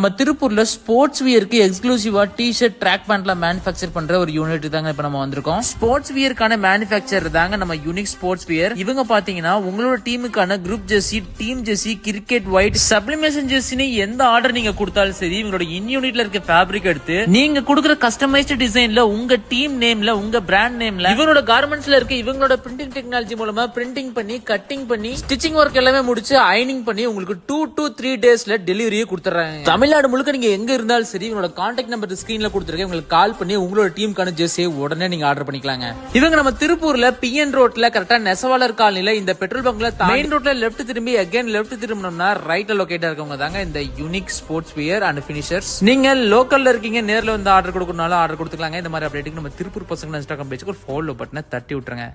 நம்ம திருப்பூர்ல sports வியருக்கு எக்ஸ்க்ளூசிவா T-shirt track பேண்ட்ல manufacture பண்ற ஒரு யூனிட் தாங்க இப்ப நம்ம வந்திருக்கோம். ஸ்போர்ட்ஸ் வியருக்கான மேனுஃபேக்சர் தாங்க நம்ம யூனிக் ஸ்போர்ட்ஸ் வியர். இவங்க பாத்தீங்கன்னா உங்களோட டீமுக்கான group jersey, team jersey, cricket white, sublimation ஜெர்சின்னு எந்த ஆர்டர் நீங்க கொடுத்தாலும் சரி இவங்களோட இன் யூனிட்ல இருக்க ஃபேப்ரிக் எடுத்து நீங்க கொடுக்குற கஸ்டமைஸ்டு டிசைன்ல உங்க டீம் நேம்ல உங்க பிராண்ட் நேம்ல இவங்களோட கார்மெண்ட்ஸ்ல இருக்க இவங்களோட பிரிண்டிங் டெக்னாலஜி மூலமா பிரிண்டிங் பண்ணி கட்டிங் பண்ணி ஸ்டிச்சிங் ஒர்க் எல்லாமே முடிச்சு அயனிங் பண்ணி உங்களுக்கு 2 to 3 டேஸ்ல டெலிவரியே கொடுத்துறாங்க. தமிழ்நாடு முழுக்க நீங்க எங்க இருந்தாலும் சரி உங்களோட கான்டாக்ட் நம்பர் ஸ்கிரீன்ல கொடுத்துருக்கேன். உங்களுக்கு கால் பண்ணி உங்களோட டீமுக்கான ஜெர்சியை உடனே நீங்க ஆர்டர் பண்ணிக்கலாங்க. இவங்க நம்ம திருப்பூர்ல பிஎன் ரோட்ல கரெக்டா நெசவாளர் காலனில இந்த பெட்ரோல் பங்க்ல மெயின் ரோட்ல லெஃப்ட் திரும்பி அகைன் லெஃப்ட் திரும்பணும்னா ரைட்ல லொகேட்டா இருக்கவங்க தாங்க இந்த unique sports wear and finishers. நீங்க லோக்கல்ல இருக்கீங்க, நேர்ல வந்து ஆர்டர் கொடுக்கறனால ஆர்டர் கொடுத்துக்கலாங்க. இந்த மாதிரி அப்டேட்டுக்கு நம்ம திருப்பூர் பசங்க இன்ஸ்டாகிராம் பேஜ்க்கு ஒரு ஃபாலோ பட்டனை தட்டி விட்டுருங்க.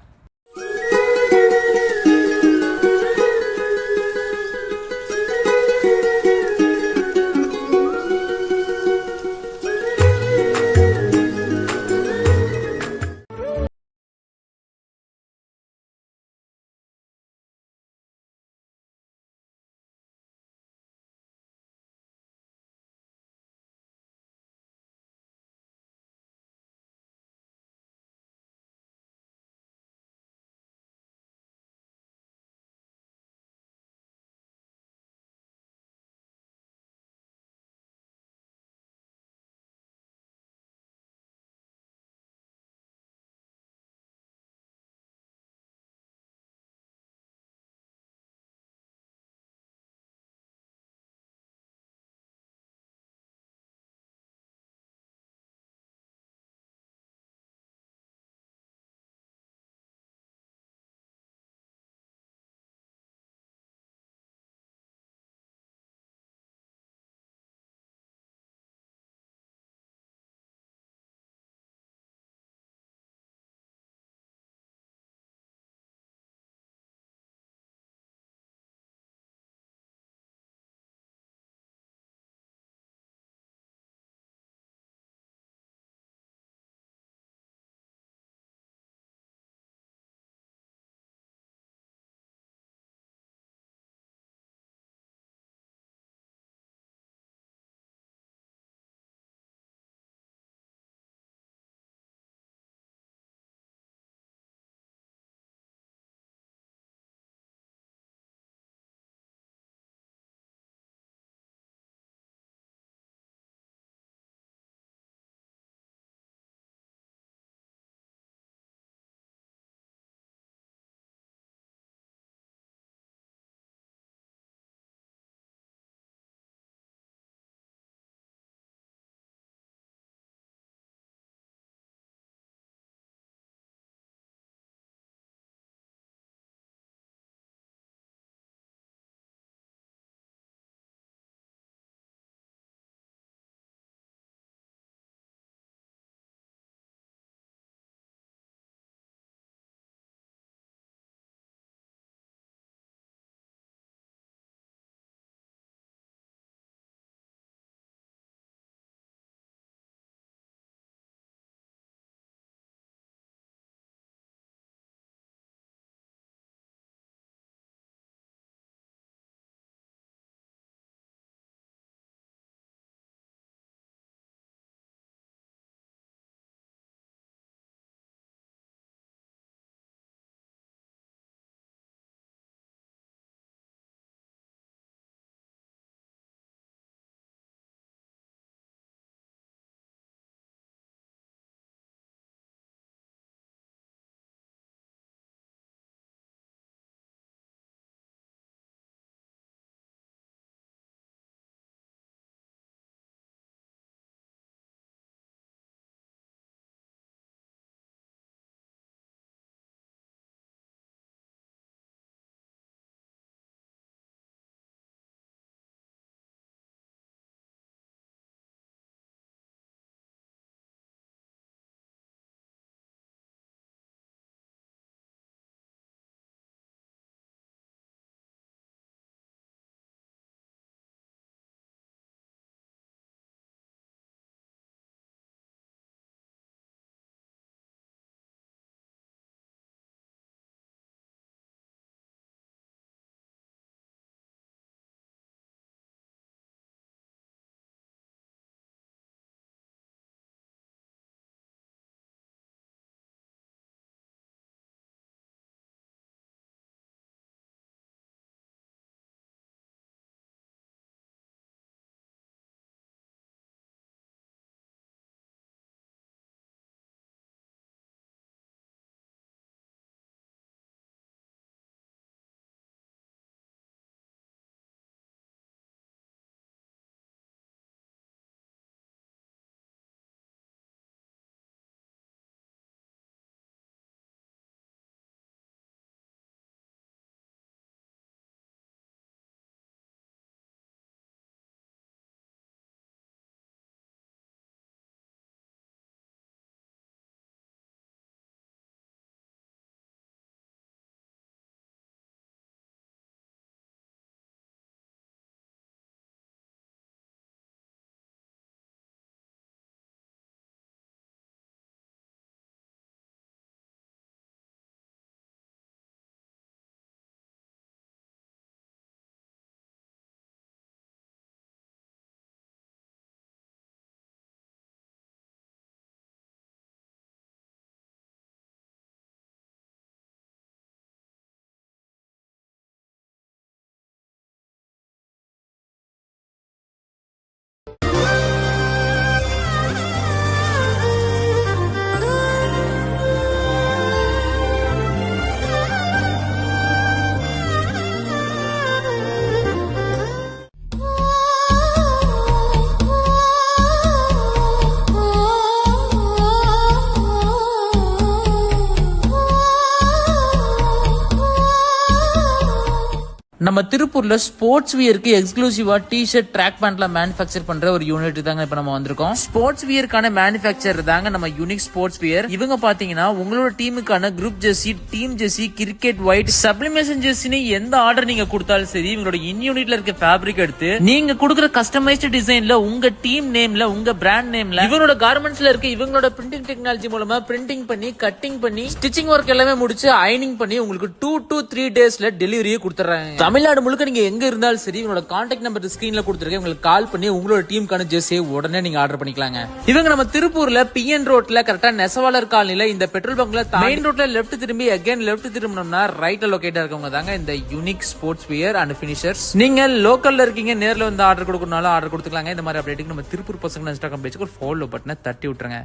நம்ம திருப்பூர்ல ஸ்போர்ட்ஸ் வியருக்கு எக்ஸ்க்ளூசிவா டி-ஷர்ட் ட்ராக் பேண்ட்லாம் மேனுஃபேக்சர் பண்ற ஒரு யூனிட் தாங்க இப்ப நம்ம வந்திருக்கோம். ஸ்போர்ட்ஸ் வியருக்கான மேனுஃபேக்சர் தாங்க நம்ம யூனிக் ஸ்போர்ட்ஸ் வியர். இவங்க பாத்தீங்கன்னா உங்களோட டீமுக்கான group jersey, team jersey, cricket white, sublimation ஜெர்சின்னு எந்த ஆர்டர் நீங்க கொடுத்தாலும் சரி இவங்களோட இன் யூனிட்ல இருக்க ஃபேப்ரிக் எடுத்து நீங்க கொடுக்குற கஸ்டமைஸ்டு டிசைன்ல உங்க டீம் நேம்ல, உங்க பிராண்ட் நேம்ல இவங்களோட கார்மெண்ட்ஸ்ல இருக்க இவங்களோட பிரிண்டிங் டெக்னாலஜி மூலமா பிரிண்டிங் பண்ணி, கட்டிங் பண்ணி, ஸ்டிச்சிங் ஒர்க் எல்லாமே முடிச்சு அயனிங் பண்ணி உங்களுக்கு 2 to 3 டேஸ்ல டெலிவரியே கொடுத்துறாங்க. தமிழ்நாடு முழுக்க நீங்க எங்க இருந்தாலும் சரி உங்களோட கான்டாக்ட் நம்பர் ஸ்கிரீன்ல கொடுத்துருக்கேன். உங்களுக்கு கால் பண்ணி உங்களோட டீமுக்கான ஜெர்சியை உடனே நீங்க ஆர்டர் பண்ணிக்கலாங்க. இவங்க நம்ம திருப்பூர்ல PN ரோட்ல கரெக்டா நெசவாளர் காலனில இந்த பெட்ரோல் பங்க்ல மெயின் ரோட்ல லெஃப்ட் திரும்பி அகைன் லெஃப்ட் திரும்பினோம்னா ரைட்ல லொகேட் இருக்கவங்க தாங்க இந்த unique sports wear and finishers. நீங்க லோக்கல்ல இருக்கீங்க, நேர்ல வந்து ஆர்டர் கொடுக்கறனால ஆர்டர் கொடுத்துக்கலாங்க. இந்த மாதிரி அப்டேட்டுக்கு நம்ம திருப்பூர் பசங்க இன்ஸ்டாகிராம் பேஜ்க்கு ஒரு ஃபாலோ பட்டனை தட்டி விட்டுருங்க.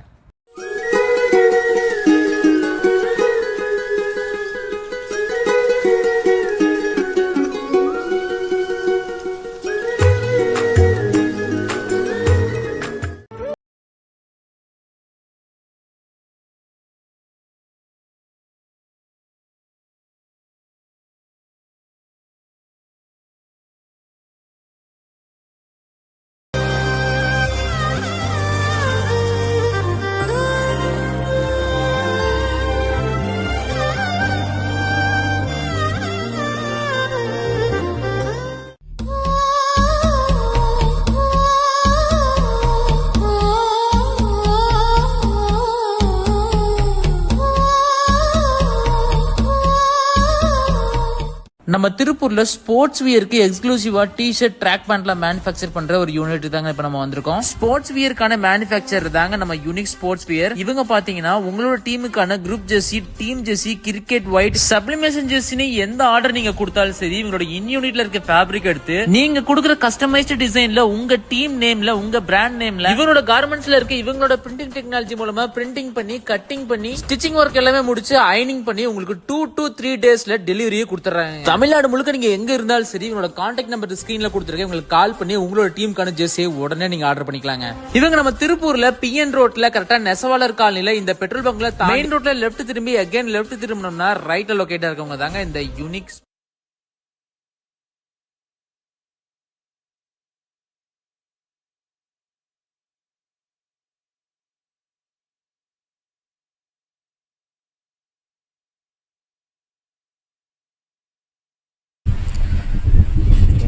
நம்ம திருப்பூர்ல ஸ்போர்ட்ஸ் வியருக்கு எக்ஸ்க்ளூசிவா டி-ஷர்ட் ட்ராக் பேண்ட்லாம் மேனுஃபேக்சர் பண்ற ஒரு யூனிட் தாங்க இப்ப நம்ம வந்திருக்கோம். ஸ்போர்ட்ஸ் வியருக்கான மேனுஃபேக்சர் தாங்க நம்ம யூனிக் ஸ்போர்ட்ஸ் வியர். இவங்க பாத்தீங்கன்னா உங்களோட டீமுக்கான group jersey, team jersey, cricket white, sublimation ஜெர்சின்னு எந்த ஆர்டர் நீங்க கொடுத்தாலும் சரி இவங்களோட இன் யூனிட்ல இருக்க ஃபேப்ரிக் எடுத்து நீங்க கொடுக்குற கஸ்டமைஸ்டு டிசைன்ல உங்க டீம் நேம்ல, உங்க பிராண்ட் நேம்ல இவங்களோட கார்மெண்ட்ஸ்ல இருக்க இவங்களோட பிரிண்டிங் டெக்னாலஜி மூலமா பிரிண்டிங் பண்ணி, கட்டிங் பண்ணி, ஸ்டிச்சிங் ஒர்க் எல்லாமே முடிச்சு அயனிங் பண்ணி உங்களுக்கு 2 to 3 டேஸ்ல டெலிவரியே கொடுத்துறாங்க. தமிழ்நாடு முழுக்க நீங்க எங்க இருந்தாலும் சரி உங்களோட கான்டாக்ட் நம்பர் ஸ்கிரீன்ல கொடுத்துருக்கேன். உங்களுக்கு கால் பண்ணி உங்களோட டீமுக்கான ஜெர்சியை உடனே நீங்க ஆர்டர் பண்ணிக்கலாங்க. இவங்க நம்ம திருப்பூர்ல PN ரோட்ல கரெக்டா நெசவாளர் காலனில இந்த பெட்ரோல் பங்க்ல மெயின் ரோட்ல லெஃப்ட் திரும்பி அகைன் லெஃப்ட் திரும்பினோம்னா ரைட்ல லொகேட் இருக்கவங்க தாங்க இந்த unique.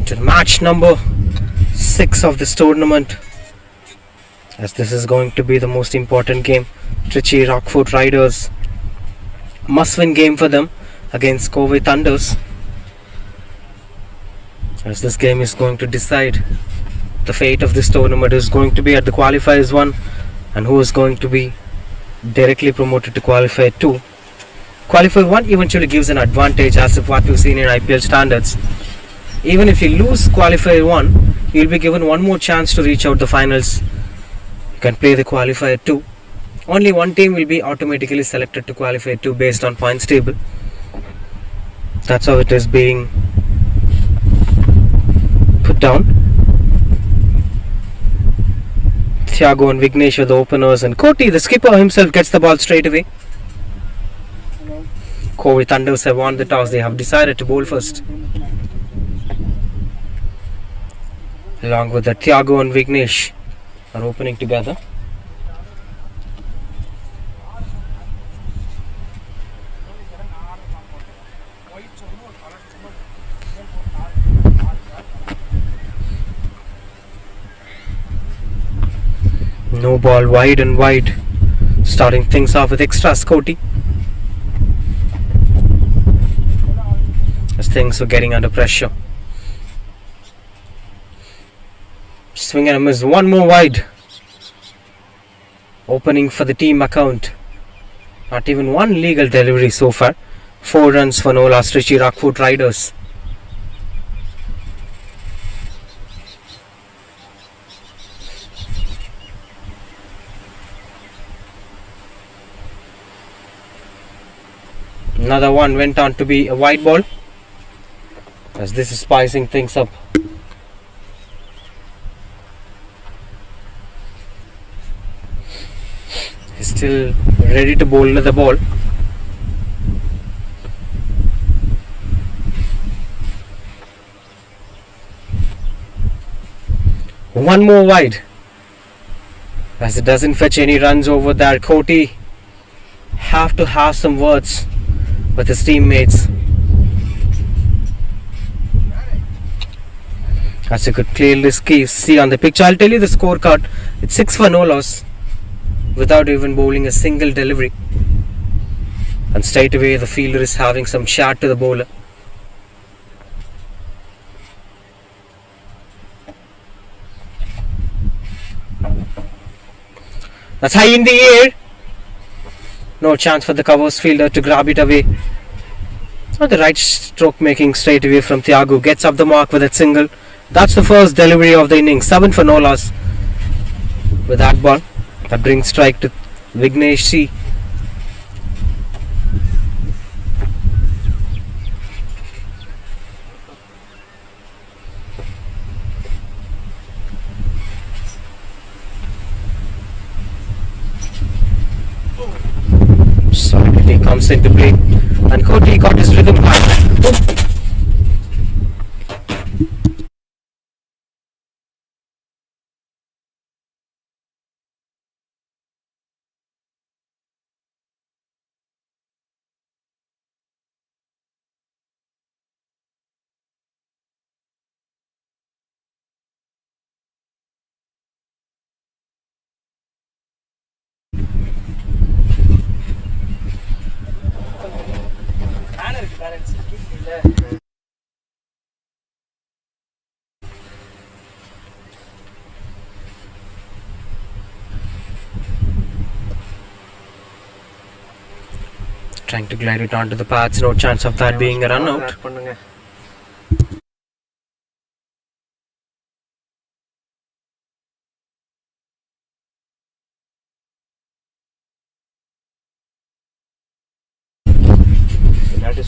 To match number 6 of this tournament, as this is going to be the most important game. Trichy Rockford Riders, must-win game for them against Covey Thunders, as this game is going to decide the fate of this tournament. Is going to be at the qualifiers 1 and who is going to be directly promoted to qualifier 2. Qualifier 1 eventually gives an advantage, as if what we've seen in IPL standards. Even if you lose qualifier 1, you'll be given one more chance to reach out the finals. You can play the qualifier 2. Only one team will be automatically selected to qualifier 2 based on points table. That's how it is being put down. Thiago and Vignesh are the openers, and Koti, the skipper himself, gets the ball straight away. Covey Thunders have won the toss. They have decided to bowl first. Along with the Thiago and Vignesh are opening together. No ball, wide and wide. Starting things off with extra Scotty, as things were getting under pressure. Swing and a miss, one more wide. Opening for the team account. Not even one legal delivery so far. 4 runs for no loss, Trichy Rockford Riders. Another one went on to be a wide ball, as this is spicing things up. He's still ready to bowl another ball. one more wide. As it doesn't fetch any runs over there, Koti have to have some words with his teammates. As you could clearly see on the picture, I'll tell you the scorecard. It's 6 for no loss without even bowling a single delivery. And straight away the fielder is having some chat to the bowler. That's high in the air. No chance for the covers fielder to grab it away. Not the right stroke making straight away from Thiago. Gets up the mark with that single. That's the first delivery of the innings. 7 for no loss with that ball. That brings strike to Vignesh C. Solidity comes into play, and Koti got his rhythm back. Trying to glide it onto the paths, no chance of that being a run out.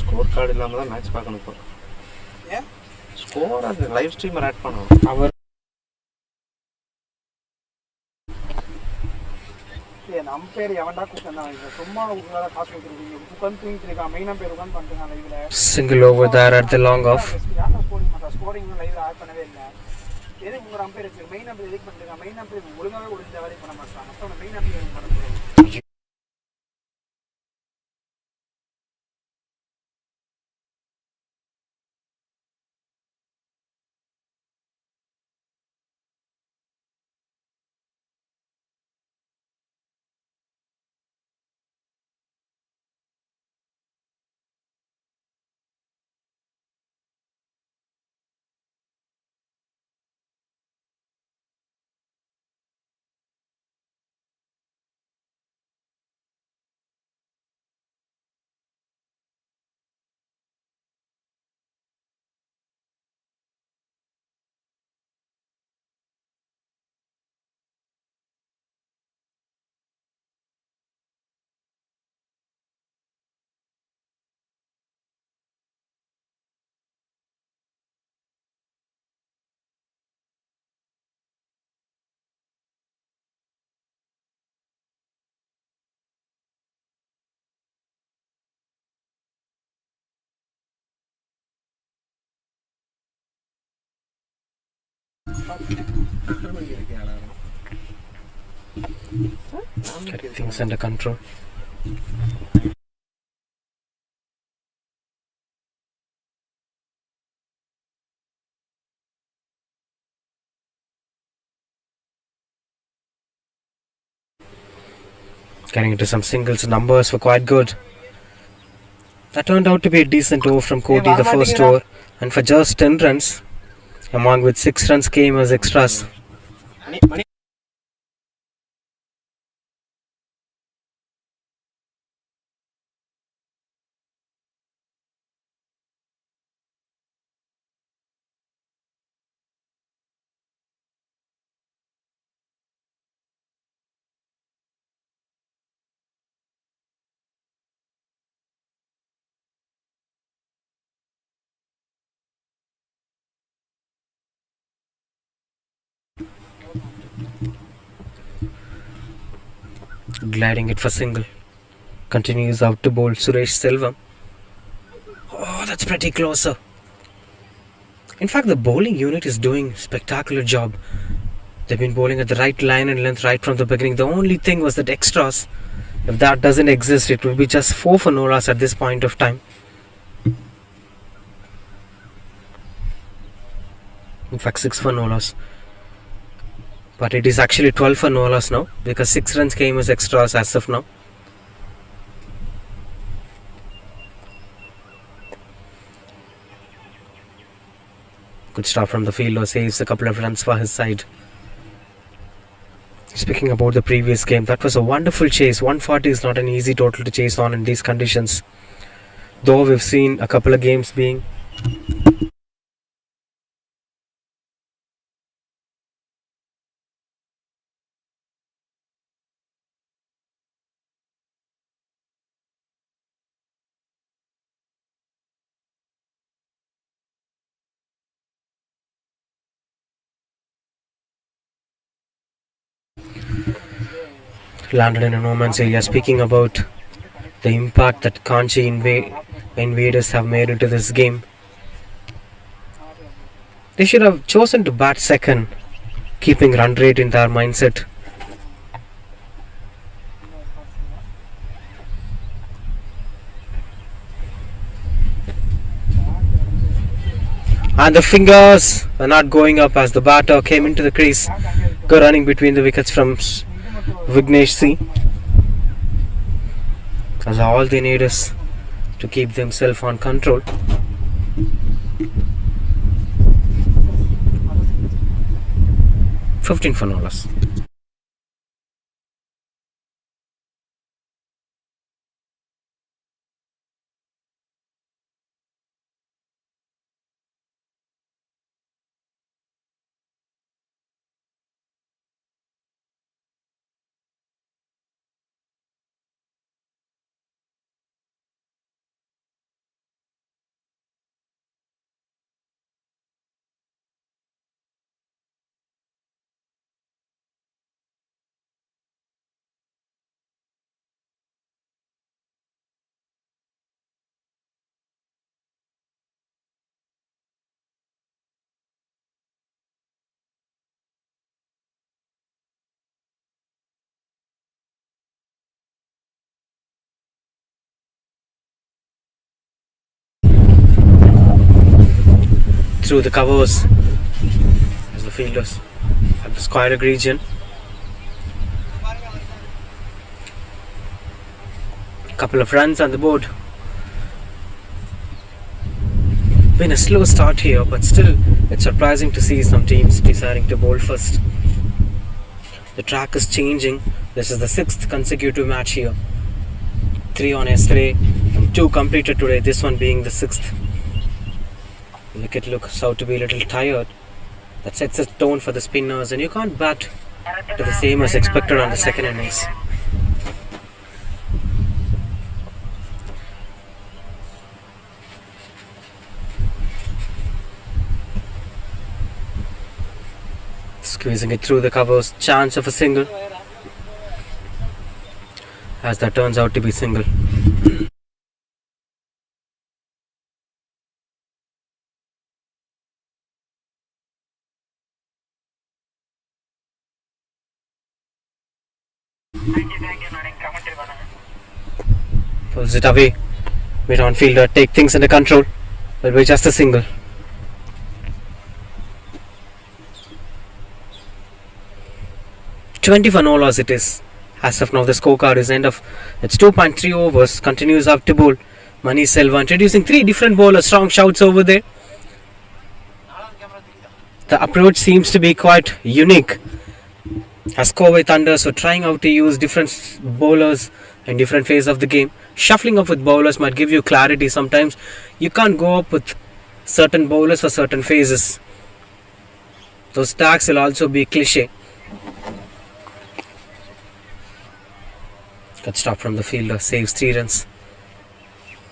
Score card இல்லாம தான் match பார்க்கணும் இப்போ. ஏன் score அது live streamer add பண்ணுவோம். அவர் ஏன் umpire எவன்டா கூட்டறாங்க சும்மா உங்களால காசு கொடுத்துருக்கீங்க. உட்கார்ந்து தூங்கிட்டு இருக்கான் மெயின் அம்பையர் உட்கார்ந்து பண்ணிட்டாங்க லைவ்ல. Single over there at the long off. Scoring லைவ்ல ஆட் பண்ணவே இல்ல. எதுக்கு உங்க அம்பையர் இருக்கு மெயின் அம்பையர் எதுக்கு பண்றீங்க? மெயின் அம்பையர் ஒழுங்காவே ஒழுங்கா வேலை பண்ண மாட்டாங்க. அப்ப மெயின் அம்பையர் பண்ணணும். Getting things under control. Getting into some singles, numbers were quite good. That turned out to be a decent over from Koti the first over, and for just 10 runs, among which 6 runs came as extras. Gliding it for single. Continues out to bowl Suresh Selvam. Oh, that's pretty closer. In fact, the bowling unit is doing a spectacular job. They've been bowling at the right line and length right from the beginning. The only thing was that extras. If that doesn't exist, it will be just 4 for no loss at this point of time. In fact, 6 for no loss. But it is actually 12 for no loss now, because 6 runs came as extras as of now. Good start from the fielder, saves a couple of runs for his side. Speaking about the previous game, that was a wonderful chase. 140 is not an easy total to chase on in these conditions. Though we've seen a couple of games being landed in a no man's area. Speaking about the impact that Kanchi invaders have made into this game, they should have chosen to bat second, keeping run rate in their mindset. And the fingers are not going up as the batter came into the crease. Good running between the wickets from Vignesh C. Because all they need is to keep themselves on control. $15 for no loss. Through the covers as the fielders at the square leg region. Couple of runs on the board. Been a slow start here, but still it's surprising to see some teams deciding to bowl first. The track is changing. This is the 6th consecutive match here. 3 on yesterday and 2 completed today, this one being the 6th. Wicket looks out to be a little tired. That sets a tone for the spinners, and you can't bat to the same as expected on the second innings. Squeezing it through the covers, chance of a single, as that turns out to be single. Pulls it away. Mid-on fielder take things under control. Will be just a single. $20 for no loss it is. As of now, the scorecard is end of. It's 2.3 overs. Continues up to bowl. Mani Selva introducing 3 different bowlers. Strong shouts over there. The approach seems to be quite unique. As Coway Thunders were trying out to use different bowlers in different phases of the game. Shuffling up with bowlers might give you clarity. Sometimes you can't go up with certain bowlers for certain phases. Those tags will also be cliche. Good stop from the fielder, saves 3 runs.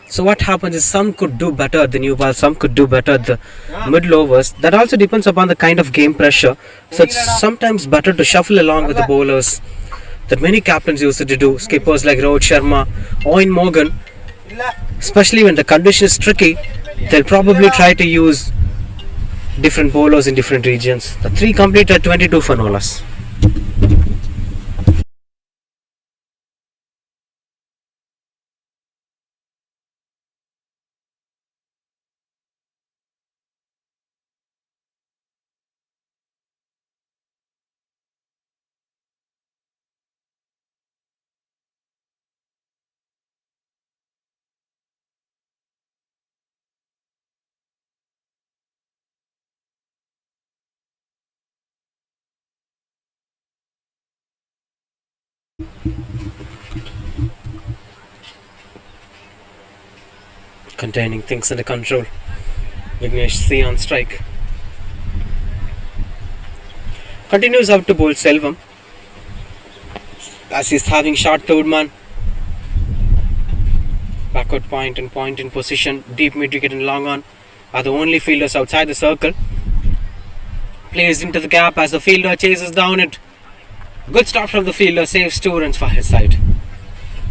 So what happens is some could do better at the new ball, some could do better at the middle overs. That also depends upon the kind of game pressure. So it's sometimes better to shuffle along with the bowlers that many captains used to do. Skippers like Rohit Sharma, Owen Morgan, especially when the condition is tricky, they'll probably try to use different bowlers in different regions. The three completed 22 for no loss. Containing things under control. Vignesh C on strike. Continues out to bowl Selvam as he's having short third man. Backward point and point in position. Deep mid wicket and long on are the only fielders outside the circle. Plays into the gap as the fielder chases down it. Good stop from the fielder, saves 2 runs for his side.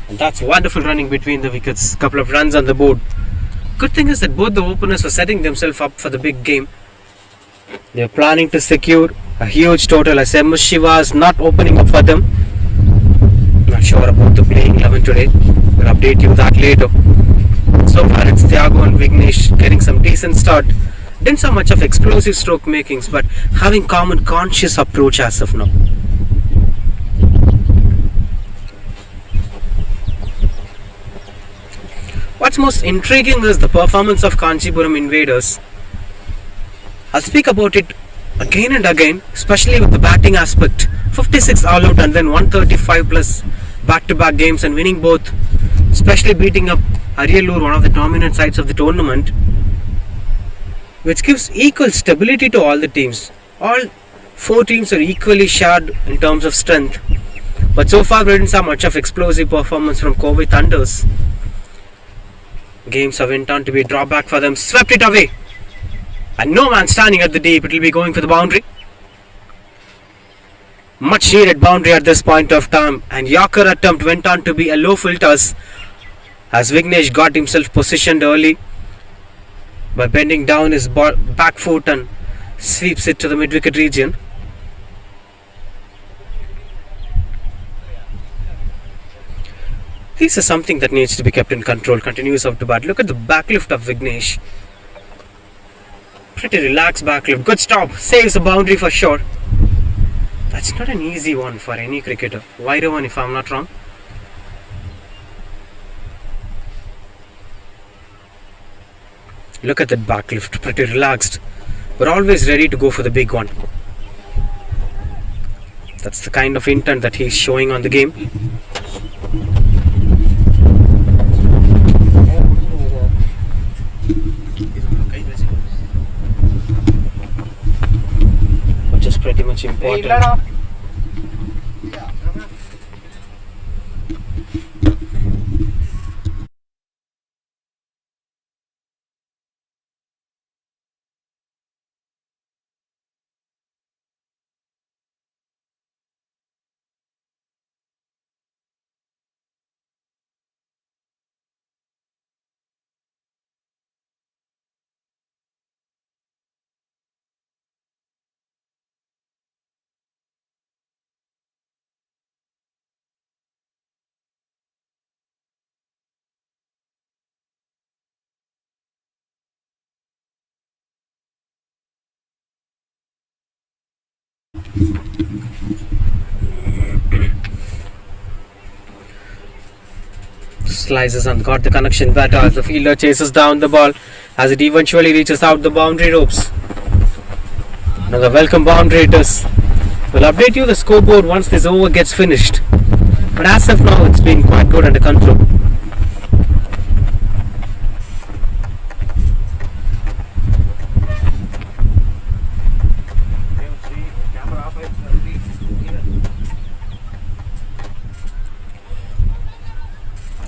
And that's wonderful running between the wickets. Couple of runs on the board. Good thing is that both the openers were setting themselves up for the big game. They are planning to secure a huge total as MS Shiva is not opening up for them. Not sure about the playing 11 today. We'll update you that later. So far it's Thiago and Vignesh getting some decent start. Didn't so much of explosive stroke makings, but having common conscious approach as of now. What's most intriguing is the performance of Kanchipuram invaders. I'll speak about it again and again, especially with the batting aspect. 56 all out and then 135 plus back-to-back games and winning both, especially beating up Ariyallur, one of the dominant sides of the tournament, which gives equal stability to all the teams. All 4 teams are equally shared in terms of strength, but so far we didn't see much of explosive performance from Kovai Thunders. Games have went on to be a drawback for them. Swept it away. And no man standing at the deep. It will be going for the boundary. Much needed boundary at this point of time. And Yorker attempt went on to be a low full toss as Vignesh got himself positioned early by bending down his back foot and sweeps it to the mid-wicket region. This is something that needs to be kept in control. Continues out to bat. Look at the backlift of Vignesh. Pretty relaxed backlift. Good stop. Saves a boundary for sure. That's not an easy one for any cricketer. Wider one if I'm not wrong. Look at that backlift. Pretty relaxed. But always ready to go for the big one. That's the kind of intent that he's showing on the game. Which is pretty much important. Slices and got the connection better as the fielder chases down the ball as it eventually reaches out the boundary ropes. Another welcome boundary it is. We'll update you the scoreboard once this over gets finished. But as of now, it's been quite good under control.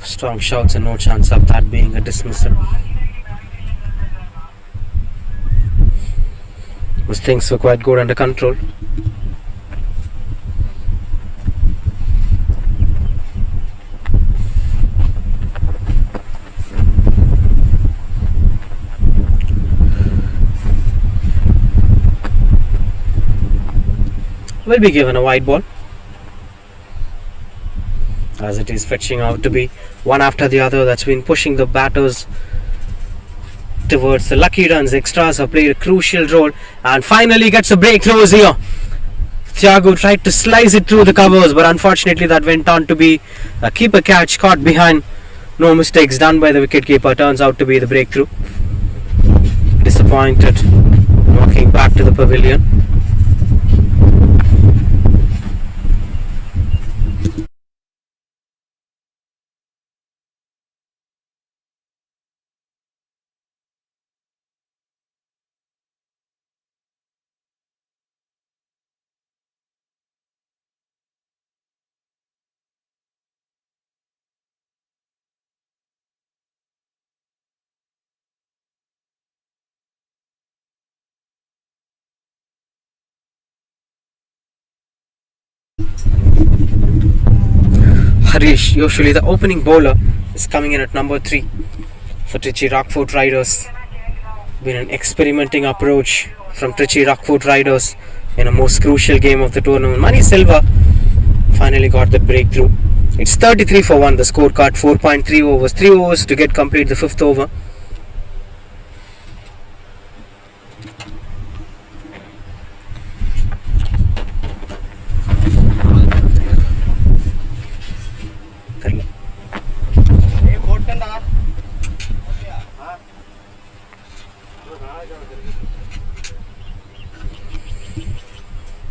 Strong shouts and no chance of that being a dismissal. But things were quite good under control. will be given a wide ball, as it is fetching out to be one after the other. That's been pushing the batters towards the lucky runs. Extras have played a crucial role and finally gets a breakthrough here. Thiago tried to slice it through the covers, but unfortunately that went on to be a keeper catch caught behind. No mistakes done by the wicketkeeper. Turns out to be the breakthrough. Disappointed, walking back to the pavilion. Harish, usually the opening bowler, is coming in at number 3 for Trichy Rockfort Riders. Been an experimenting approach from Trichy Rockfort Riders in a most crucial game of the tournament. Mani Silva finally got the breakthrough. It's 33 for 1, the scorecard. 4.3 overs, 3 overs to get complete the 5th over.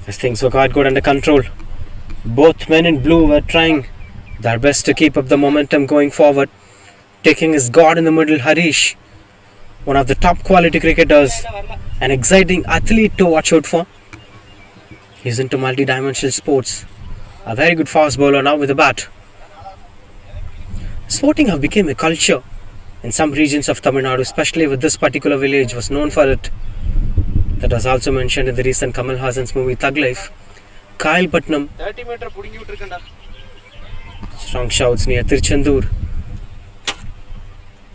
As things were quite good under control. Both men in blue were trying their best to keep up the momentum going forward. Taking his god in the middle, Harish, one of the top quality cricketers, an exciting athlete to watch out for. He's into multi-dimensional sports. A very good fast bowler now with a bat. Sporting have become a culture in some regions of Tamil Nadu, especially with this particular village was known for it. That was also mentioned in the recent Kamal Hassan's movie Thug Life. Kyle Patnam. 30 meter putting you Strong shouts near Tirchandur.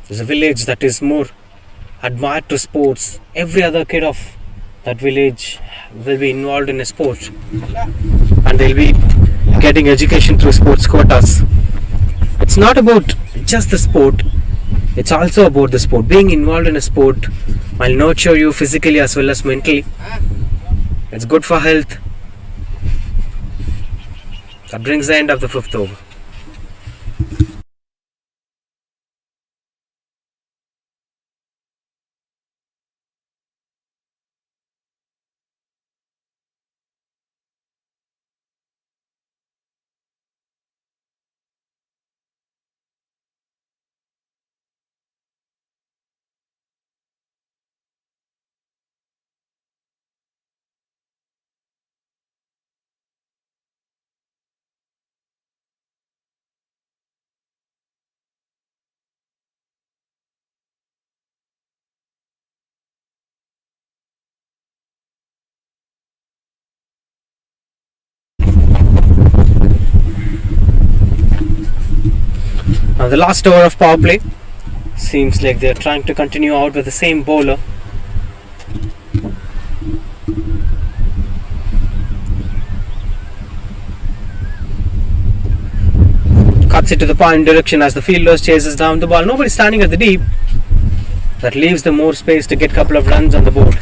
There's a village that is more admired to sports. Every other kid of that village will be involved in a sport, and they'll be getting education through sports quotas. It's not about just the sport, it's also about the sport. Being involved in a sport will nurture you physically as well as mentally. It's good for health. That brings the end of the 5th over. Now the last over of power play. Seems like they're trying to continue out with the same bowler. Cuts it to the point direction as the fielders chases down the ball. Nobody standing at the deep. That leaves them more space to get a couple of runs on the board.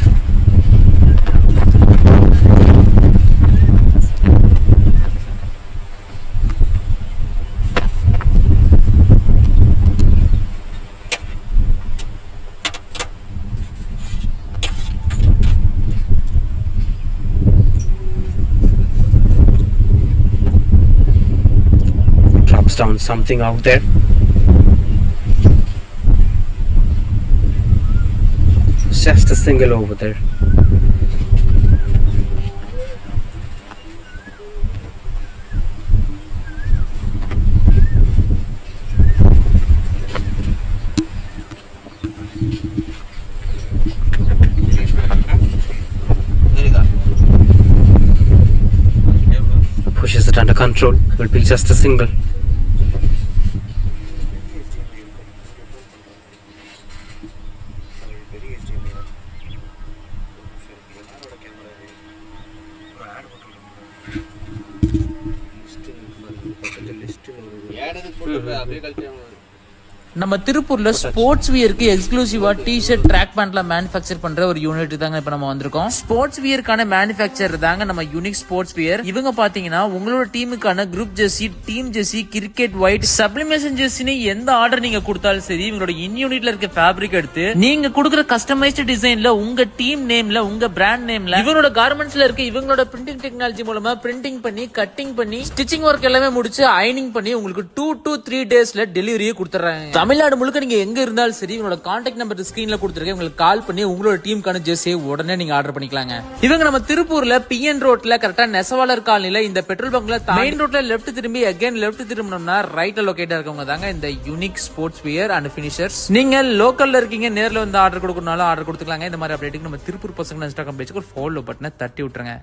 Down something out there. Just a single over there. Pushes it under control. Will be just a single. நம்ம திருப்பூர்ல sports வியருக்கு எக்ஸ்க்ளூசிவா T-shirt track பேண்ட்ல manufacture பண்ற ஒரு unit தாங்க இப்ப நம்ம வந்திருக்கோம். Sports வியருக்கான manufacture தாங்க நம்ம யூனிக் ஸ்போர்ட்ஸ் வியர். இவங்க பாத்தீங்கன்னா உங்களோட டீமுக்கான group jersey, team jersey, cricket white, sublimation ஜெர்சின்னு எந்த ஆர்டர் நீங்க கொடுத்தாலும் சரி இவங்களோட இன் யூனிட்ல இருக்க ஃபேப்ரிக் எடுத்து நீங்க கொடுக்குற கஸ்டமைஸ்டு டிசைன்ல உங்க டீம் நேம்ல உங்க பிராண்ட் நேம்ல இவங்களோட கார்மெண்ட்ஸ்ல இருக்க இவங்களோட பிரிண்டிங் டெக்னாலஜி மூலமா பிரிண்டிங் பண்ணி கட்டிங் பண்ணி ஸ்டிச்சிங் ஒர்க் எல்லாமே முடிச்சு அயனிங் பண்ணி உங்களுக்கு 2 to 3 டேஸ்ல டெலிவரியே கொடுத்துறாங்க. தமிழ்நாடு முழுக்க நீங்க எங்க இருந்தாலும் சரி இவங்களோட கான்டாக்ட் நம்பர் ஸ்கிரீன்ல கொடுத்துருக்கேன். உங்களுக்கு கால் பண்ணி உங்களோட டீமுக்கான ஜெர்சியை உடனே நீங்க ஆர்டர் பண்ணிக்கலாங்க. இவங்க நம்ம திருப்பூர்ல பிஎன் ரோட்ல கரெக்டா நெசவாளர் காலனில இந்த பெட்ரோல் பங்க்ல மெயின் ரோட்ல லெஃப்ட் திரும்பி அகைன் லெஃப்ட் திரும்பினோம்னா ரைட்ல லொகேட்டா இருக்கவங்க தாங்க இந்த unique sports wear and finishers. நீங்க லோக்கல்ல இருக்கீங்க, நேர்ல வந்து ஆர்டர் கொடுக்கறனால ஆர்டர் கொடுத்துக்கலாங்க. இந்த மாதிரி அப்டேட்டுக்கு நம்ம திருப்பூர் பசங்க இன்ஸ்டாகிராம் பேஜ்க்கு ஒரு ஃபாலோ பட்டனை தட்டி விட்டுருங்க.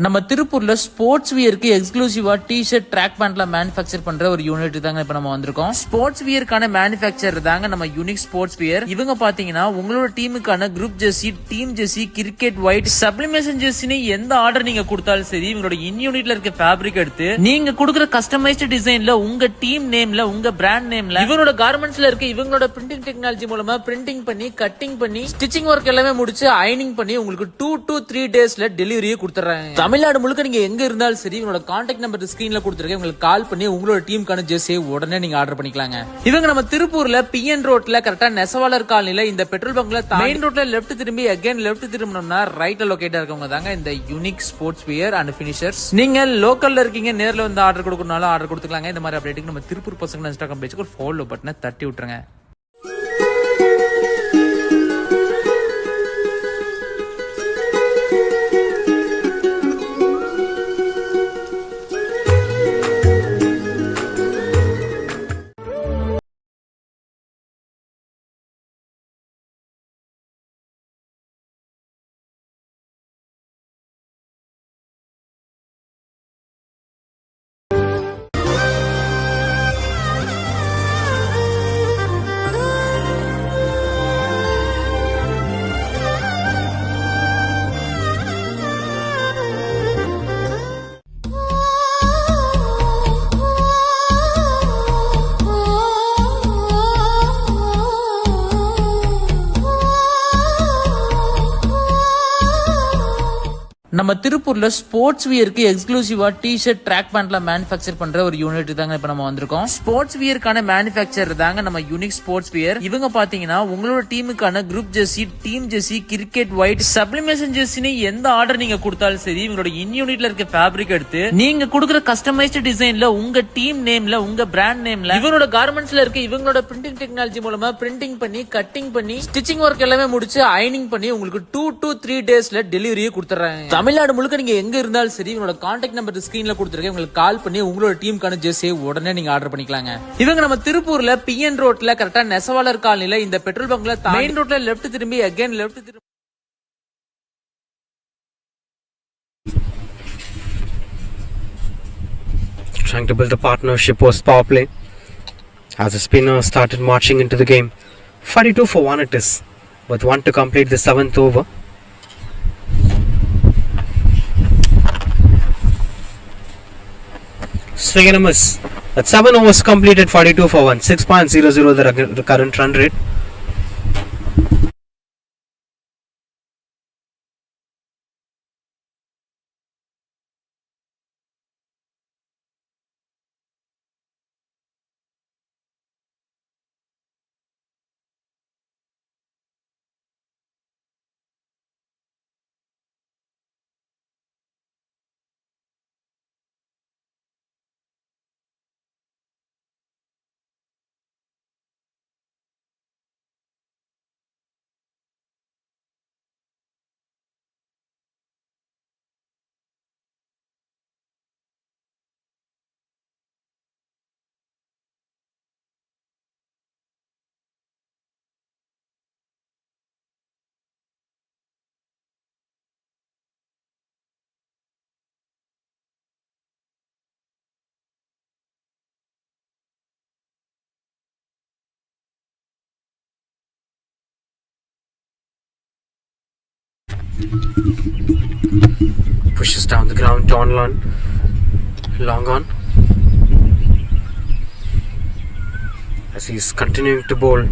நம்ம திருப்பூர்ல ஸ்போர்ட்ஸ் வியருக்கு எக்ஸ்க்ளூசிவா டி-ஷர்ட் ட்ராக் பேண்ட்ல மேனுஃபேக்சர் பண்ற ஒரு யூனிட் தாங்க இப்ப நம்ம வந்திருக்கோம். ஸ்போர்ட்ஸ் வியருக்கான மேனுஃபேக்சர் தாங்க நம்ம யூனிக் ஸ்போர்ட்ஸ் வியர். இவங்க பாத்தீங்கன்னா உங்களோட டீமுக்கான group jersey, team jersey, cricket white, sublimation ஜெர்சின்னு எந்த ஆர்டர் நீங்க கொடுத்தாலும் சரி இவங்களோட இன் யூனிட்ல இருக்க ஃபேப்ரிக் எடுத்து நீங்க கொடுக்குற கஸ்டமைஸ்டு டிசைன்ல உங்க டீம் நேம்ல உங்க பிராண்ட் நேம்ல இவங்களோட கார்மெண்ட்ஸ்ல இருக்க இவங்களோட பிரிண்டிங் டெக்னாலஜி மூலமா பிரிண்டிங் பண்ணி கட்டிங் பண்ணி ஸ்டிச்சிங் ஒர்க் எல்லாமே முடிச்சு அயனிங் பண்ணி உங்களுக்கு 2 to 3 டேஸ்ல டெலிவரியே கொடுத்துறாங்க. தமிழ்நாடு முழுக்க நீங்க எங்க இருந்தாலும் சரி இவங்களோட கான்டாக்ட் நம்பர் ஸ்கிரீன்ல கொடுத்துருக்கேன். உங்களுக்கு கால் பண்ணி உங்களோட டீமுக்கான ஜெர்சியை உடனே நீங்க ஆர்டர் பண்ணிக்கலாங்க. இவங்க நம்ம திருப்பூர்ல பிஎன் ரோட்ல கரெக்டா நெசவாளர் காலனில இந்த பெட்ரோல் பங்க்ல மெயின் ரோட்ல லெஃப்ட் திரும்பி அகைன் லெஃப்ட் திரும்பினோம்னா ரைட்ல லொகேட்டா இருக்கவங்க தாங்க இந்த unique sports wear and finishers. நீங்க லோக்கல்ல இருக்கீங்க, நேர்ல வந்து ஆர்டர் கொடுக்கறனால ஆர்டர் கொடுத்துக்கலாங்க. இந்த மாதிரி அப்டேட்டுக்கு நம்ம திருப்பூர் பசங்க இன்ஸ்டாகிராம் பேஜ்க்கு ஒரு ஃபாலோ பட்டனை தட்டி விட்டுருங்க. நம்ம திருப்பூர்ல ஸ்போர்ட்ஸ் வியருக்கு எக்ஸ்க்ளூசிவா டி-ஷர்ட் ட்ராக் பேண்ட்ல மேனுஃபேக்சர் பண்ற ஒரு யூனிட் தாங்க இப்ப நம்ம வந்திருக்கோம். ஸ்போர்ட்ஸ் வியருக்கான மேனுஃபேக்சர் தாங்க நம்ம யூனிக் ஸ்போர்ட்ஸ் வியர். இவங்க பாத்தீங்கன்னா உங்களோட டீமுக்கான group jersey, team jersey, cricket white, sublimation ஜெர்சின்னு எந்த ஆர்டர் நீங்க கொடுத்தாலும் சரி இவங்களோட இன் யூனிட்ல இருக்க ஃபேப்ரிக் எடுத்து நீங்க கொடுக்குற கஸ்டமைஸ்டு டிசைன்ல உங்க டீம் நேம்ல உங்க பிராண்ட் நேம்ல இவங்களோட கார்மெண்ட்ஸ்ல இருக்க இவங்களோட பிரிண்டிங் டெக்னாலஜி மூலமா பிரிண்டிங் பண்ணி கட்டிங் பண்ணி ஸ்டிச்சிங் ஒர்க் எல்லாமே முடிச்சு அயனிங் பண்ணி உங்களுக்கு 2 to 3 டேஸ்ல டெலிவரியே கொடுத்துறாங்க. தமிழ்நாடு முழுக்க நீங்க எங்க இருந்தாலும் சரி இவங்களோட கான்டாக்ட் நம்பர் ஸ்கிரீன்ல கொடுத்துருக்கேன். உங்களுக்கு கால் பண்ணி உங்களோட டீமுக்கான ஜெர்சியை உடனே நீங்க ஆர்டர் பண்ணிக்கலாங்க. இவங்க நம்ம திருப்பூர்ல பிஎன் ரோட்ல கரெக்டா நெசவாளர் காலனில இந்த பெட்ரோல் பங்க்ல மெயின் ரோட்ல லெஃப்ட் திரும்பி அகைன் லெஃப்ட் திரும்பி trying to build a partnership post power play as the spinner started marching into the game. 42 for 1 it is, with 1 to complete the 7th over. Swing and a miss. At 7 overs completed, 42 for 1, 6.00 the current run rate. Pushes down the ground to long on. As he's continuing to bowl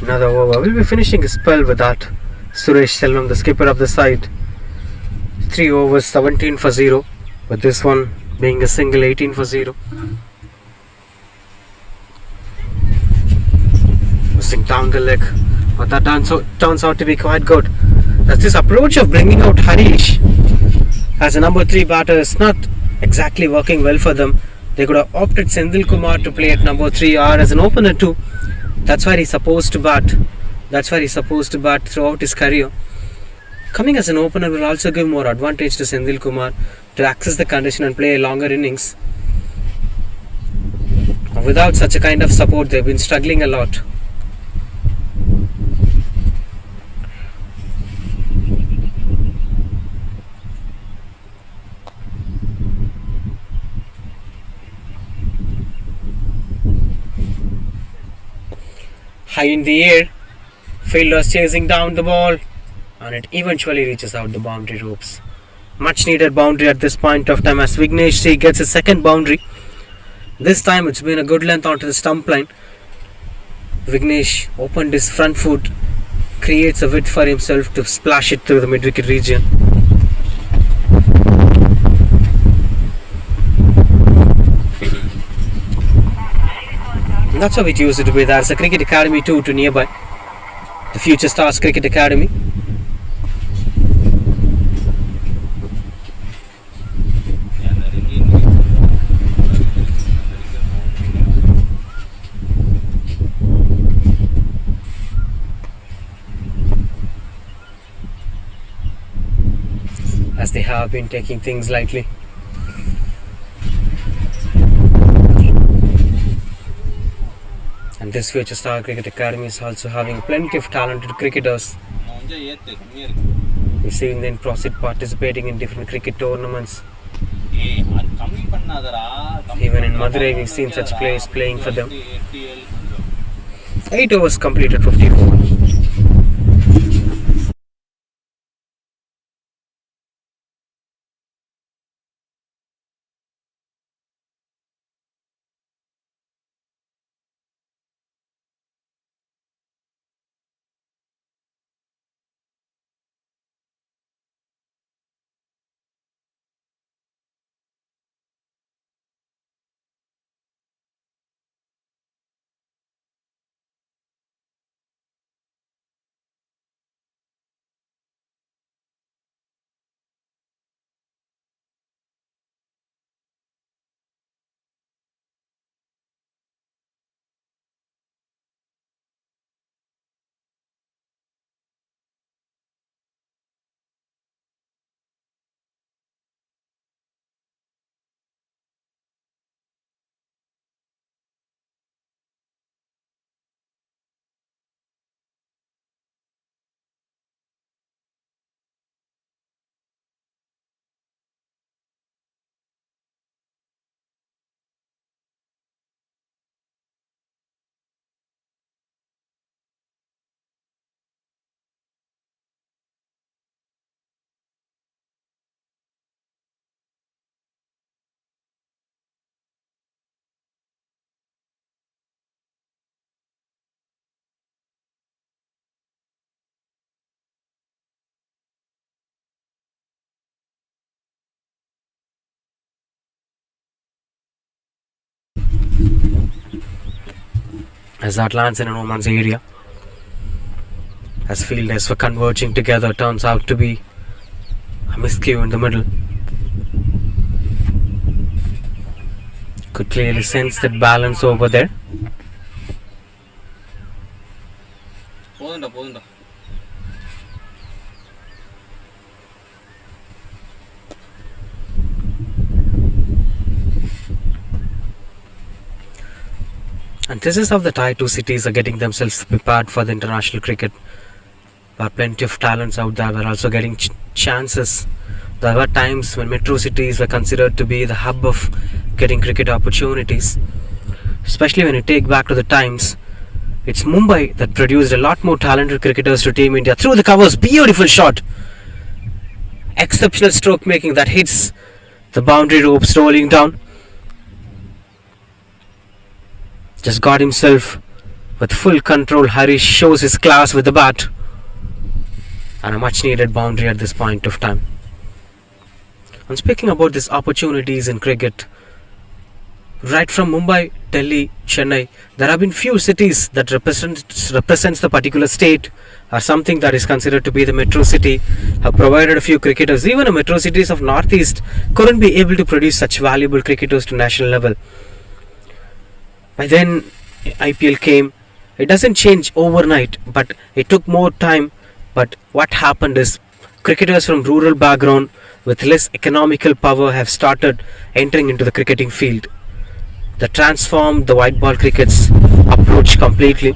another over. We'll be finishing his spell with that. Suresh Selvam, the skipper of the side. 3 overs, 17 for 0. With this one being a single, 18 for 0. Missing down the leg. But that turns out to be quite good. As this approach of bringing out Harish as a number 3 batter is not exactly working well for them. They could have opted Sendil Kumar to play at number 3 or as an opener too. That's where he's supposed to bat. Throughout his career. Coming as an opener will also give more advantage to Sendil Kumar to access the condition and play a longer innings. Without such a kind of support, they've been struggling a lot. High in the air, fielders chasing down the ball, and it eventually reaches out the boundary ropes. Much needed boundary at this point of time as Vignesh gets his second boundary. This time it's been a good length onto the stump line. Vignesh opened his front foot, creates a width for himself to splash it through the mid-wicket region. And that's how it used to be. There's a cricket academy too to nearby. The Future Stars Cricket Academy. As they have been taking things lightly. And this Future Star Cricket Academy is also having plenty of talented cricketers. We've seen them participating in different cricket tournaments. Even in Madurai, we've seen such players playing for them. 8 overs completed, 54. As that lands in a no man's area, as fielders were converging together, turns out to be a miscue in the middle. Could clearly sense that balance over there. And this is how the Tier 2 cities are getting themselves prepared for the international cricket. There are plenty of talents out there. We're also getting chances. There were times when metro cities were considered to be the hub of getting cricket opportunities. Especially when you take back to the times, it's Mumbai that produced a lot more talented cricketers to Team India. Through the covers, beautiful shot. exceptional stroke making that hits the boundary ropes rolling down. Just got himself with full control. Harish shows his class with the bat. And a much needed boundary at this point of time. And speaking about these opportunities in cricket, right from Mumbai, Delhi, Chennai, there have been few cities that represents the particular state or something that is considered to be the metro city, have provided a few cricketers. Even the metro cities of Northeast couldn't be able to produce such valuable cricketers to national level. By then IPL came. It doesn't change overnight, but it took more time. But what happened is cricketers from rural background with less economical power have started entering into the cricketing field. That transformed the white ball cricket's approach completely.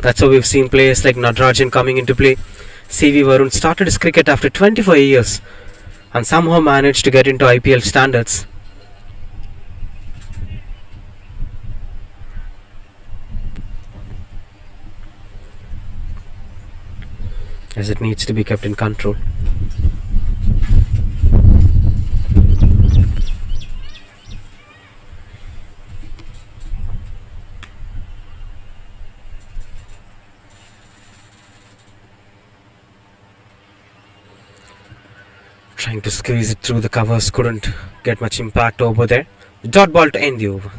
That's how we've seen players like Natarajan coming into play. CV Varun started his cricket after 25 years and somehow managed to get into IPL standards. As it needs to be kept in control. Trying to squeeze it through the covers, couldn't get much impact over there. Dot ball to end the over.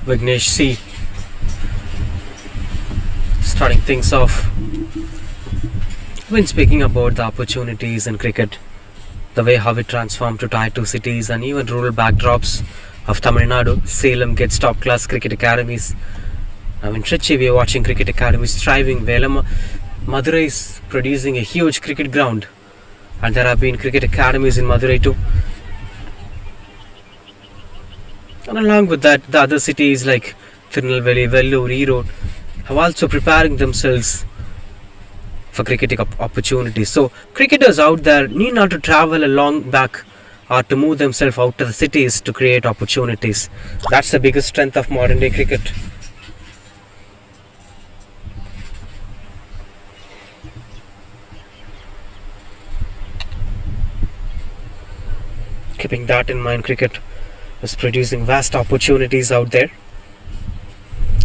Vignesh C starting things off. When speaking about the opportunities in cricket, the way how it transformed to tier 2 cities and even rural backdrops of Tamil Nadu, Salem gets top class cricket academies. Now in Trichy we are watching cricket academies thriving. Madurai is producing a huge cricket ground, and there have been cricket academies in Madurai too. And along with that, the other cities like Tirunelveli, Vellore, Erode have also preparing themselves for cricketing opportunities. So cricketers out there need not to travel a long back or to move themselves out to the cities to create opportunities. That's the biggest strength of modern day cricket. Keeping that in mind, cricket is producing vast opportunities out there.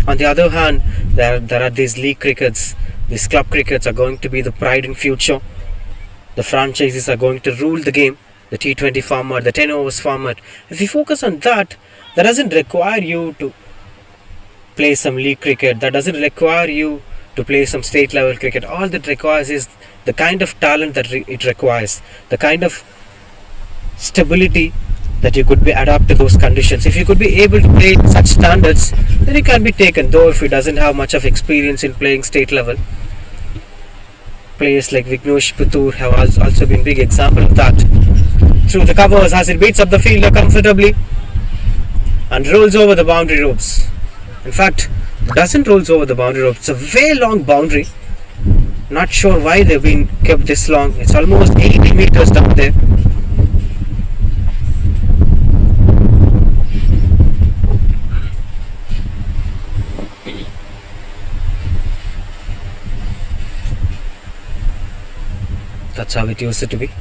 On the other hand, there are these league crickets. These club crickets are going to be the pride in future. The franchises are going to rule the game. The T20 format, the 10 overs format. If you focus on that, that doesn't require you to play some league cricket. That doesn't require you to play some state level cricket. All that requires is the kind of talent that it requires. The kind of stability that you could be adapt to those conditions. If you could be able to play such standards, then you can be taken. Though if he doesn't have much of experience in playing state level, players like Vignesh Puttur have also been big example of that. Through the covers as it beats up the fielder comfortably and rolls over the boundary ropes. In fact, doesn't rolls over the boundary ropes. It's a very long boundary. Not sure why they've been kept this long. It's almost 80 meters down there. That's how it used to be.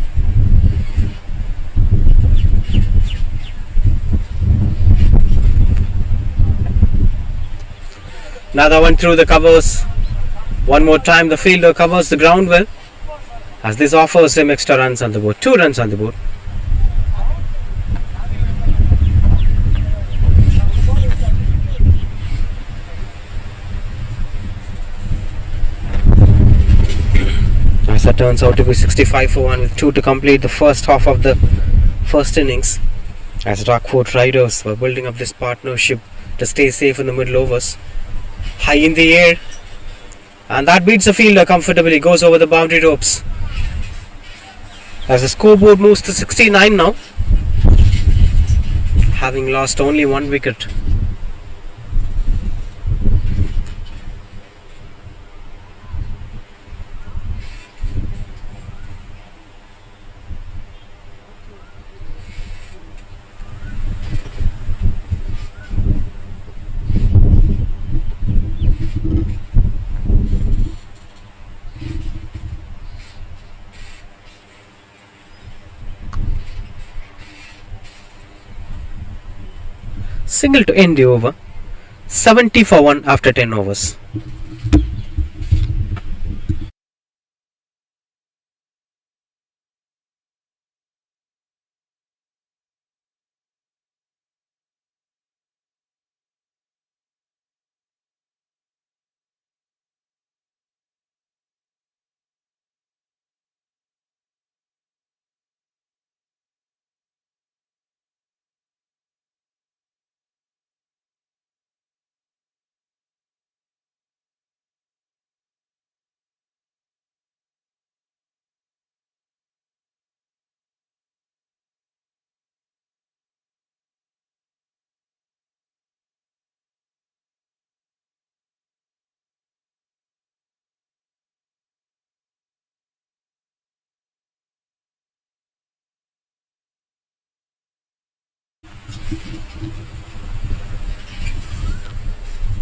Another one through the covers. One more time, the fielder covers the ground well, as this offers him extra runs on the board. 2 runs on the board. As that turns out to be 65 for 1 with 2 to complete the first half of the first innings. As Rockford Riders were building up this partnership to stay safe in the middle overs. High in the air, and that beats the fielder comfortably, goes over the boundary ropes. As the scoreboard moves to 69 now, having lost only 1 wicket. Single to end the over. 70 for 1 after 10 overs.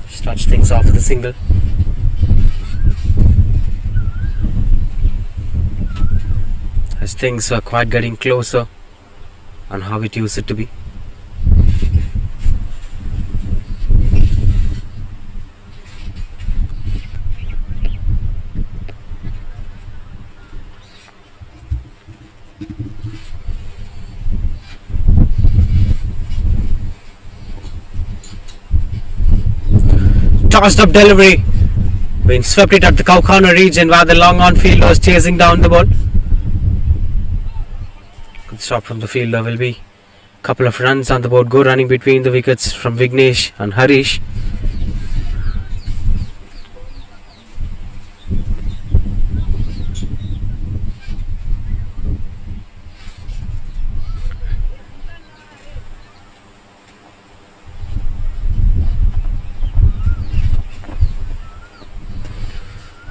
Starts things off with a single. As things are quite getting closer on how it used it to be. Tossed up delivery, being swept it at the cow corner region where the long on fielder was chasing down the ball. Good stop from the fielder will be a couple of runs on the board. Go running between the wickets from Vignesh and Harish.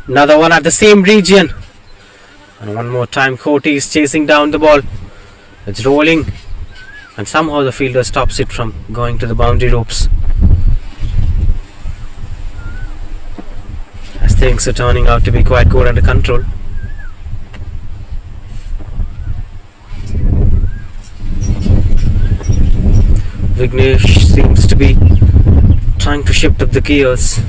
Another one at the same region. And one more time, Koti is chasing down the ball. It's rolling. And somehow the fielder stops it from going to the boundary ropes. As things are turning out to be quite good under control. Vignesh seems to be trying to shift up the gears.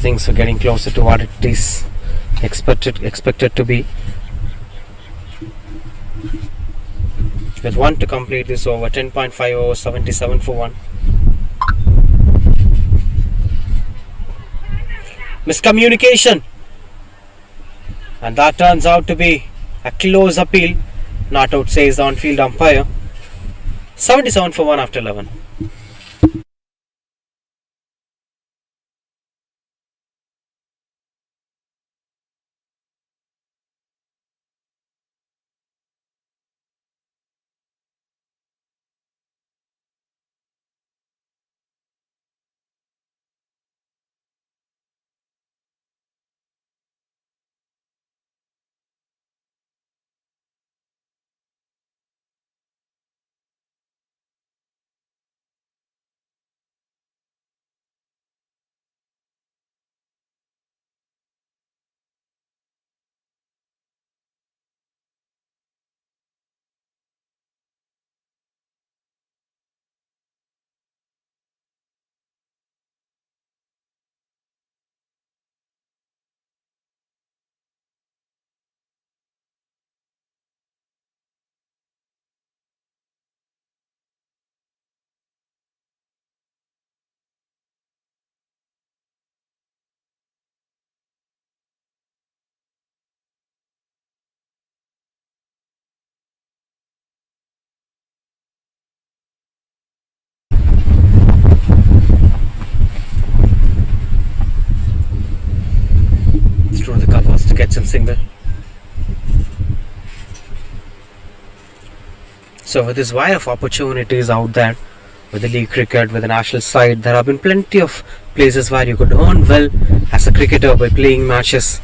Things are getting closer to what it is expected to be. With 1 to complete this over, 10.5 overs, 77 for 1. Miscommunication, and that turns out to be a close appeal. Not out, says the on-field umpire. 77 for 1 after 11. through the covers to get some single. So with this wide of opportunities out there, with the league cricket, with the national side, there have been plenty of places where you could earn well as a cricketer by playing matches.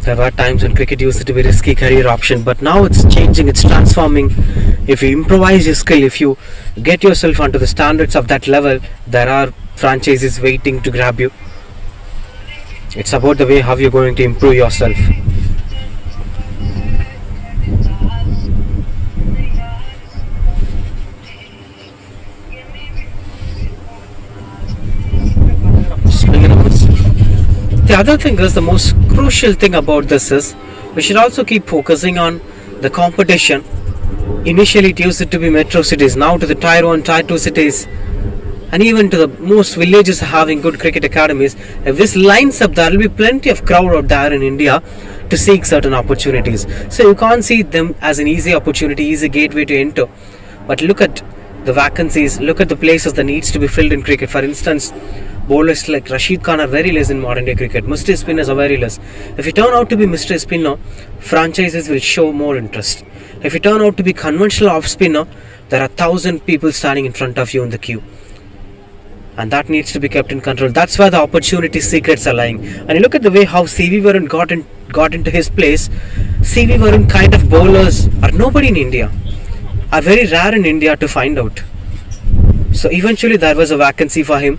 There were times when cricket used to be a risky career option, but now it's changing, it's transforming. If you improvise your skill, if you get yourself onto the standards of that level, there are franchises waiting to grab you. It's about the way how you're going to improve yourself. The other thing is, the most crucial thing about this is, we should also keep focusing on the competition. Initially it used to be metro cities, now to the tier 1, tier 2 cities, and even to the most villages having good cricket academies. If this lines up, there will be plenty of crowd out there in India to seek certain opportunities. So you can't see them as an easy opportunity, easy gateway to enter. But look at the vacancies, look at the places that needs to be filled in cricket. For instance, bowlers like Rashid Khan are very less in modern day cricket. Mystery spinners are very less. If you turn out to be mystery spinner, franchises will show more interest. If you turn out to be conventional off spinner, there are 1,000 people standing in front of you in the queue. And that needs to be kept in control. That's where the opportunity secrets are lying. And you look at the way how CV Varun got into his place. CV Varun kind of bowlers are nobody in India, are very rare in India to find out. So eventually there was a vacancy for him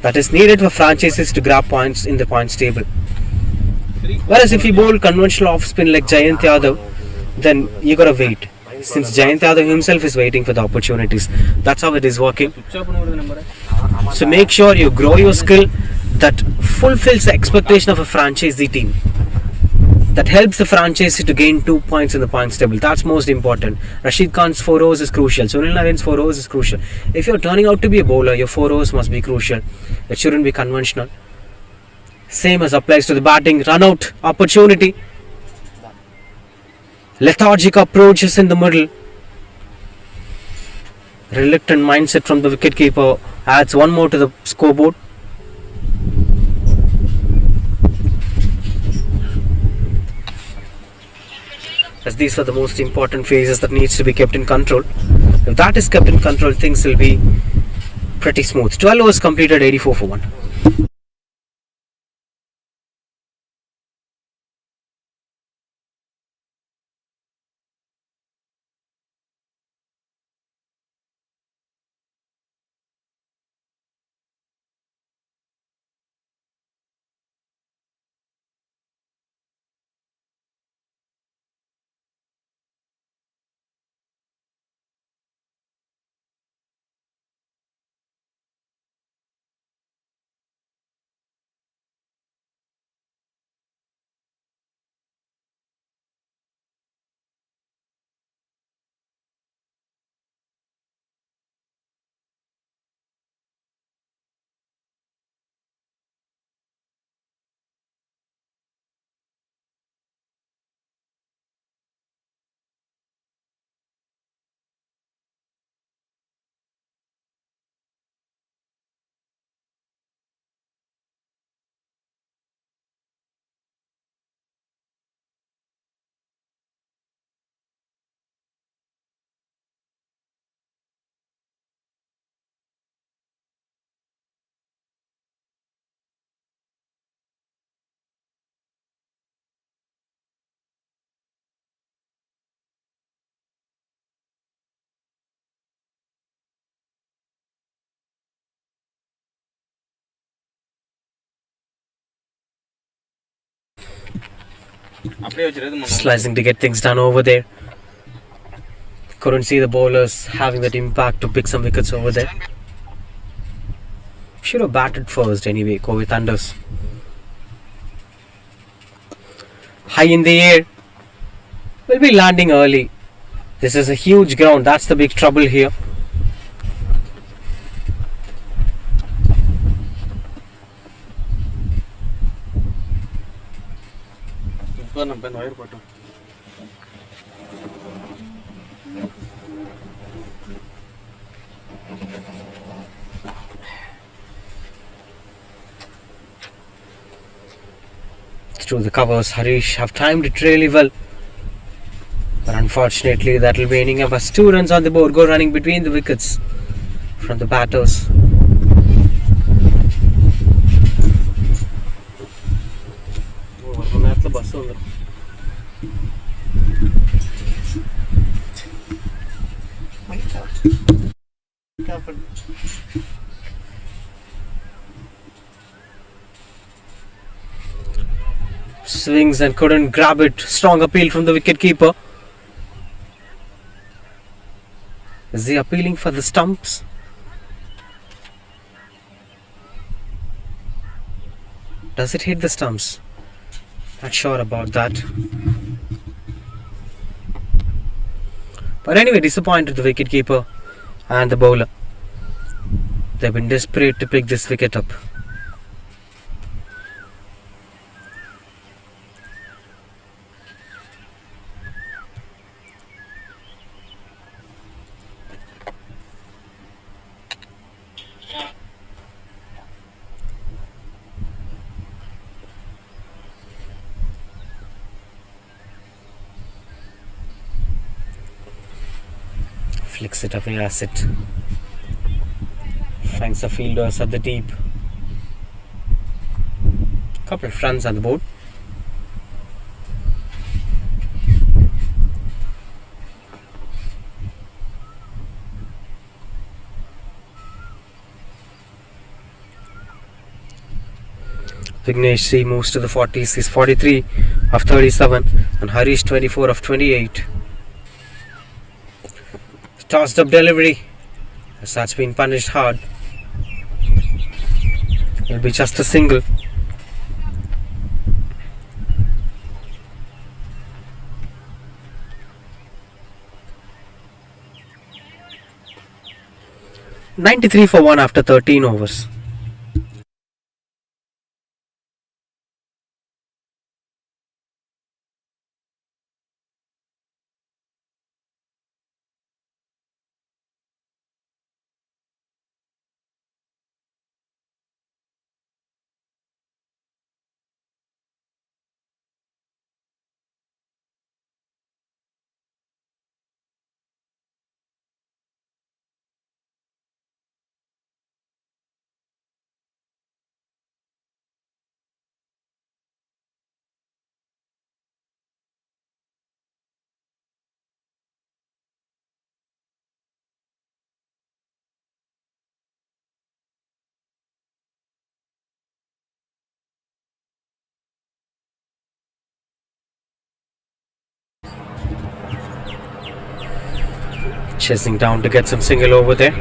that is needed for franchises to grab points in the points table. Whereas if you bowl conventional off spin like Jayant Yadav, then you gotta wait. Since Jayant Yadav himself is waiting for the opportunities. That's how it is working. So make sure you grow your skill that fulfills the expectation of a franchisee team, that helps the franchisee to gain 2 points in the points table. That's most important. Rashid Khan's 4 overs is crucial. Sunil Narayan's 4 overs is crucial. If you're turning out to be a bowler, your 4 overs must be crucial. It shouldn't be conventional. Same as applies to the batting. Run out opportunity. Lethargic approaches in the middle. Reluctant mindset from the wicketkeeper adds one more to the scoreboard. As these are the most important phases that needs to be kept in control. If that is kept in control, things will be pretty smooth. 12 overs completed, 84 for 1. Slicing to get things done over there. Couldn't see the bowlers having that impact to pick some wickets over there. Should have batted first anyway, Kovi Thunders. High in the air. Will be landing early. This is a huge ground. That's the big trouble here. to the covers. Harish have timed it really well. But unfortunately, that will be ending up as 2 runs on the board. Go running between the wickets from the batters. Swings and couldn't grab it. Strong appeal from the wicketkeeper. Is he appealing for the stumps? Does it hit the stumps? Not sure about that. But anyway, disappointed the wicketkeeper and the bowler. They've been desperate to pick this wicket up. Flicks it up and has it. Finds the fielders at the deep. Couple of runs on the board. Vignesh C moves to the 40s. He's 43 of 37 and Harish 24 of 28. Tossed up delivery as that's been punished hard. It'll be just a single. "93 for 1 after 13 overs. Chasing down to get some single over there.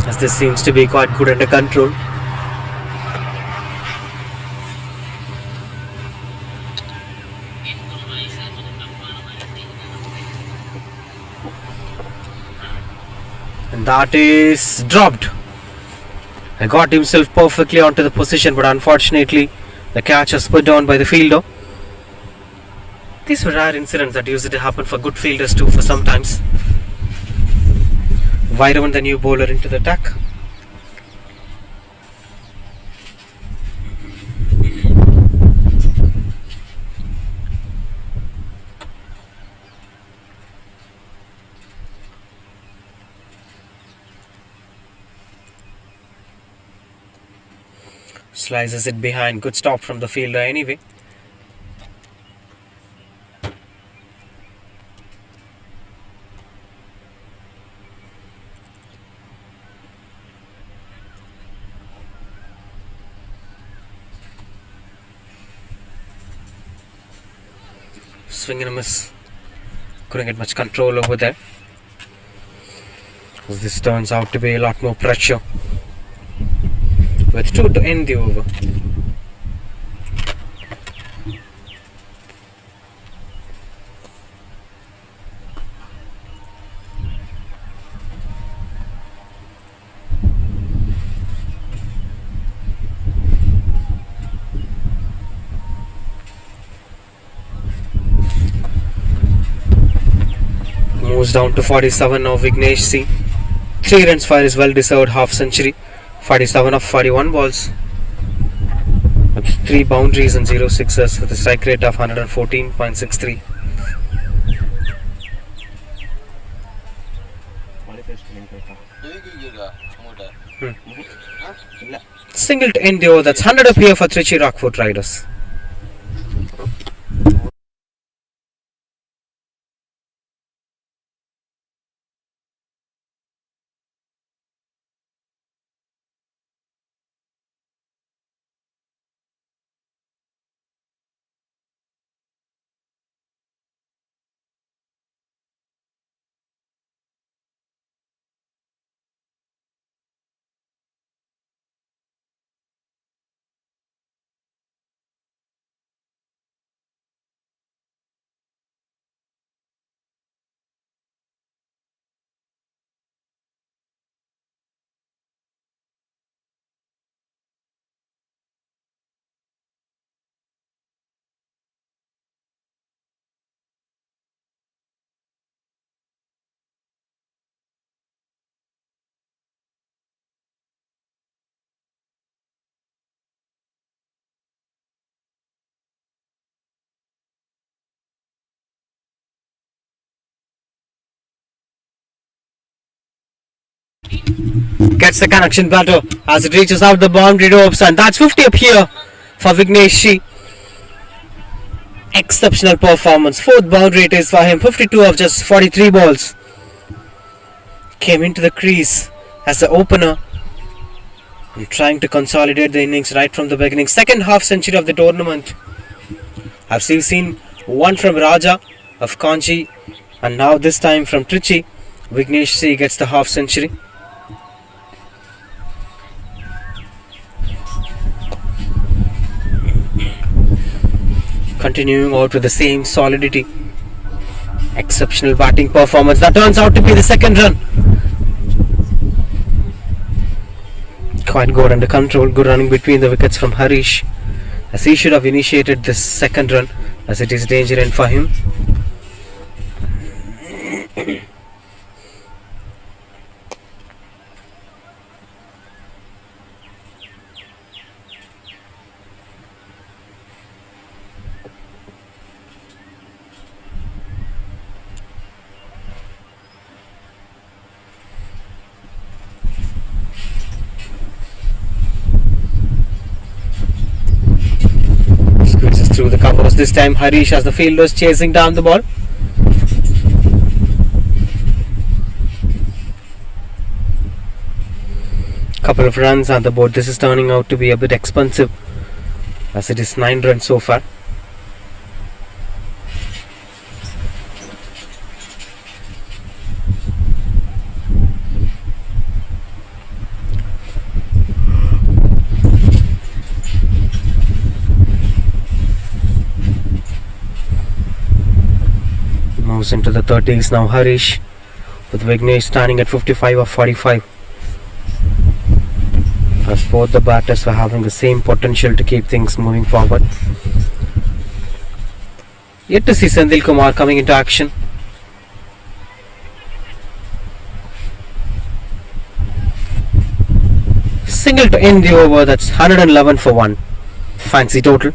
As this seems to be quite good under control. And that is dropped. He got himself perfectly onto the position, but unfortunately the catch was put down by the fielder. These were rare incidents that used to happen for good fielders too for sometimes. Vairavan, the new bowler, into the attack. Slices it behind. Good stop from the fielder anyway. Swing and a miss. Couldn't get much control over there. This turns out to be a lot more pressure. With 2 to end the over. moves down to 47 now. Vignesh C. 3 runs for his well-deserved half century. 47 of 41 balls. With 3 boundaries and 0 sixes with a strike rate of 114.63. Single to end the over. That's 100 up here for Trichy Rockford Riders. Gets the connection batter as it reaches out the boundary ropes, and that's 50 up here for Vignesh. Exceptional performance. 4th boundary it is for him. 52 of just 43 balls. Came into the crease as the opener and trying to consolidate the innings right from the beginning. 2nd half century of the tournament. I've seen one from Raja of Kanchi, and now this time from Trichy. Vignesh C gets the half century. Continuing out with the same solidity. Exceptional batting performance. That turns out to be the 2nd run. Quite good under control. Good running between the wickets from Harish, as he should have initiated this 2nd run, as it is danger end for him. Through the covers this time. Harish as the fielders chasing down the ball. Couple of runs on the board. This is turning out to be a bit expensive, as it is 9 runs so far. Moves into the 30s now. Harish with Vignesh standing at 55 of 45. As both the batters were having the same potential to keep things moving forward. Yet to see Sendil Kumar coming into action. Single to end the over. That's 111 for 1. Fancy total.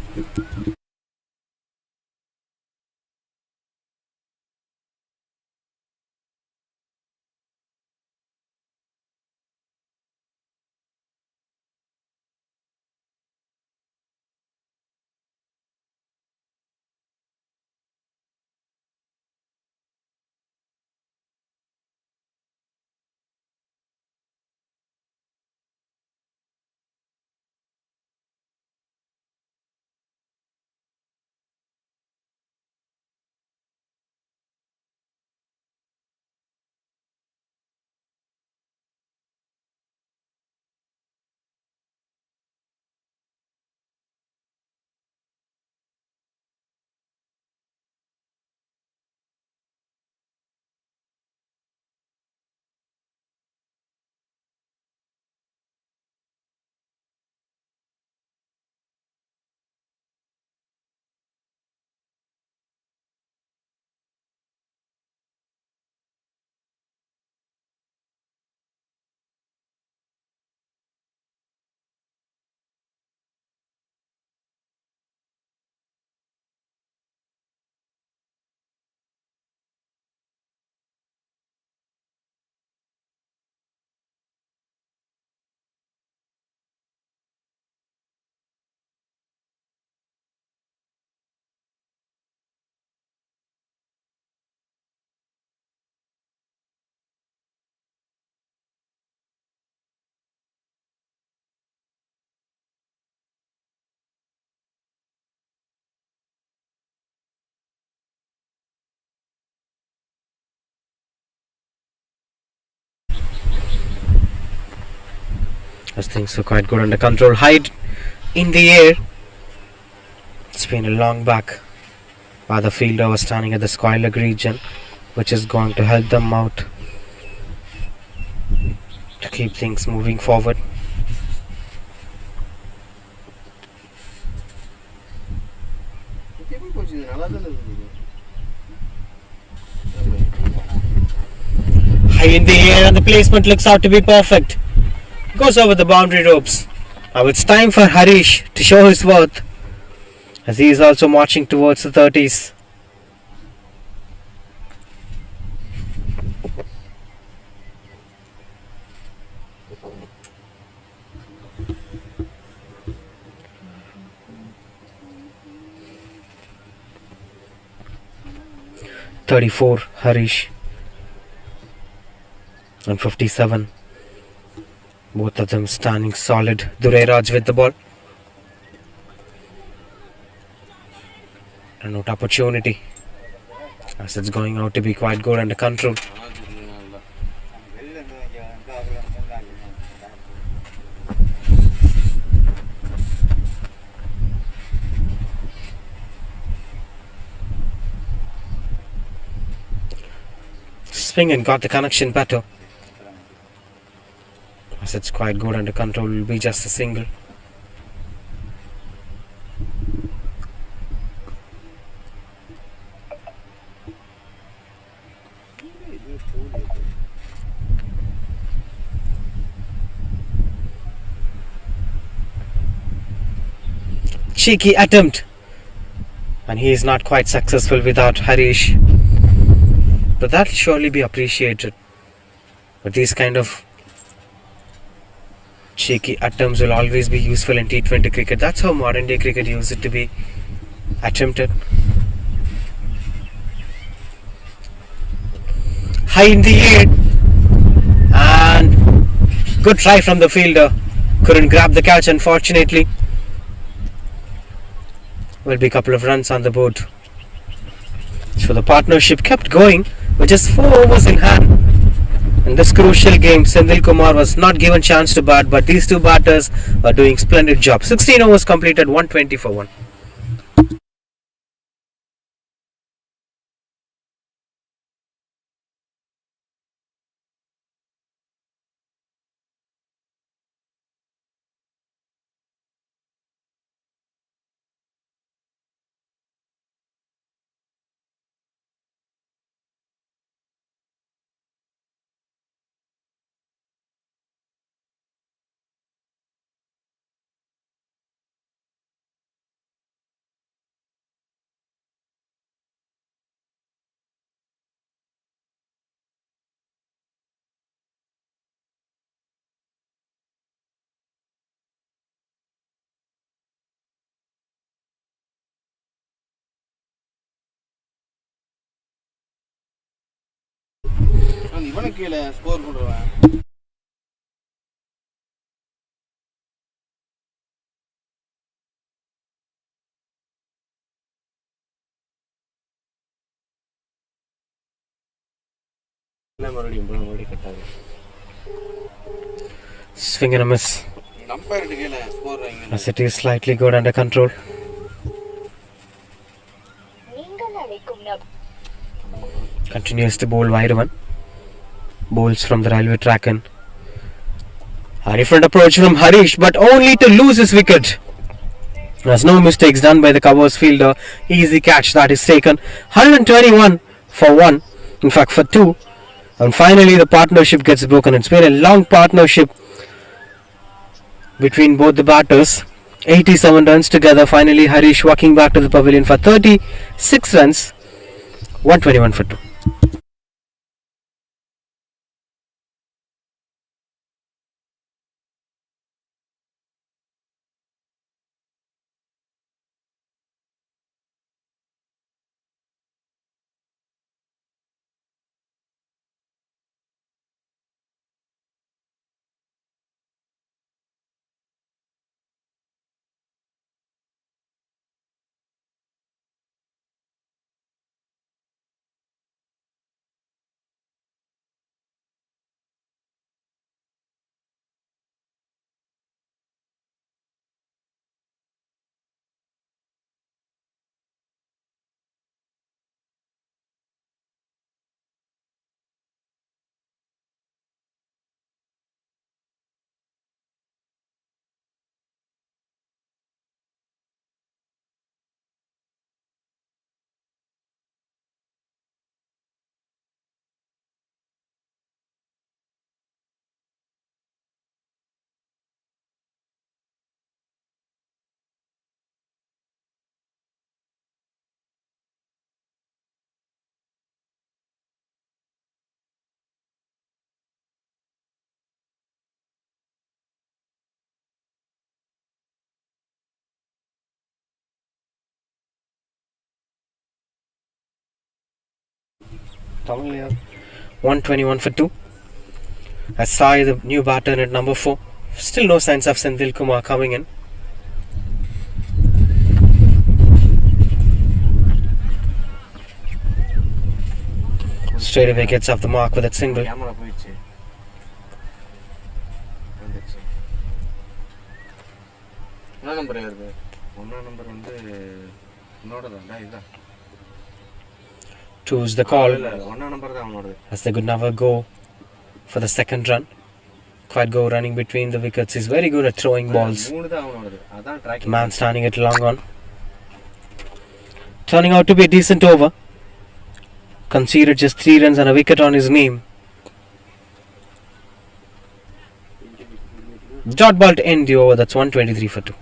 as things are quite good under control. High in the air. It's been a long back while the fielder was standing at the square leg region, which is going to help them out to keep things moving forward. High in the air, and the placement looks out to be perfect. Goes over the boundary ropes. Now it's time for Harish to show his worth, as he is also marching towards the 30s. "34 Harish and 57. Both of them standing solid. Dureraj with the ball. A note opportunity, as it's going out to be quite good under control. Swing and got the connection better, as it's quite good under control. Will be just a single. Cheeky attempt, and he is not quite successful without Harish, but that'll surely be appreciated. But these kind of cheeky attempts will always be useful in T20 cricket. That's how modern day cricket used it to be attempted. High in the air, and good try from the fielder. Couldn't grab the catch, unfortunately. Will be a couple of runs on the board. So the partnership kept going with just 4 overs in hand. In this crucial game, Sendil Kumar was not given chance to bat, but these two batters are doing splendid job. 16 overs completed, 120 for 1. இவனுக்கு கீழே score பண்ணுறவன் மறுபடியும் கட்டாது. Swing and a miss, நம்பருக்கு கீழே score வாங்க. as it is slightly good under control. Continues to bowl wide one. Bowls from the railway track in. A different approach from Harish, but only to lose his wicket. There's no mistakes done by the covers fielder. Easy catch that is taken. 121 for 1. In fact, for 2. And finally the partnership gets broken. It's been a long partnership between both the batters. 87 runs together. Finally Harish walking back to the pavilion for 36 runs. 121 for 2. 121 for 2. As Sai, the new batter at number 4. Still no signs of Senthil Kumar coming in. Straight away gets off the mark with that single. Camera போயிடுச்சு வந்துச்சு. என்ன number வருது? ஒன்றாம் number வந்து உன்னோட தான்டா இதுதான். Choose the call இல்லை ஒன்றாம் நம்பர் தான் அவனோடது. as they could never go for the second run. Quite go running between the wickets. He's very good at throwing balls. மூணு தான் அவனோடது. அதான் The tracking. man standing it long on. Turning out to be a decent over. Conceded just 3 runs and a wicket on his name. Dot ball to end the over. That's 123 for 2.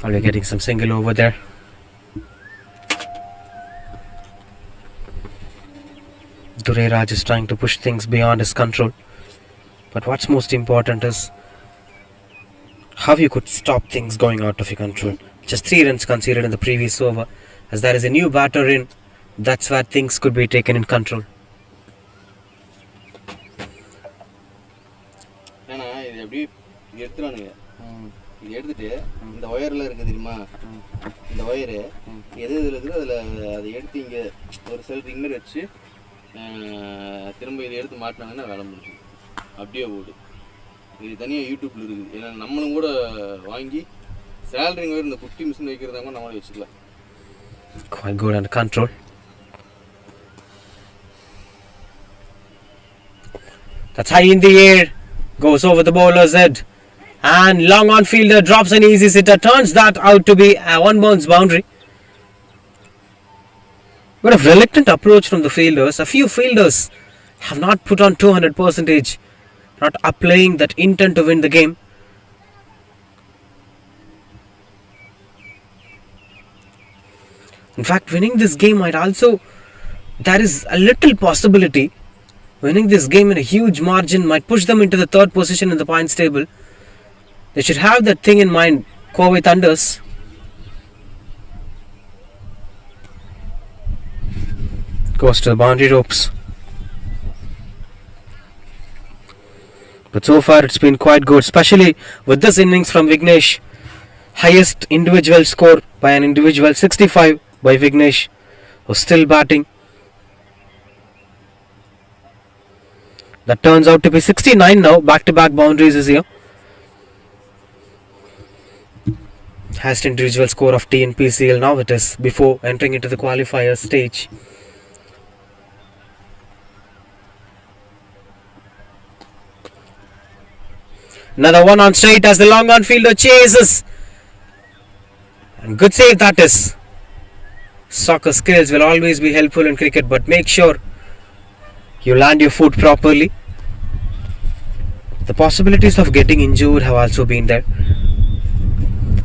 Are we getting some single over there? Dureraj is trying to push things beyond his control. But what's most important is how you could stop things going out of your control. Just 3 runs conceded in the previous over. As there is a new batter in, that's where things could be taken in control. ஏன்னா இது எப்படி எடுத்துறானுங்க. இது எடுத்துட்டு இந்த ஒயரில் இருக்குது தெரியுமா, இந்த wire எது இதில் இருக்குது அதில் அதை எடுத்து இங்கே ஒரு செல் ரிங் மாதிரி வச்சு திரும்ப இதை எடுத்து மாட்டினாங்கன்னா வேலை முடியும். அப்படியே ஓடு. இது தனியாக யூடியூப்பில் இருக்குது. ஏன்னா நம்மளும் கூட வாங்கி சேலரிங் வரை இந்த குட்டி மிஷின் வைக்கிறதா கூட நம்மளே வச்சுக்கலாம். Quite good under control. That's high in the air. Goes over the bowler's head. And long on fielder drops an easy sitter. Turns that out to be a 1 bounce boundary. But a reluctant approach from the fielders. A few fielders have not put on 200%. Not applying that intent to win the game. In fact, winning this game might also, there is a little possibility, winning this game in a huge margin might push them into the 3rd position in the points table. They should have that thing in mind, Kovai Thunders. Goes to the boundary ropes. But so far it's been quite good, especially with this innings from Vignesh. Highest individual score by an individual, 65 by Vignesh, who's still batting. That turns out to be 69 now. Back-to-back boundaries is here. Highest individual score of TNPCL now it is, before entering into the qualifier stage. Another one on straight as the long on fielder chases. And good save that is. Soccer skills will always be helpful in cricket, but make sure you land your foot properly. The possibilities of getting injured have also been there.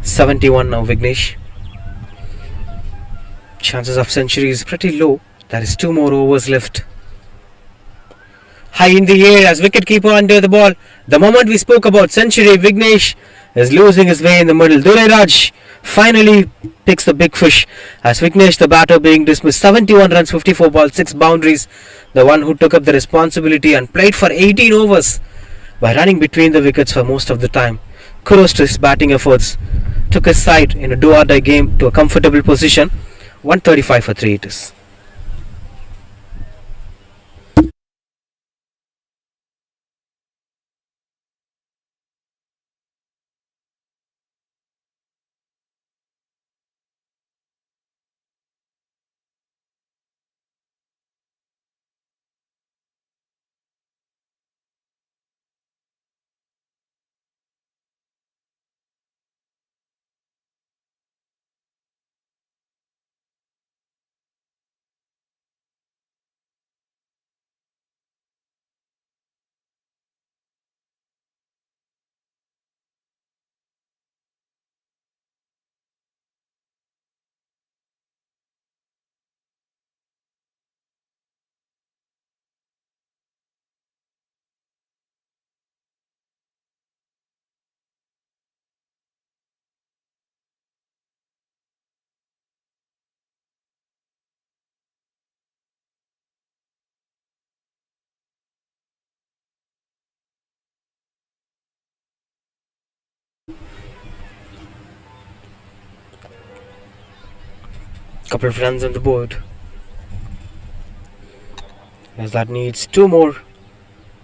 71 now Vignesh. Chances of century is pretty low. There is 2 more overs left. High in the air as wicketkeeper under the ball. The moment we spoke about century, Vignesh is losing his way in the middle. Dureraj finally picks the big fish as Vignesh, the batter, being dismissed. 71 runs, 54 balls, 6 boundaries. The one who took up the responsibility and played for 18 overs by running between the wickets for most of the time. Kudos to his batting efforts. Took his side in a do-or-die game to a comfortable position. 135 for 3 it is. Couple of runs on the board, as that needs 2 more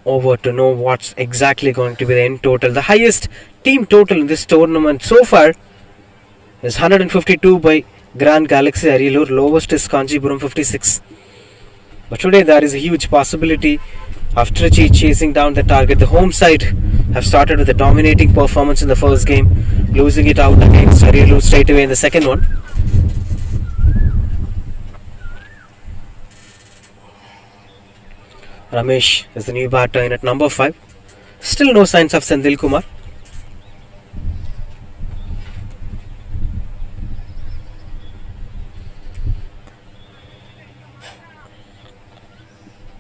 over to know what's exactly going to be the end total. The highest team total in this tournament so far is 152 by Grand Galaxy Arilur. Lowest is Kanjipuram 56. But today there is a huge possibility of Trichy chasing down the target. The home side have started with a dominating performance in the first game, losing it out against Arilur straight away in the second one. Ramesh is the new batter in at number 5. Still no signs of Sendil Kumar.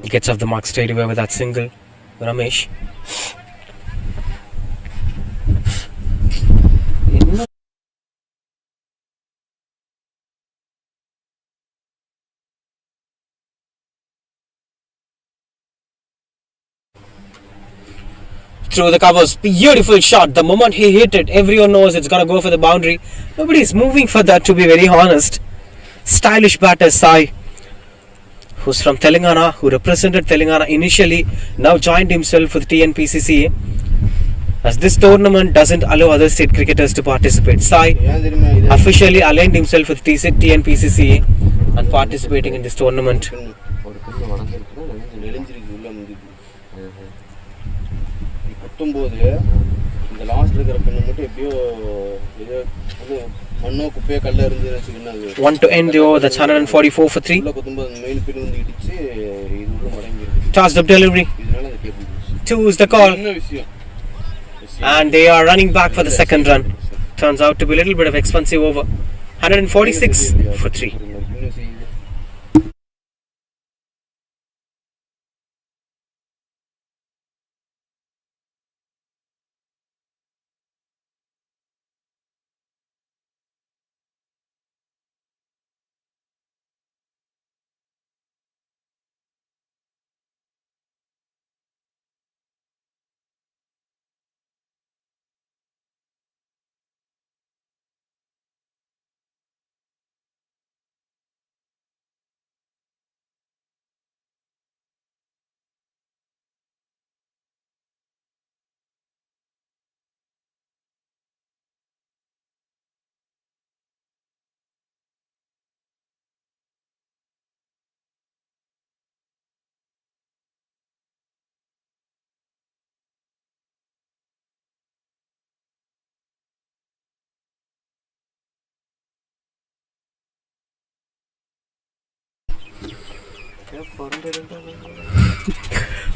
He gets off the mark straight away with that single. Ramesh. Through the covers, beautiful shot. The moment he hit it, everyone knows it's gonna go for the boundary. Nobody's moving for that, to be very honest. Stylish batter Sai, who's from Telangana, who represented Telangana initially, now joined himself with TNPCL, as this tournament doesn't allow other state cricketers to participate. Sai officially aligned himself with TNPCL and participating in this tournament. இந்த last இருக்கிற பின்னு மட்டும் எப்படியோ மண்ணோ குப்பையோ கல்ல இருந்துச்சு. One to end the over. That's 144 for 3. உள்ள குத்தும்போது main பின்னு வந்து இடிச்சு இது உள்ள மடங்கி இருக்கு. Tossed up delivery. இதனால அது கேட்குது. 2 is the call. என்ன விஷயம்? And they are running back for the second run. Turns out to be a little bit of expensive over. 146 for 3.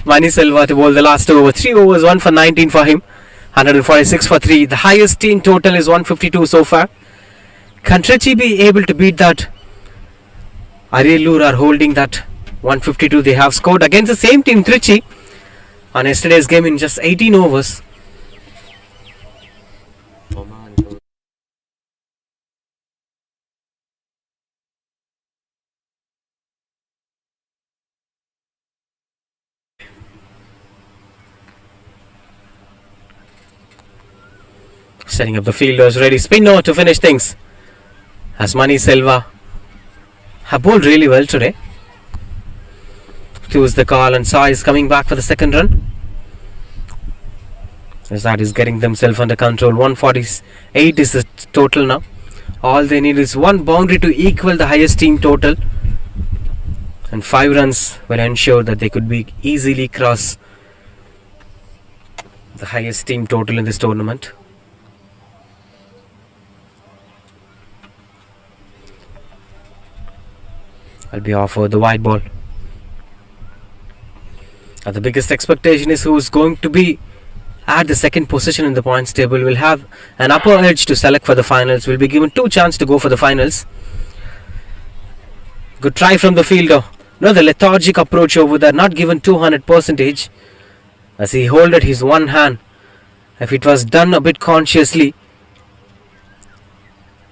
Mani Selva to bowl the last over. 3 overs, 1 for 19 for him. 146 for 3. The highest team total is 152 so far. Can Trichy be able to beat that? Arilur are holding that 152 they have scored against the same team, Trichy, on yesterday's game in just 18 overs. Setting up the fielders ready. Spinner to finish things. As Mani Selva have bowled really well today. 2 is the call and Sai is coming back for the second run. As that is getting themselves under control. 148 is the total now. All they need is one boundary to equal the highest team total. And 5 runs will ensure that they could be easily cross the highest team total in this tournament. I'll be off for the wide ball. The biggest expectation is who's going to be at the second position in the points table will have an upper edge to select for the finals, will be given 2 chances to go for the finals. Good try from the fielder. No, the lethargic approach over there, not given 200% as he holded his one hand. If it was done a bit consciously,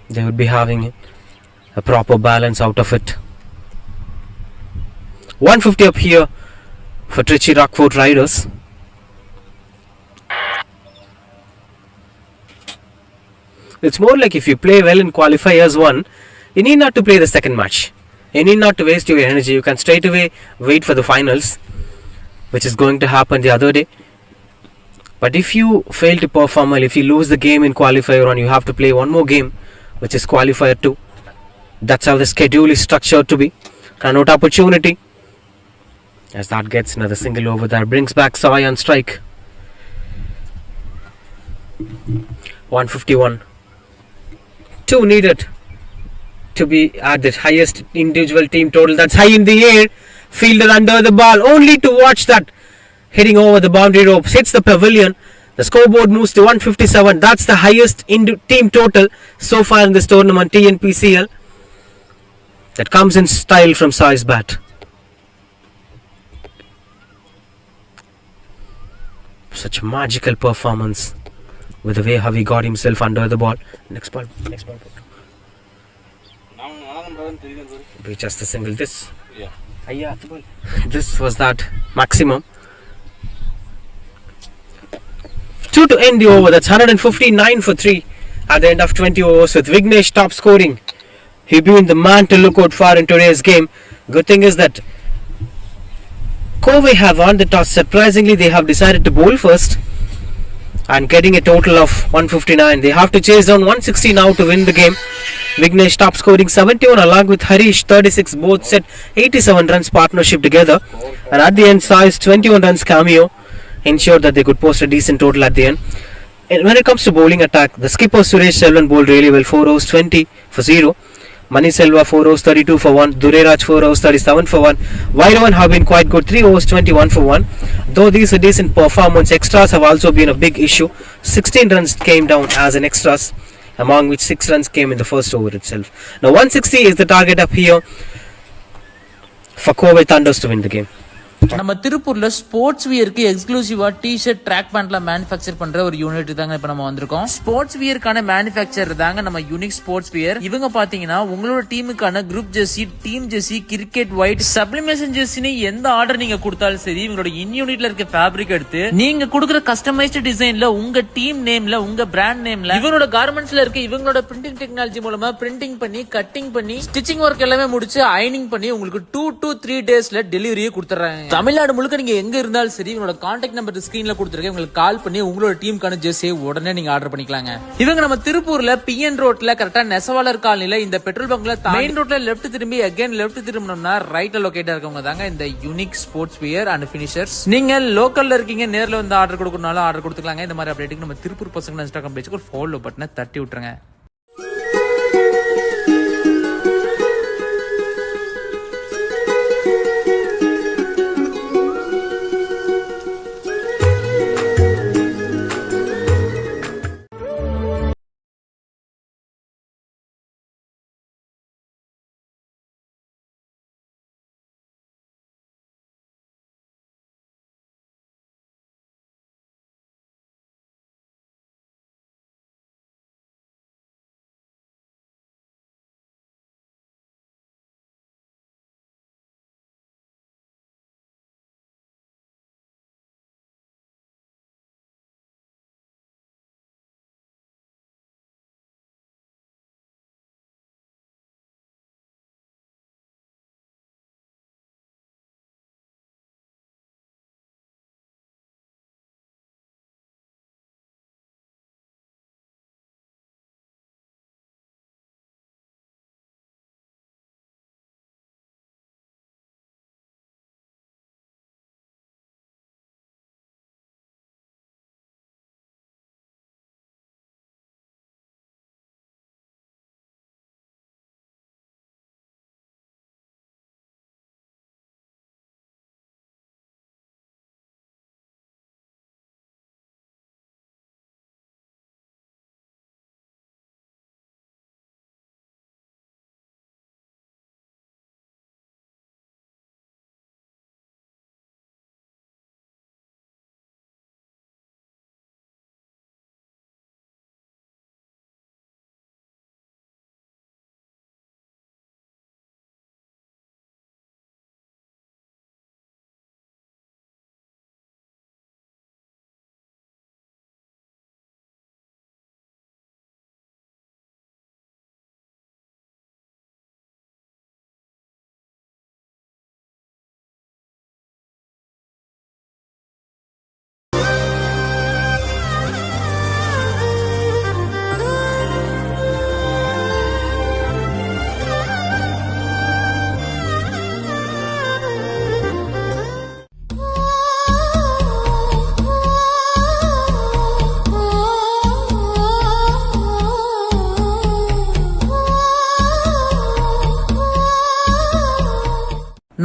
they would be having a proper balance out of it. 150 up here for Trichy Rockford Riders. It's more like if you play well in qualifiers 1, you need not to play the second match. You need not to waste your energy. You can straight away wait for the finals, which is going to happen the other day. But if you fail to perform well, if you lose the game in qualifier 1, you have to play one more game, which is qualifier 2. That's how the schedule is structured to be. Run out opportunity. As that gets another single over there, brings back Sai on strike. 151. 2 needed to be at the highest individual team total. That's high in the air. Fielder under the ball, only to watch that hitting over the boundary ropes, hits the pavilion. The scoreboard moves to 157. That's the highest team total so far in this tournament, TNPCL. That comes in style from Sai's bat. Such a magical performance with the way how he got himself under the ball. Next ball. Be just a single. This was that maximum. 2 to end the over. That's 159 for 3 at the end of 20 overs with Vignesh top scoring. He being the man to look out for in today's game. Good thing is that Kobe have won the toss. Surprisingly, they have decided to bowl first and getting a total of 159. They have to chase down 160 now to win the game. Vignesh top scoring 71 along with Harish 36. Both set 87 runs partnership together. And at the end, Sai's 21 runs cameo ensured that they could post a decent total at the end. And when it comes to bowling attack, the skipper Suresh Selvan bowled really well. 4 overs 20 for 0. Mani Selva 4 overs 32 for 1. Dureraj 4 overs 37 for 1. Vairavan have been quite good. 3 overs 21 for 1. Though these are decent performance, extras have also been a big issue. 16 runs came down as an extras, among which 6 runs came in the first over itself. Now 160 is the target up here for Kobe Thunders to win the game. நம்ம திருப்பூர்ல sports வியருக்கு எக்ஸ்க்ளூசிவா T-shirt track பேண்ட்ல manufacture பண்ற ஒரு unit தாங்க இப்ப நம்ம வந்திருக்கோம். Sports வியருக்கான manufacture தாங்க நம்ம யூனிக் ஸ்போர்ட்ஸ் வியர். இவங்க பாத்தீங்கன்னா உங்களோட டீமுக்கான group jersey, team jersey, cricket white, sublimation ஜெர்சின்னு எந்த ஆர்டர் நீங்க கொடுத்தாலும் சரி, இவங்களோட இன் யூனிட்ல இருக்க ஃபேப்ரிக் எடுத்து நீங்க கொடுக்குற கஸ்டமைஸ்டு டிசைன்ல உங்க டீம் நேம்ல, உங்க பிராண்ட் நேம்ல, இவங்களோட கார்மெண்ட்ஸ்ல இருக்க இவங்களோட பிரிண்டிங் டெக்னாலஜி மூலமா பிரிண்டிங் பண்ணி, கட்டிங் பண்ணி, ஸ்டிச்சிங் ஒர்க் எல்லாமே முடிச்சு அயனிங் பண்ணி உங்களுக்கு 2 to 3 டேஸ்ல டெலிவரியே கொடுத்துறாங்க. தமிழ்நாடு முழுக்க நீங்க எங்க இருந்தாலும் சரி, உங்களோட கான்டாக்ட் நம்பர் ஸ்கிரீன்ல கொடுத்துருக்கேன். உங்களுக்கு கால் பண்ணி உங்களோட டீமுக்கான ஜெர்சியை உடனே நீங்க ஆர்டர் பண்ணிக்கலாங்க. இவங்க நம்ம திருப்பூர்ல PN ரோட்ல கரெக்டா நெசவாளர் காலனில இந்த பெட்ரோல் பங்க்ல மெயின் ரோட்ல லெஃப்ட் திரும்பி அகைன் லெஃப்ட் திரும்பணும்னா ரைட்ல லொகேட்டா இருக்கவங்க தாங்க இந்த unique sports wear and finishers. நீங்க லோக்கல்ல இருக்கீங்க, நேர்ல வந்து ஆர்டர் கொடுக்கறனால ஆர்டர் கொடுத்துக்கலாங்க. இந்த மாதிரி அப்டேட்டுக்கு நம்ம திருப்பூர் பசங்க இன்ஸ்டாகிராம் பேஜ்க்கு ஒரு ஃபாலோ பட்டனை தட்டி விட்டுருங்க.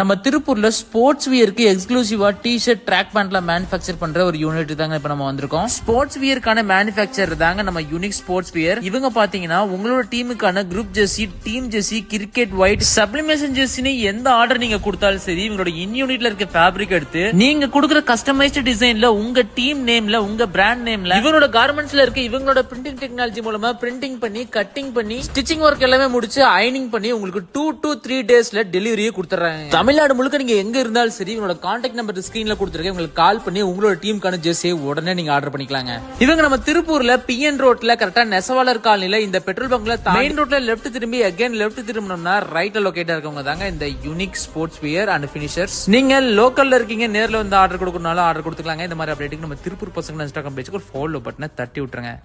நம்ம திருப்பூர்ல ஸ்போர்ட்ஸ் வியருக்கு எக்ஸ்க்ளூசிவா டி-ஷர்ட் ட்ராக் பேண்ட்ல மேனுஃபேக்சர் பண்ற ஒரு யூனிட் தாங்க இப்ப நம்ம வந்திருக்கோம். ஸ்போர்ட்ஸ் வியருக்கான மேனுஃபேக்சர் தாங்க நம்ம யூனிக் ஸ்போர்ட்ஸ் வியர். இவங்க பாத்தீங்கன்னா உங்களோட டீமுக்கான group jersey, team jersey, cricket white, sublimation ஜெர்சின்னு எந்த ஆர்டர் நீங்க கொடுத்தாலும் சரி இவங்களோட இன் யூனிட்ல இருக்க ஃபேப்ரிக் எடுத்து நீங்க கொடுக்குற கஸ்டமைஸ்டு டிசைன்ல உங்க டீம் நேம்ல, உங்க பிராண்ட் நேம்ல இவங்களோட கார்மெண்ட்ஸ்ல இருக்க இவங்களோட பிரிண்டிங் டெக்னாலஜி மூலமா பிரிண்டிங் பண்ணி, கட்டிங் பண்ணி, ஸ்டிச்சிங் ஒர்க் எல்லாமே முடிச்சு அயனிங் பண்ணி உங்களுக்கு 2 to 3 டேஸ்ல டெலிவரியே கொடுத்துறாங்க. தமிழ்நாடு முழுக்க நீங்க எங்க இருந்தாலும் சரி உங்களோட கான்டாக்ட் நம்பர் ஸ்கிரீன்ல கொடுத்துருக்கேன். உங்களுக்கு கால் பண்ணி உங்களோட டீமுக்கான ஜெர்சியை உடனே நீங்க ஆர்டர் பண்ணிக்கலாங்க. இவங்க நம்ம திருப்பூர்ல பிஎன் ரோட்ல கரெக்டா நெசவாளர் காலனில இந்த பெட்ரோல் பங்க்ல மெயின் ரோட்ல லெஃப்ட் திரும்பி அகைன் லெஃப்ட் திரும்பினோம்னா ரைட்ல லொகேட்டா இருக்கவங்க தாங்க இந்த unique sports wear and finishers. நீங்க லோக்கல்ல இருக்கீங்க, நேர்ல வந்து ஆர்டர் கொடுக்கறனால ஆர்டர் கொடுத்துக்கலாங்க. இந்த மாதிரி அப்டேட்டுக்கு நம்ம திருப்பூர் பசங்க இன்ஸ்டாகிராம் பேஜ்க்கு ஒரு ஃபாலோ பட்டனை தட்டி விட்டுருங்க.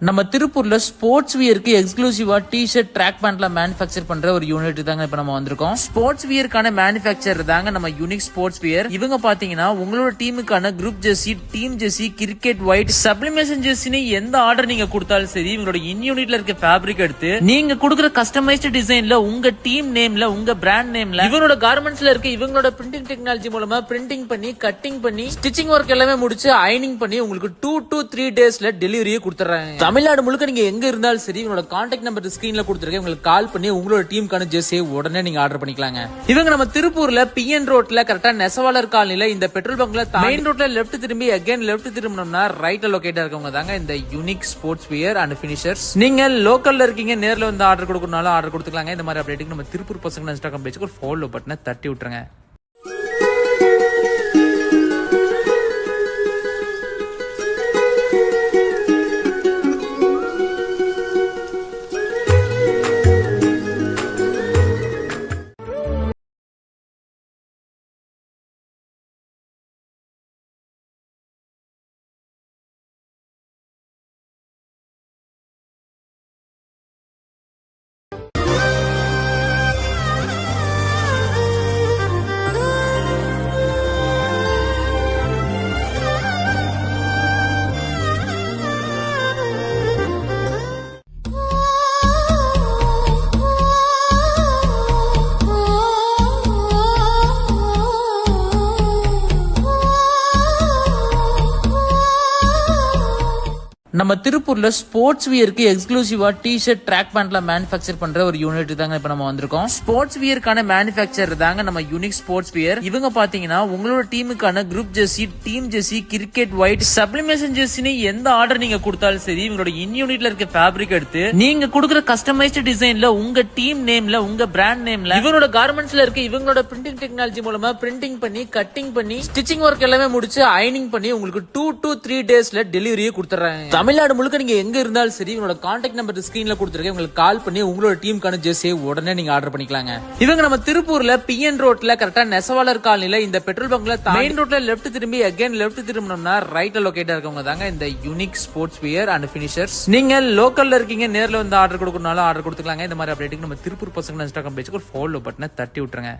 நம்ம திருப்பூர்ல ஸ்போர்ட்ஸ் வியருக்கு எக்ஸ்க்ளூசிவா டி-ஷர்ட் ட்ராக் பேண்ட்ல மேனுஃபேக்சர் பண்ற ஒரு யூனிட் தாங்க இப்ப நம்ம வந்திருக்கோம். ஸ்போர்ட்ஸ் வியருக்கான மேனுஃபேக்சர் தாங்க நம்ம யூனிக் ஸ்போர்ட்ஸ் வியர். இவங்க பாத்தீங்கன்னா உங்களோட டீமுக்கான group jersey, team jersey, cricket white, sublimation ஜெர்சின்னு எந்த ஆர்டர் நீங்க கொடுத்தாலும் சரி இவங்களோட இன் யூனிட்ல இருக்க ஃபேப்ரிக் எடுத்து நீங்க கொடுக்குற கஸ்டமைஸ்டு டிசைன்ல உங்க டீம் நேம்ல, உங்க பிராண்ட் நேம்ல இவங்களோட கார்மெண்ட்ஸ்ல இருக்க இவங்களோட பிரிண்டிங் டெக்னாலஜி மூலமா பிரிண்டிங் பண்ணி, கட்டிங் பண்ணி, ஸ்டிச்சிங் ஒர்க் எல்லாமே முடிச்சு அயனிங் பண்ணி உங்களுக்கு 2 to 3 டேஸ்ல டெலிவரியே கொடுத்துறாங்க. தமிழ்நாடு முழுக்க நீங்க எங்க இருந்தாலும் சரி உங்களோட கான்டாக்ட் நம்பர் ஸ்கிரீன்ல கொடுத்துருக்கேன். உங்களுக்கு கால் பண்ணி உங்களோட டீமுக்கான ஜெர்சியை உடனே நீங்க ஆர்டர் பண்ணிக்கலாங்க. இவங்க நம்ம திருப்பூர்ல பிஎன் ரோட்ல கரெக்டா நெசவாளர் காலனில இந்த பெட்ரோல் பங்க்ல மெயின் ரோட்ல லெஃப்ட் திரும்பி அகைன் லெஃப்ட் திரும்பினோம்னா ரைட்ல லொகேட்டா இருக்கவங்க தாங்க இந்த unique sports wear and finishers. நீங்க லோக்கல்ல இருக்கீங்க, நேர்ல வந்து ஆர்டர் கொடுக்கறனால ஆர்டர் கொடுத்துக்கலாங்க. இந்த மாதிரி அப்டேட்டுக்கு நம்ம திருப்பூர் பசங்க இன்ஸ்டாகிராம் பேஜ்க்கு ஒரு ஃபாலோ பட்டனை தட்டி விட்டுருங்க. நம்ம திருப்பூர்ல ஸ்போர்ட்ஸ் வியருக்கு எக்ஸ்க்ளூசிவா டி-ஷர்ட் ட்ராக் பேண்ட்ல மேனுஃபேக்சர் பண்ற ஒரு யூனிட் தாங்க இப்ப நம்ம வந்திருக்கோம். ஸ்போர்ட்ஸ் வியருக்கான மேனுஃபேக்சர் தாங்க நம்ம யூனிக் ஸ்போர்ட்ஸ் வியர். இவங்க பாத்தீங்கன்னா உங்களோட டீமுக்கான group jersey, team jersey, cricket white, sublimation ஜெர்சின்னு எந்த ஆர்டர் நீங்க கொடுத்தாலும் சரி இவங்களோட இன் யூனிட்ல இருக்க ஃபேப்ரிக் எடுத்து நீங்க கொடுக்குற கஸ்டமைஸ்டு டிசைன்ல உங்க டீம் நேம்ல, உங்க பிராண்ட் நேம்ல இவங்களோட கார்மெண்ட்ஸ்ல இருக்க இவங்களோட பிரிண்டிங் டெக்னாலஜி மூலமா பிரிண்டிங் பண்ணி, கட்டிங் பண்ணி, ஸ்டிச்சிங் ஒர்க் எல்லாமே முடிச்சு அயனிங் பண்ணி உங்களுக்கு 2 to 3 டேஸ்ல டெலிவரியே கொடுத்துறாங்க. தமிழ்நாடு முழுக்க நீங்க எங்க இருந்தாலும் சரி உங்களோட கான்டாக்ட் நம்பர் ஸ்கிரீன்ல கொடுத்துருக்கேன். உங்களுக்கு கால் பண்ணி உங்களோட டீமுக்கான ஜெர்சியை உடனே நீங்க ஆர்டர் பண்ணிக்கலாங்க. இவங்க நம்ம திருப்பூர்ல பிஎன் ரோட்ல கரெக்டா நெசவாளர் காலனில இந்த பெட்ரோல் பங்க்ல மெயின் ரோட்ல லெஃப்ட் திரும்பி அகைன் லெஃப்ட் திரும்பினோம்னா ரைட்ல லொகேட்டா இருக்கவங்க தாங்க இந்த unique sports wear and finishers. நீங்க லோக்கல்ல இருக்கீங்க, நேர்ல வந்து ஆர்டர் கொடுக்கறனால ஆர்டர் கொடுத்துக்கலாங்க. இந்த மாதிரி அப்டேட்டுக்கு நம்ம திருப்பூர் பசங்க இன்ஸ்டாகிராம் பேஜ்க்கு ஒரு ஃபாலோ பட்டனை தட்டி விட்டுருங்க.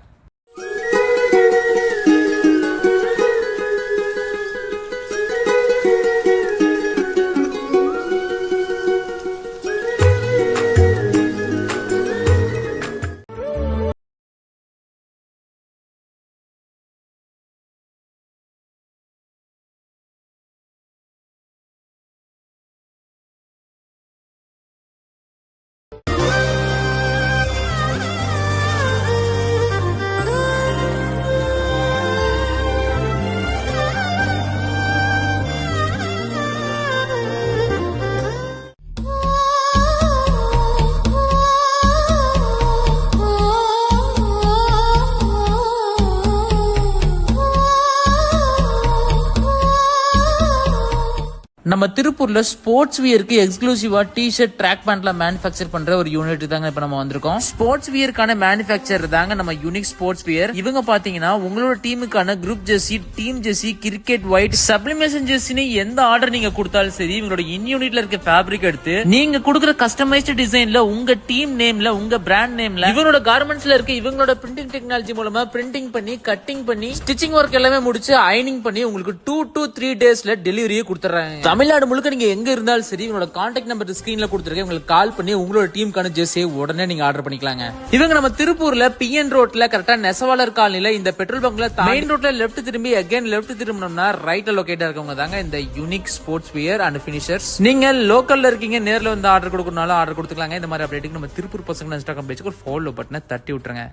நம்ம திருப்பூர்ல ஸ்போர்ட்ஸ் வியருக்கு எக்ஸ்க்ளூசிவா டி-ஷர்ட் ட்ராக் பேண்ட்லாம் மேனுஃபேக்சர் பண்ற ஒரு யூனிட் தாங்க இப்ப நம்ம வந்திருக்கோம். ஸ்போர்ட்ஸ் வியருக்கான மேனுஃபேக்சர் தாங்க நம்ம யூனிக் ஸ்போர்ட்ஸ் வியர். இவங்க பாத்தீங்கன்னா உங்களோட டீமுக்கான group jersey, team jersey, cricket white, sublimation ஜெர்சின்னு எந்த ஆர்டர் நீங்க கொடுத்தாலும் சரி இவங்களோட இன் யூனிட்ல இருக்க ஃபேப்ரிக் எடுத்து நீங்க கொடுக்குற கஸ்டமைஸ்டு டிசைன்ல உங்க டீம் நேம்ல உங்க பிராண்ட் நேம்ல இவங்களோட கார்மெண்ட்ஸ்ல இருக்க இவங்களோட பிரிண்டிங் டெக்னாலஜி மூலமா பிரிண்டிங் பண்ணி கட்டிங் பண்ணி ஸ்டிச்சிங் ஒர்க் எல்லாமே முடிச்சு அயனிங் பண்ணி உங்களுக்கு 2 to 3 டேஸ்ல டெலிவரியே கொடுத்துறாங்க. தமிழ்நாடு முழுக்க நீங்க எங்க இருந்தாலும் சரி உங்களோட கான்டாக்ட் நம்பர் ஸ்கிரீன்ல கொடுத்துருக்கேன். உங்களுக்கு கால் பண்ணி உங்களோட டீமுக்கான ஜெர்சியை உடனே நீங்க ஆர்டர் பண்ணிக்கலாங்க. இவங்க நம்ம திருப்பூர்ல PN ரோட்ல கரெக்டா நெசவாளர் காலனில இந்த பெட்ரோல் பங்க்ல மெயின் ரோட்ல லெஃப்ட் திரும்பி அகைன் லெஃப்ட் திரும்பினோம்னா ரைட்ல லொகேட்டா இருக்கவங்க தாங்க இந்த unique sports wear and finishers. நீங்க லோக்கல்ல இருக்கீங்க நேர்ல வந்து ஆர்டர் கொடுக்கறனால ஆர்டர் கொடுத்துக்கலாங்க. இந்த மாதிரி அப்டேட்டுக்கு நம்ம திருப்பூர் பசங்க இன்ஸ்டாகிராம் பேஜ்க்கு ஒரு ஃபாலோ பட்டனை தட்டி விட்டுருங்க.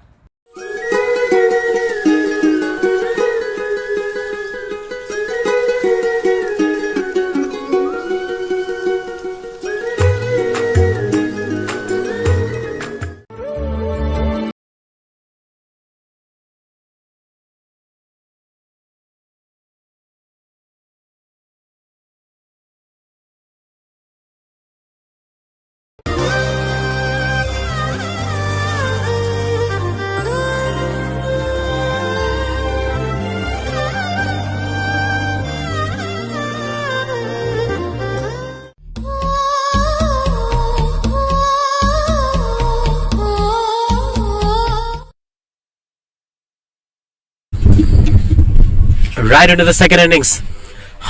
Right into the second innings,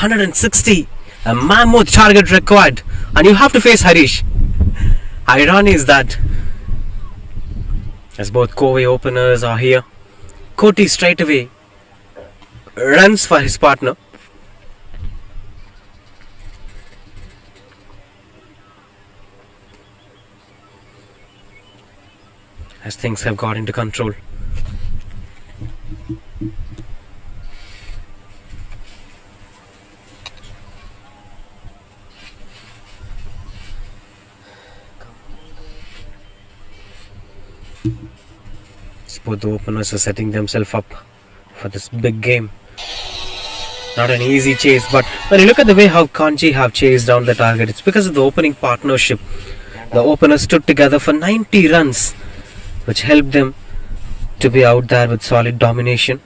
160, a mammoth target required, and you have to face Harish. Irony is that as both Kovai openers are here, Koti straight away runs for his partner. As things have got into control. Both the openers are setting themselves up for this big game. Not an easy chase, but when you look at the way how Kanji have chased down the target, it's because of the opening partnership. The openers stood together for 90 runs, which helped them to be out there with solid domination.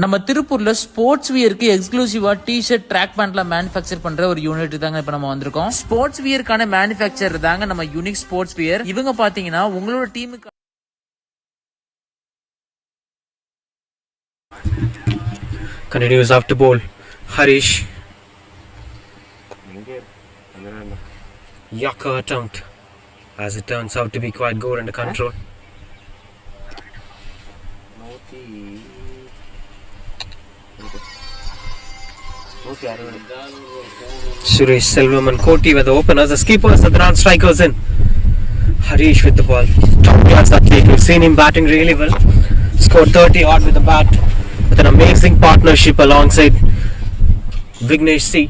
நம்ம திருப்பூர்ல sports வியருக்கு எக்ஸ்க்ளூசிவா T-shirt track பேண்ட்லாம் manufacture பண்ற ஒரு unit தாங்க இப்ப நம்ம வந்திருக்கோம். Sports வியருக்கான manufacture தாங்க நம்ம யூனிக் ஸ்போர்ட்ஸ் வியர். இவங்க பாத்தீங்கன்னா உங்களோட டீமுக்கு Continues after ball. Harish. Yorker attempt, as it turns out to be quite good under control. Suresh Selvam and Koti were the openers. The keepers and the non-strikers in. Harish with the ball. Top class athlete. We've seen him batting really well. Scored 30 odd with the bat. With an amazing partnership alongside Vignesh C.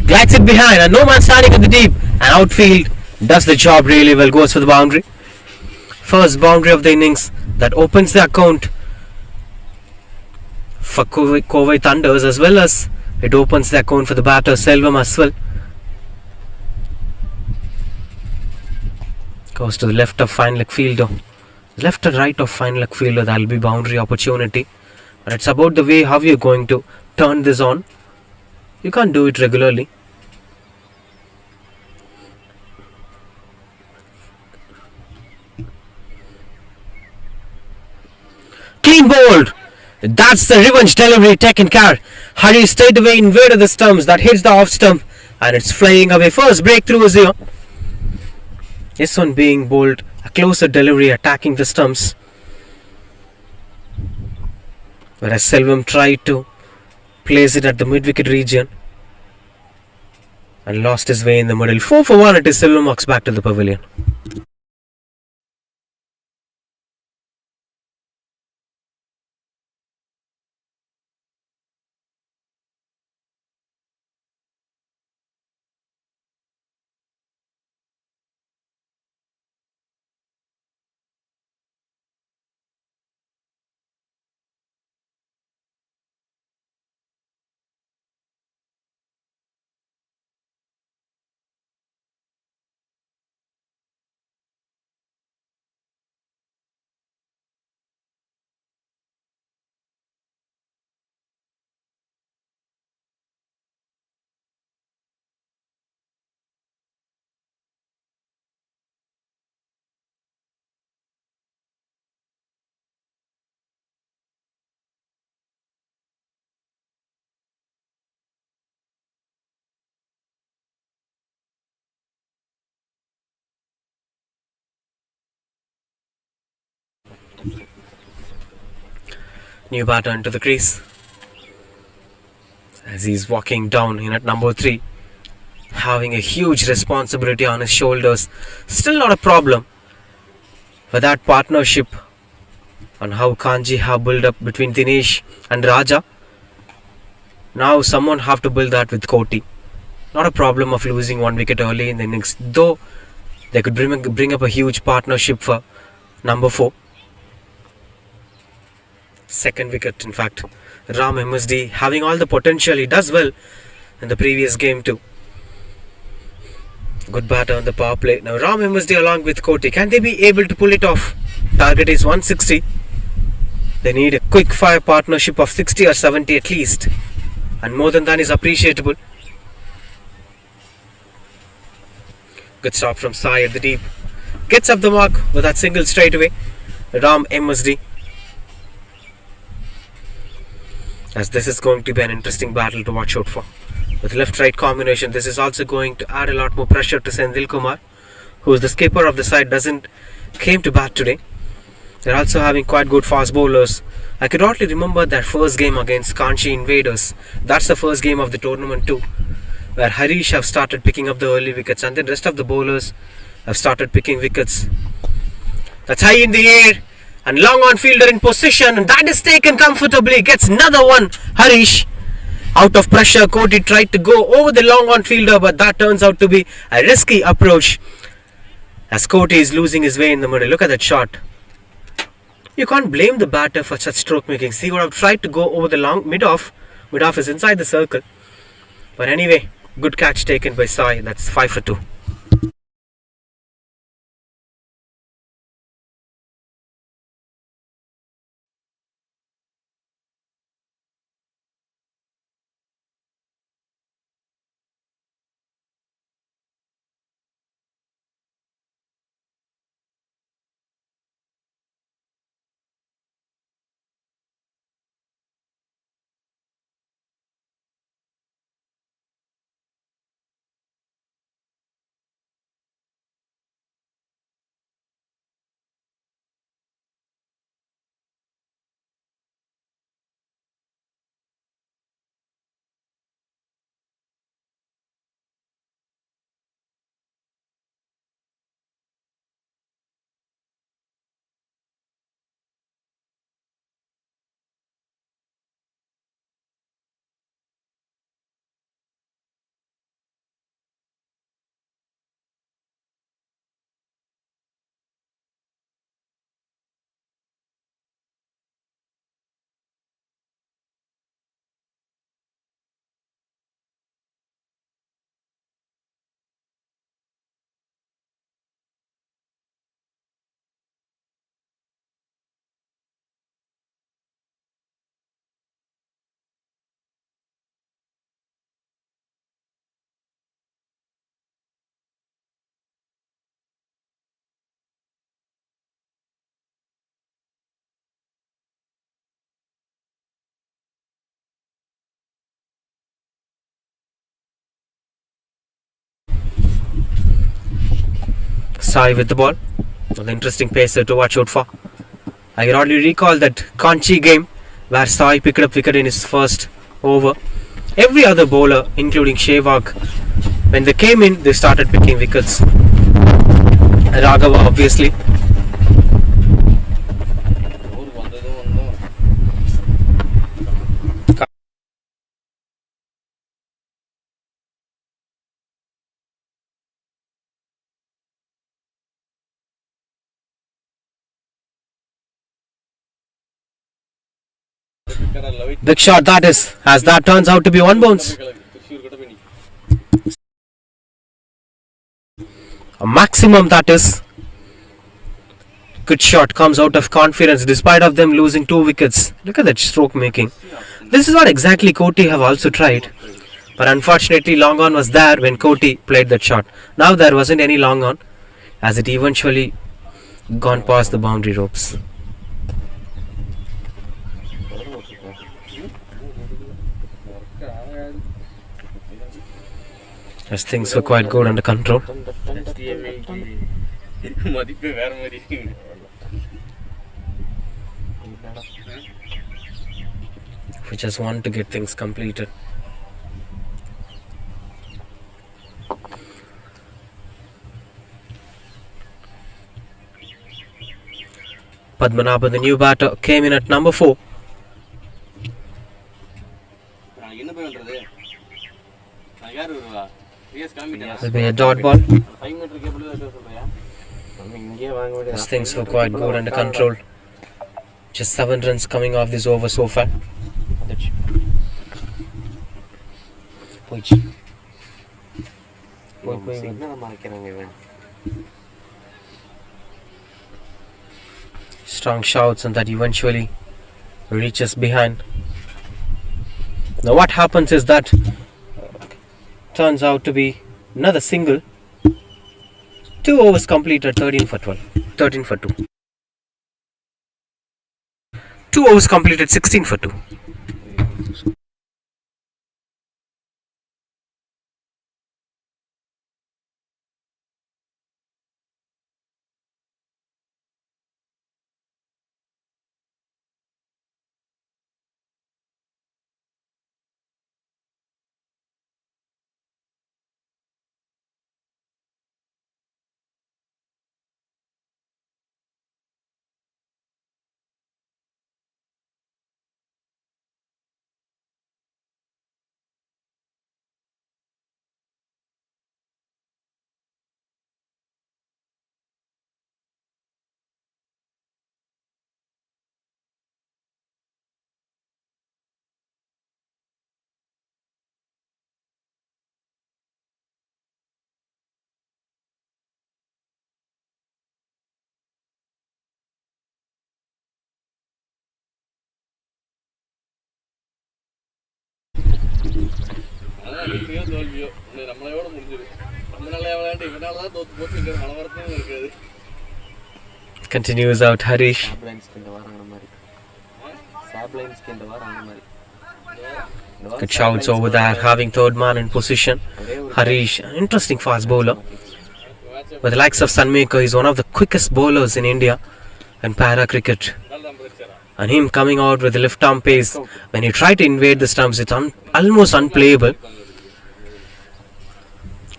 Glides it behind and no man standing at the deep. And outfield does the job really well. Goes for the boundary. First boundary of the innings that opens the account for Kovai Thunders, as well as it opens the account for the batter Selvam as well. Goes to the left of fine leg fielder. Left or right of fine leg fielder, that will be boundary opportunity. And it's about the way how you're going to turn this on. You can't do it regularly. Clean bowled. That's the revenge delivery taken care. Hari straight away invaded the stumps. That hits the off stump and it's flying away. First breakthrough is here. This one being bowled. A closer delivery attacking the stumps. Whereas Selvam tried to place it at the mid wicket region. and lost his way in the middle. 4 for 1. It is Silver Marks back to the pavilion. New batter into the crease as he's walking down in at number 3, having a huge responsibility on his shoulders. Still not a problem, but that partnership on how Kanji have built up between Dinesh and Raja. Now someone have to build that with Koti. Not a problem of losing 1 wicket early in the innings, though they could bring up a huge partnership for number 4. Second wicket, in fact. Ram MSD having all the potential. He does well in the previous game too. Good batter on the power play. Now Ram MSD along with Koti. Can they be able to pull it off? Target is 160. They need a quick fire partnership of 60 or 70 at least. And more than that is appreciable. Good stop from Sai at the deep. Gets up the mark with that single straight away. Ram MSD. As this is going to be an interesting battle to watch out for. With left-right combination, this is also going to add a lot more pressure to Sendil Kumar, who is the skipper of the side, came to bat today. They're also having quite good fast bowlers. I could hardly remember that first game against Kanchi Invaders. That's the first game of the tournament too, where Harish have started picking up the early wickets and the rest of the bowlers have started picking wickets. That's high in the air. And long on fielder in position, and that is taken comfortably. Gets another one. Harish out of pressure. Koti tried to go over the long on fielder, but that turns out to be a risky approach as Koti is losing his way in the middle. Look at that shot. You can't blame the batter for such stroke making. He would have tried to go over the long mid-off. Mid-off is inside the circle. But anyway, good catch taken by Sai. That's 5 for 2. Sai with the ball. An interesting pacer to watch out for. I can hardly recall that Kanchi game where Sai picked up wicket in his first over. Every other bowler, including Shevak, When they came in, they started picking wickets. Raghava, obviously. ஊருக்கு வந்ததும் வந்தோம். Big shot that is, as that turns out to be one bounce. A maximum that is. Good shot comes out of confidence despite of them losing 2 wickets. Look at that stroke making. This is what exactly Koti have also tried. But unfortunately long on was there when Koti played that shot. Now there wasn't any long on as it eventually gone past the boundary ropes. As things were quite good under control. மதிப்பே வேற மாதிரி. We just want to get things completed. Padmanabhan, the new batter, came in at number 4. நான் என்ன பண்றது? நான் யார் வருவா? பிஎஸ் காமிட்டா. Will be a dot ball. 5 meter cable தான் சொல்றியா? நம்ம இங்கே வாங்க வேண்டிய. As things were quite good under control. Just 7 runs coming off this over so far. Strong shouts and that eventually reaches behind. Now what happens is that turns out to be another single. 2 overs completed, 13 for 12. 13 for 2. 2 overs completed, 16 for 2. வெற்றியோ தோல்வியோ நம்மளையோட முடிஞ்சது. நம்ம நல்லா விளையாண்டு இவனால தான் தோத்து போச்சுங்கிற மனவரத்தையும் இருக்காது. Continues out Harish. Good shouts over there, having third man in position. Harish, an interesting fast bowler. With the likes of Sunmaker, he's one of the quickest bowlers in India and para cricket. And him coming out with the left arm pace, when he tried to invade the stumps, it's almost unplayable.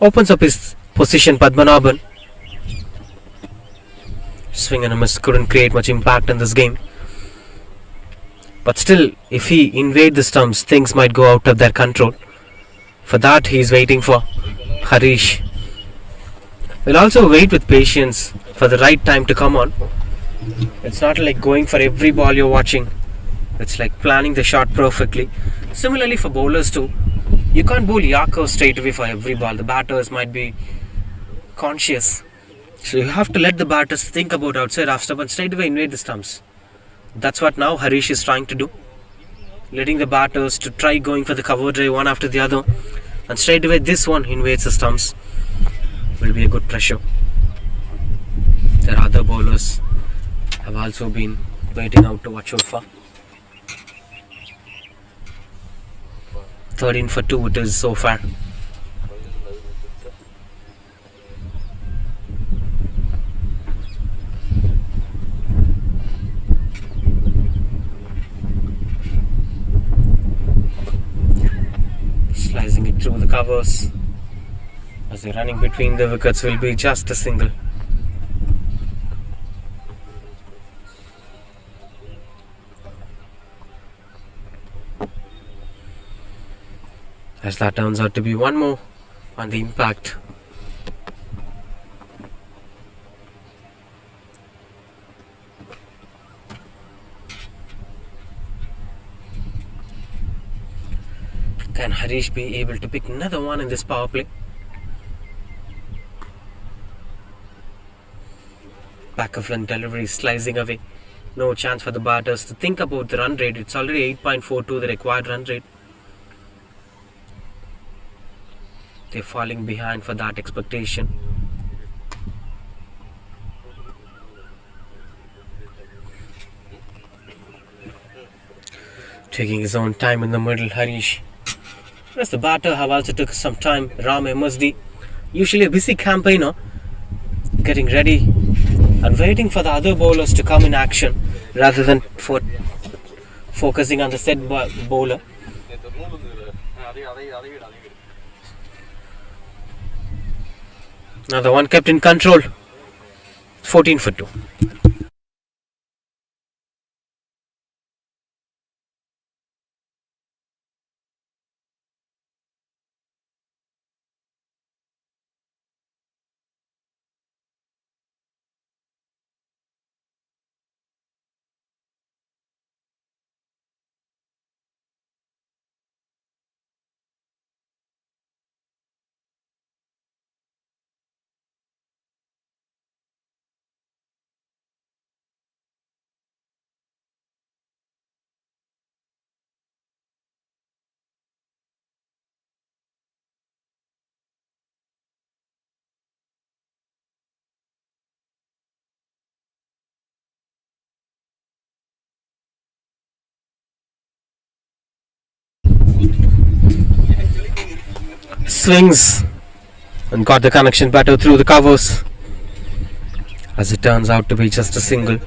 Opens up his position, Padmanabhan. Swing and a miss, couldn't create much impact in this game. But still, if he invade the stumps, things might go out of their control. For that, he is waiting for Harish. We'll also wait with patience for the right time to come on. It's not like going for every ball you're watching. It's like planning the shot perfectly. Similarly for bowlers too. You can't bowl Yarker straight away for every ball. The batters might be conscious. So you have to let the batters think about outside half stump and straight away invade the stumps. That's what now Harish is trying to do. Letting the batters to try going for the cover drive one after the other. And straight away this one invades the stumps. Will be a good pressure. There are other bowlers have also been waiting out to watch out for. 13 for 2 it is so far. Slicing it through the covers. as the running between the wickets will be just a single. As that turns out to be one more on the impact. Can Harish be able to pick another one in this power play? Back of lung delivery slicing away. No chance for the batters to think about the run rate. It's already 8.42, the required run rate. They're falling behind for that expectation. Taking his own time in the middle, Harish. Whereas the batter have also took some time. Ram MSD, usually a busy campaigner, getting ready and waiting for the other bowlers to come in action rather than for focusing on the set bowler. Now the one kept in control. 14 for 2. Swings and got the connection better through the covers. As it turns out to be just a single.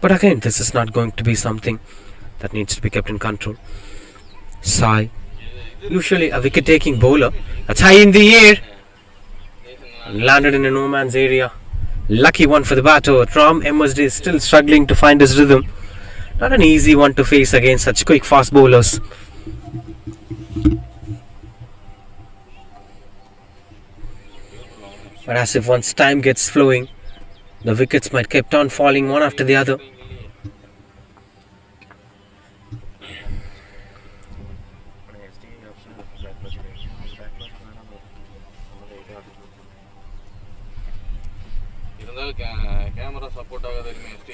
But again, this is not going to be something that needs to be kept in control. Sai, usually a wicket taking bowler, that's high in the air and landed in a no man's area. Lucky one for the batter. Ram MSD is still struggling to find his rhythm. Not an easy one to face against such quick fast bowlers. But as if once time gets flowing, the wickets might keep on falling one after the other.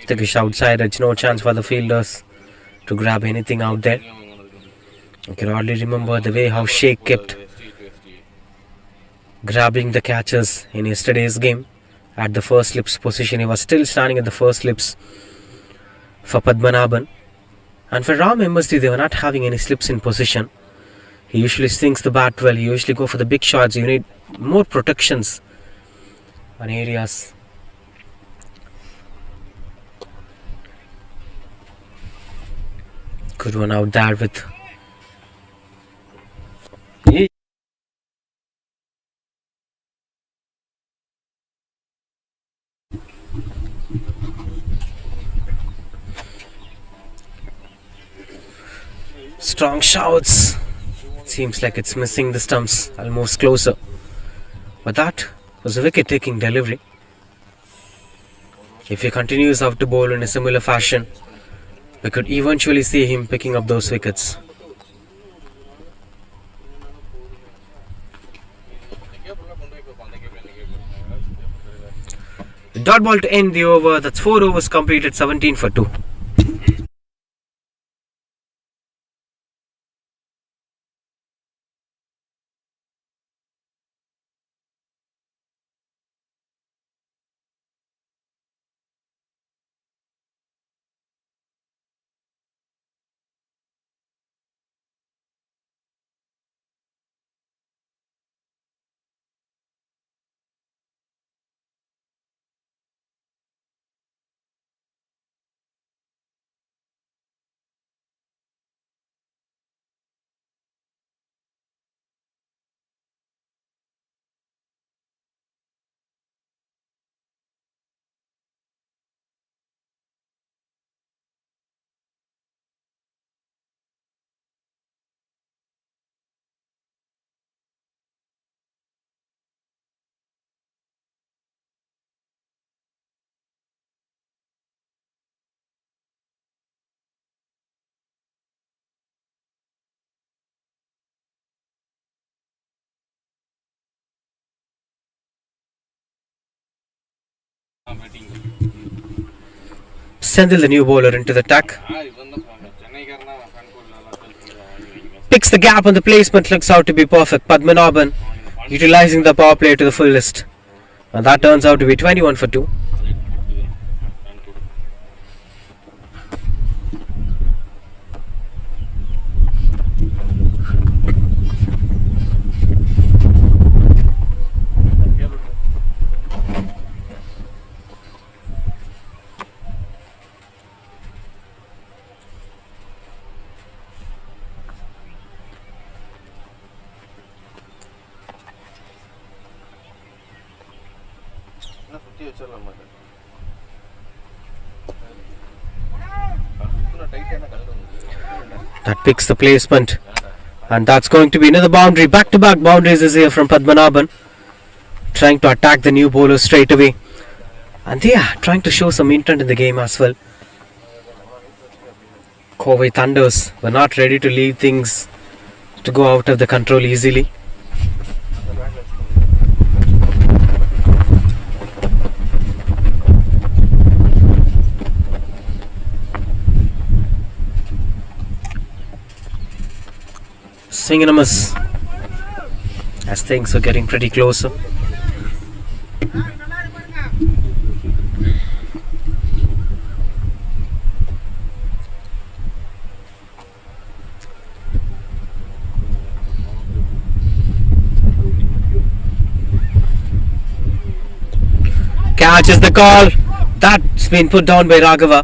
Tikish outside, it's no chance for the fielders to grab anything out there. I can hardly remember the way how Sheikh kept grabbing the catches in yesterday's game. At the first slips position, he was still standing at the first slips for Padmanabhan. And for Ram MSD, they were not having any slips in position. He usually swings the bat well. He usually go for the big shots. You need more protections on areas. Good one out there with strong shouts. Seems like it's missing the stumps, almost closer. But that was a wicket taking delivery. If he continues out to bowl in a similar fashion, we could eventually see him picking up those wickets. The dot ball to end the over. That's 4 overs completed, 17 for 2. Sendil, the new bowler, into the attack. Picks the gap on the placement, looks out to be perfect. Padmanabhan utilizing the power play to the fullest. And that turns out to be 21 for 2. That picks the placement, and that's going to be another boundary. Back-to-back boundaries is here from Padmanabhan, trying to attack the new bowler straight away, and they are trying to show some intent in the game as well. Kovai Thunders were not ready to leave things to go out of the control easily. Swing and a miss as things are getting pretty closer. Catches the call. That's been put down by Raghava.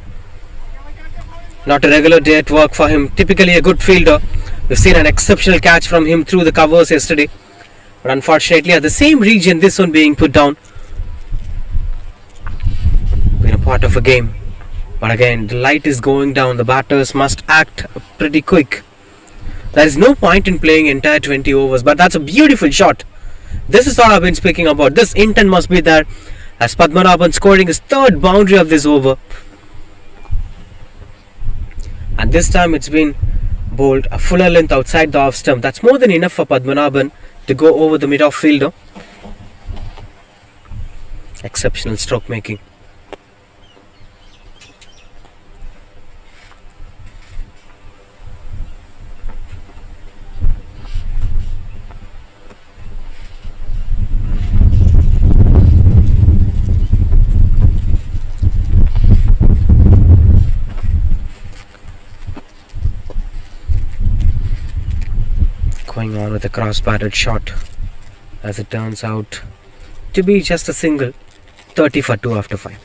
Not a regular day at work for him. Typically a good fielder. We've seen an exceptional catch from him through the covers yesterday. But unfortunately at the same region, this one being put down. Been a part of a game. But again, the light is going down. The batters must act pretty quick. There is no point in playing entire 20 overs. But that's a beautiful shot. This is what I've been speaking about. This intent must be there. As Padmanabhan scoring his third boundary of this over. And this time it's been bowled a fuller length outside the off stump. That's more than enough for Padmanabhan to go over the mid-off fielder. Exceptional stroke making. Going on with a cross-batted shot, as it turns out to be just a single. 30 for 2 after 5.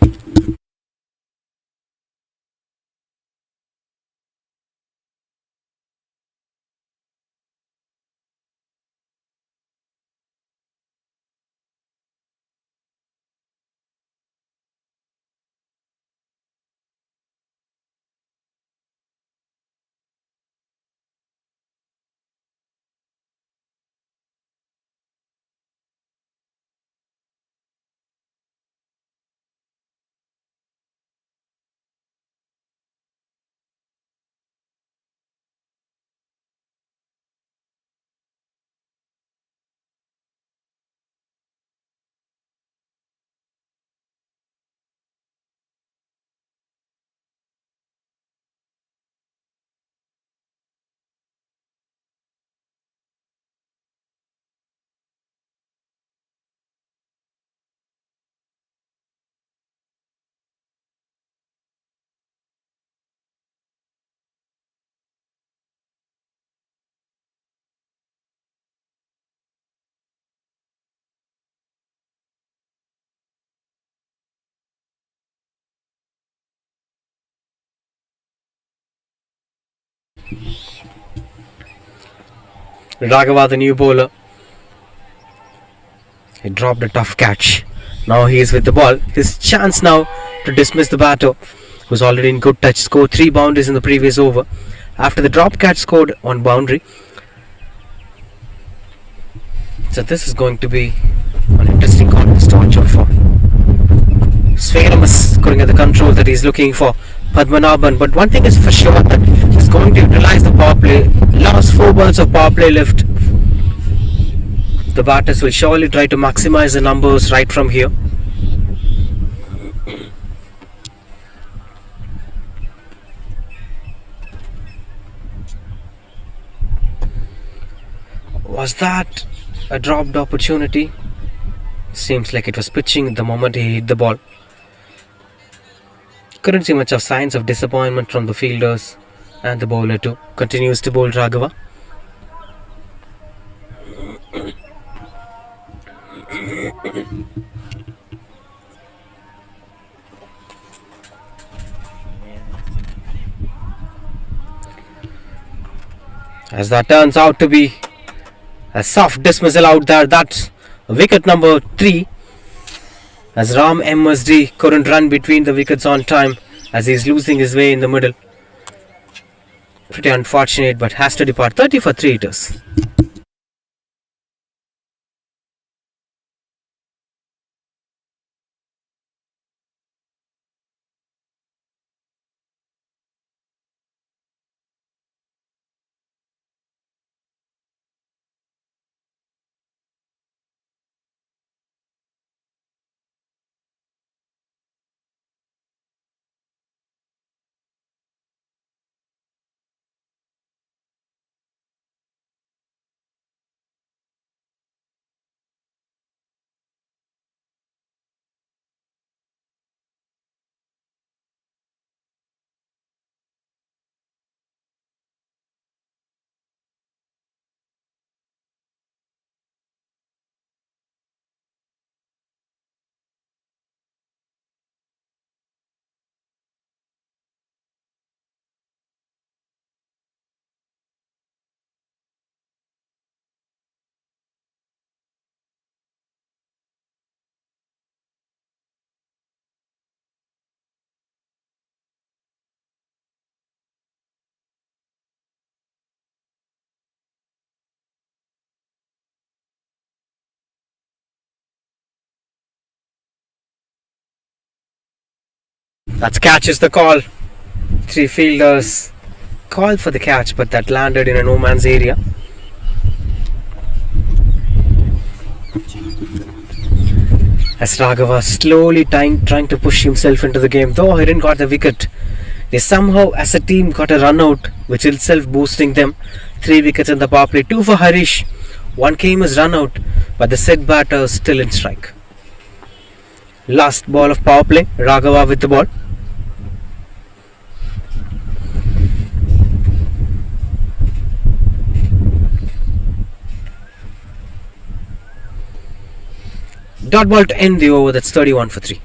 Raghava, the new bowler, he dropped a tough catch. Now he is with the ball. His chance now to dismiss the batter, who's already in good touch. Scored 3 boundaries in the previous over. After the drop catch scored on boundary. So this is going to be an interesting contest to watch out for. Swearamas scoring at the control that he's looking for Padmanabhan. But one thing is for sure, that he's going to utilize the power play. Last 4 balls of power play left. The batters will surely try to maximize the numbers right from here. Was that a dropped opportunity? Seems like it was pitching the moment he hit the ball. Couldn't see much of signs of disappointment from the fielders, and the bowler too continues to bowl Raghava. As that turns out to be a soft dismissal out there, that's wicket number 3. As Ram MSD couldn't run between the wickets on time as he's losing his way in the middle. Pretty unfortunate, but has to depart. 30 for 3 it is. That catches the call. 3 fielders called for the catch, but that landed in a no man's area. As Raghava slowly trying to push himself into the game, though he didn't got the wicket. They somehow as a team got a run out, which itself boosting them. 3 wickets in the power play, 2 for Harish. 1 came as run out, but the set batter still in strike. Last ball of power play, Raghava with the ball. Dot ball to end the over. That's 31 for 3.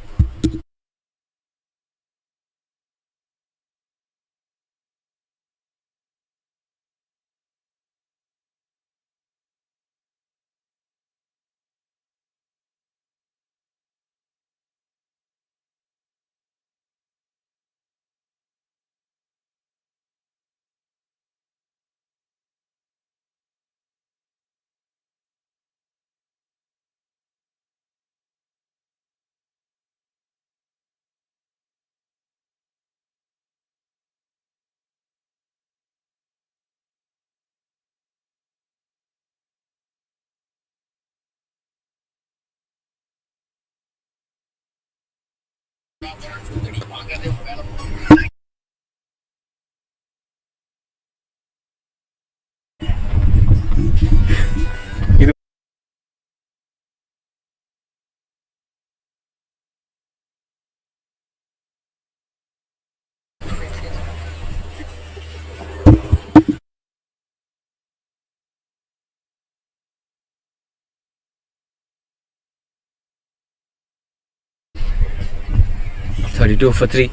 .32 for 3.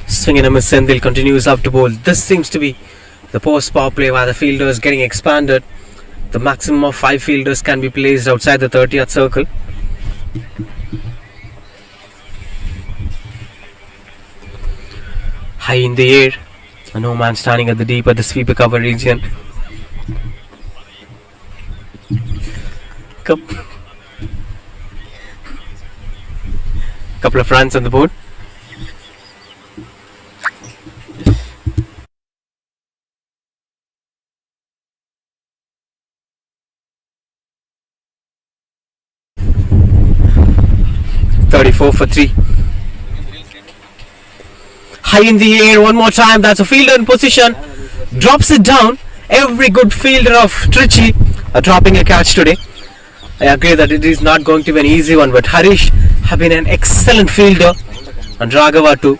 Swinging a miss, Sendil continues up to bowl. This seems to be the post power play where the fielder is getting expanded. The maximum of 5 fielders can be placed outside the 30th circle. High in the air, a no man standing at the deep at the sweeper cover region. Couple of runs on the board. .34 for 3. High in the air, one more time. That's a fielder in position. Drops it down, Every good fielder of Trichy are dropping a catch today. I agree that it is not going to be an easy one, but Harish have been an excellent fielder and Raghava too.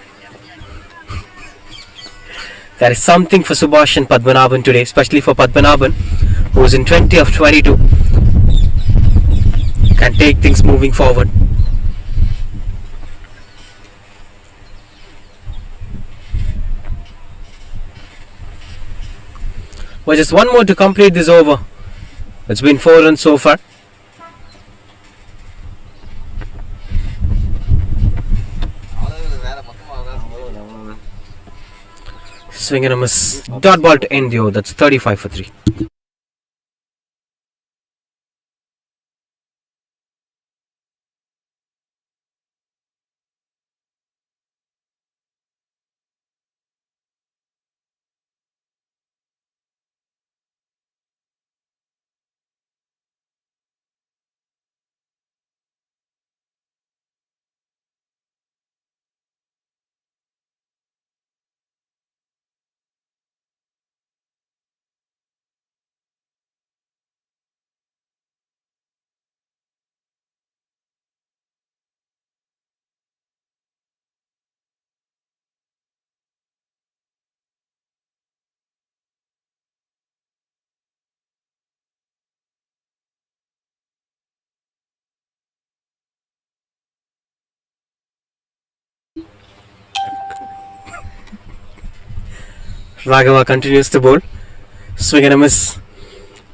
There is something for Subhash and Padmanabhan today, especially for Padmanabhan, who is in 20 of 22, can take things moving forward. Well, just one more to complete this over. It's been 4 runs so far. Swing and a miss. Dot ball to end the over. That's 35 for 3. Raghava continues to bowl. Swing and a miss.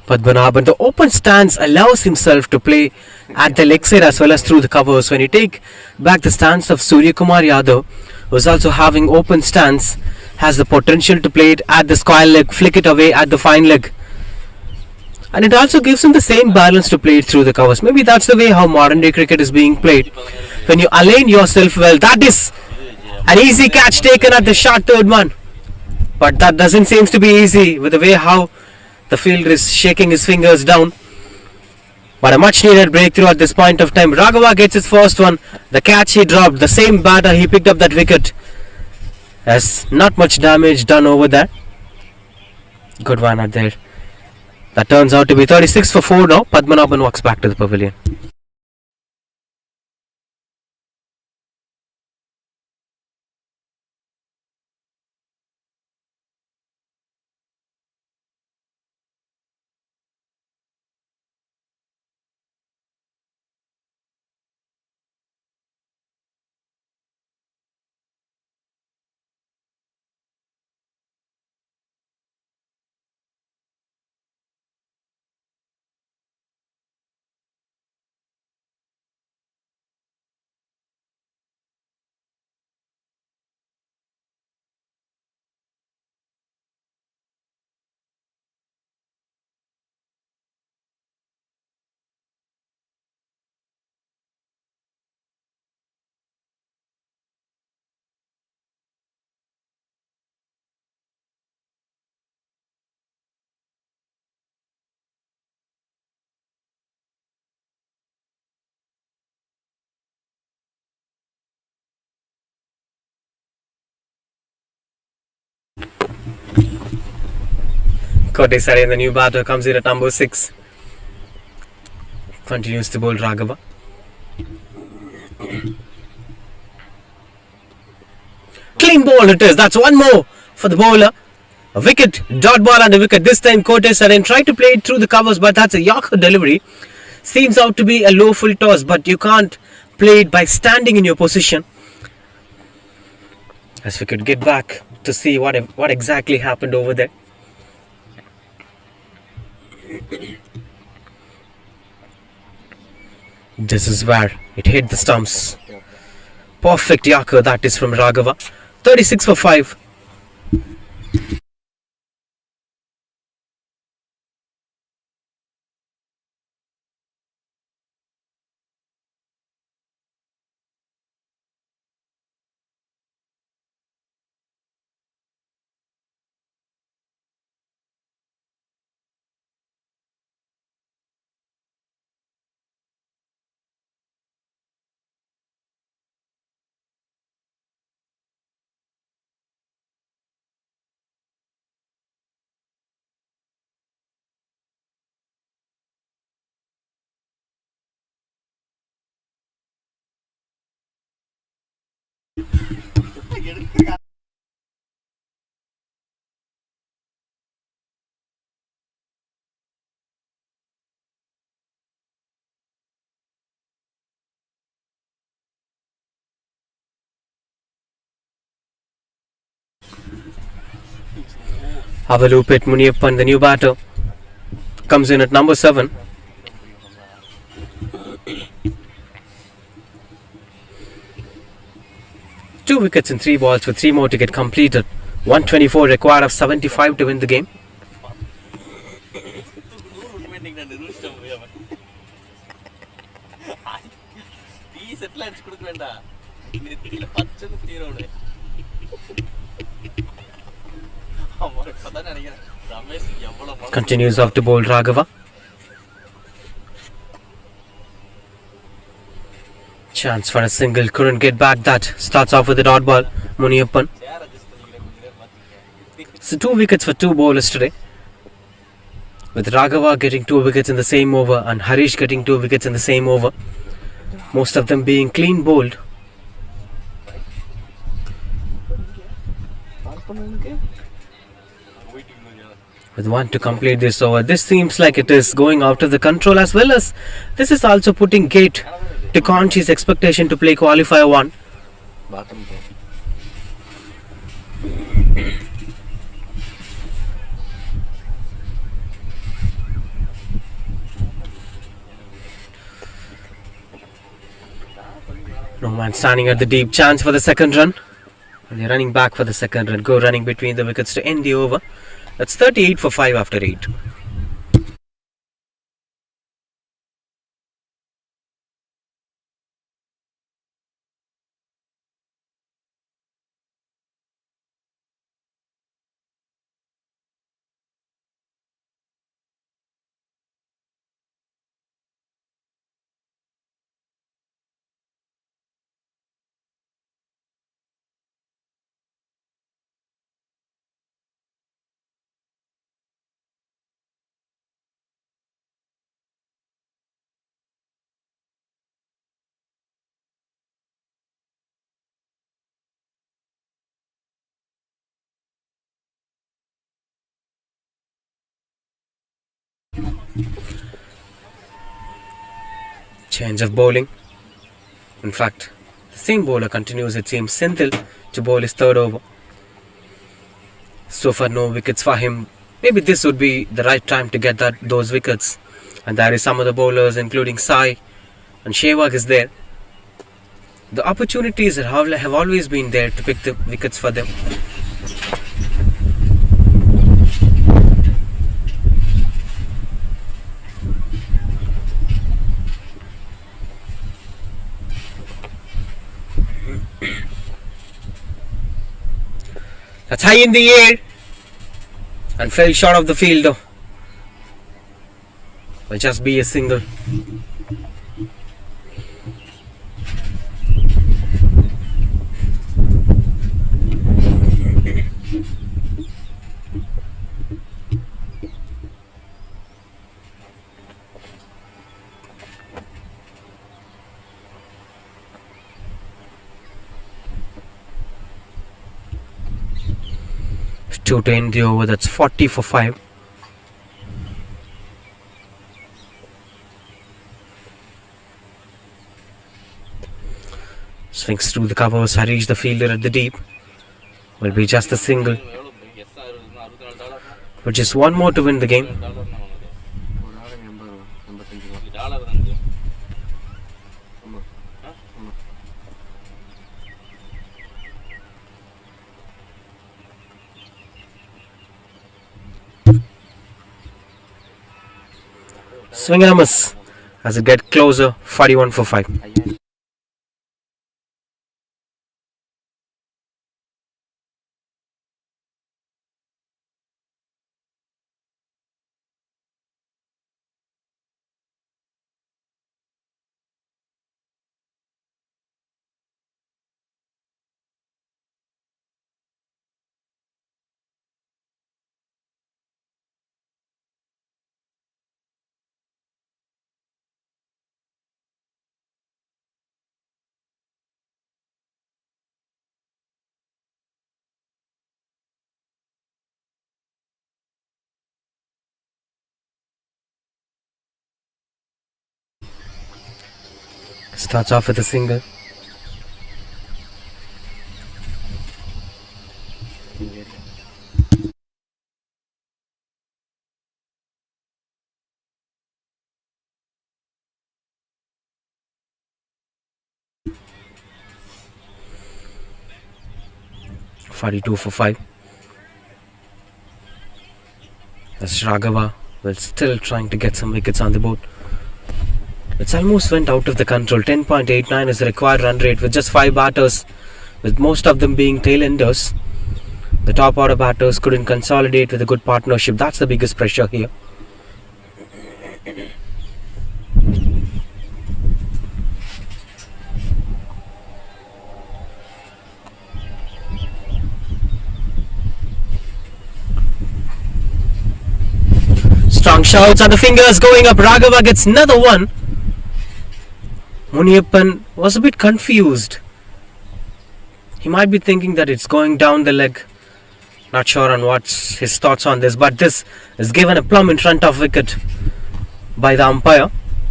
Padmanabhan, the open stance allows himself to play at the leg side as well as through the covers. When you take back the stance of Surya Kumar Yadav, who's also having open stance, has the potential to play it at the square leg, flick it away at the fine leg. And it also gives him the same balance to play it through the covers. Maybe that's the way how modern day cricket is being played. When you align yourself well, that is an easy catch taken at the short third man. But that doesn't seem to be easy with the way how the fielder is shaking his fingers down. But a much needed breakthrough at this point of time. Raghava gets his first one. The catch he dropped, the same batter he picked up that wicket. There's not much damage done over there. Good one out there. That turns out to be 36 for 4 now. Padmanabhan walks back to the pavilion. Kote and the new batter comes in at number 6. Continues to bowl Raghava. Clean ball it is. That's one more for the bowler. A wicket, dot ball and a wicket. This time Kote tried to play it through the covers, but that's a Yorker delivery. Seems out to be a low full toss, but you can't play it by standing in your position. As we could get back to see what exactly happened over there. This is where it hit the stumps. Perfect Yorker that is from Raghava. 36 for 5. Avalupet Muniappan, the new batter, comes in at number 7. Two wickets in 3 balls with 3 more to get completed. 124 required of 75 to win the game. Continues off to bowl Raghava. Chance for a single, couldn't get back that. Starts off with a dot ball, Muniappan. So 2 wickets for 2 bowlers today, with Raghava getting 2 wickets in the same over and Harish getting 2 wickets in the same over. Most of them being clean bowled. With 1 to complete this over, this seems like it is going out of the control, as well as this is also putting gate to Conchi's expectation to play qualifier 1. No man standing at the deep, chance for the second run. And they're running back for the second run. Go running between the wickets to end the over. That's 38 for 5 after 8. Change of bowling. In fact, the same bowler continues, it seems, Senthil to bowl his third over. So far, no wickets for him. Maybe this would be the right time to get those wickets. And there is some of the bowlers, including Sai and Sehwag, is there. The opportunities have always been there to pick the wickets for them. That's high in the air and fell short of the field. Will just be a single. Two to end the over. That's 40 for 5. Swings through the covers. Harish, the fielder at the deep, will be just a single. But just one more to win the game. Swing and a miss as it gets closer. 41 for 5. Starts off with a single. .42 for 5. As Raghava will still trying to get some wickets on the board. It's almost went out of the control. 10.89 is the required run rate with just 5 batters, with most of them being tail-enders. The top order batters couldn't consolidate with a good partnership. That's the biggest pressure here. Strong shouts and the fingers going up. Raghava gets another one. Muniyappan was a bit confused. He might be thinking that it's going down the leg. Not sure on what's his thoughts on this, but this is given a plumb in front of wicket by the umpire.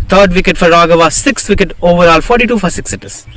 Third wicket for Raghava, 6th wicket overall, 42 for 6 it is.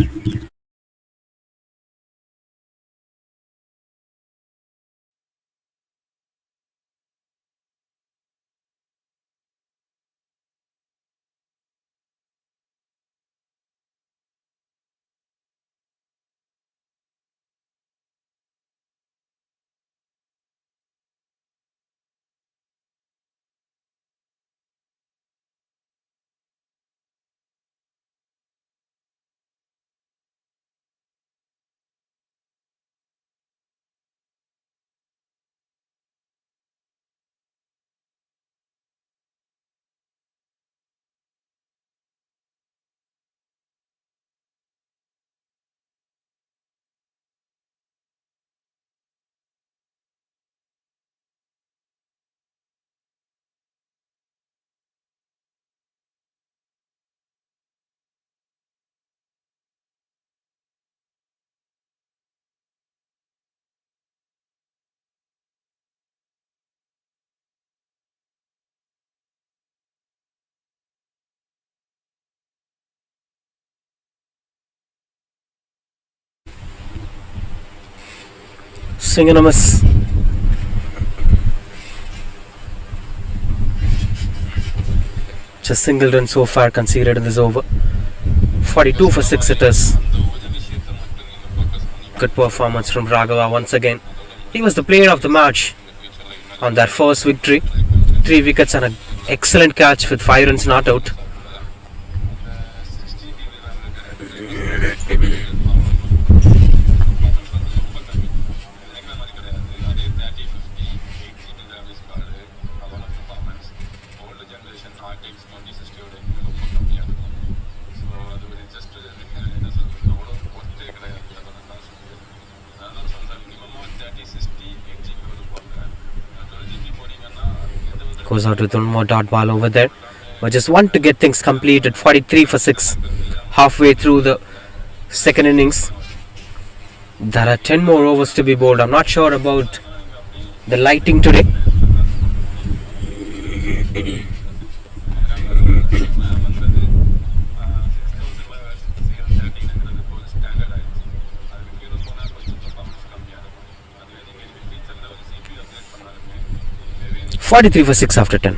Swing and a miss. Just single run so far conceded in this over. 42 for 6 it is. Good performance from Raghava once again. He was the player of the match on that first victory. 3 wickets and an excellent catch with 5 runs not out. Goes out with one more dot ball over there, but just want to get things completed. 43 for 6 halfway through the second innings. There are 10 more overs to be bowled. I'm not sure about the lighting today. .43 for 6 after 10.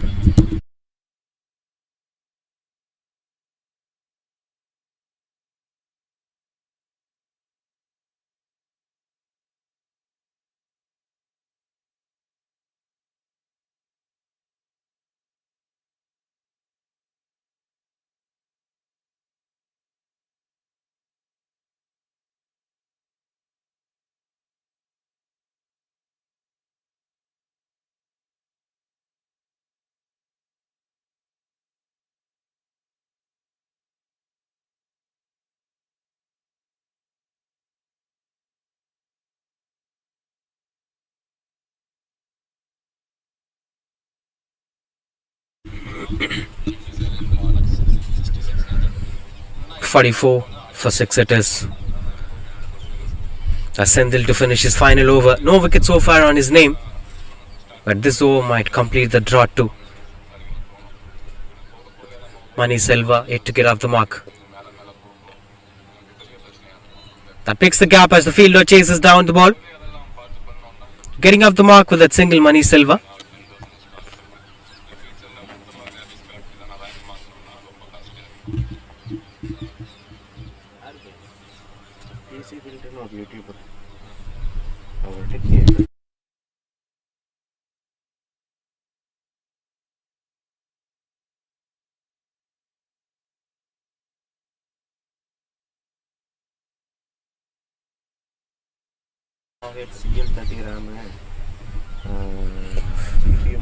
.44 for 6 it is. Sendil to finish his final over. No wicket so far on his name, but this over might complete the drought too. Mani Selva yet to get off the mark. That picks the gap as the fielder chases down the ball. Getting off the mark with that single, Mani Silva.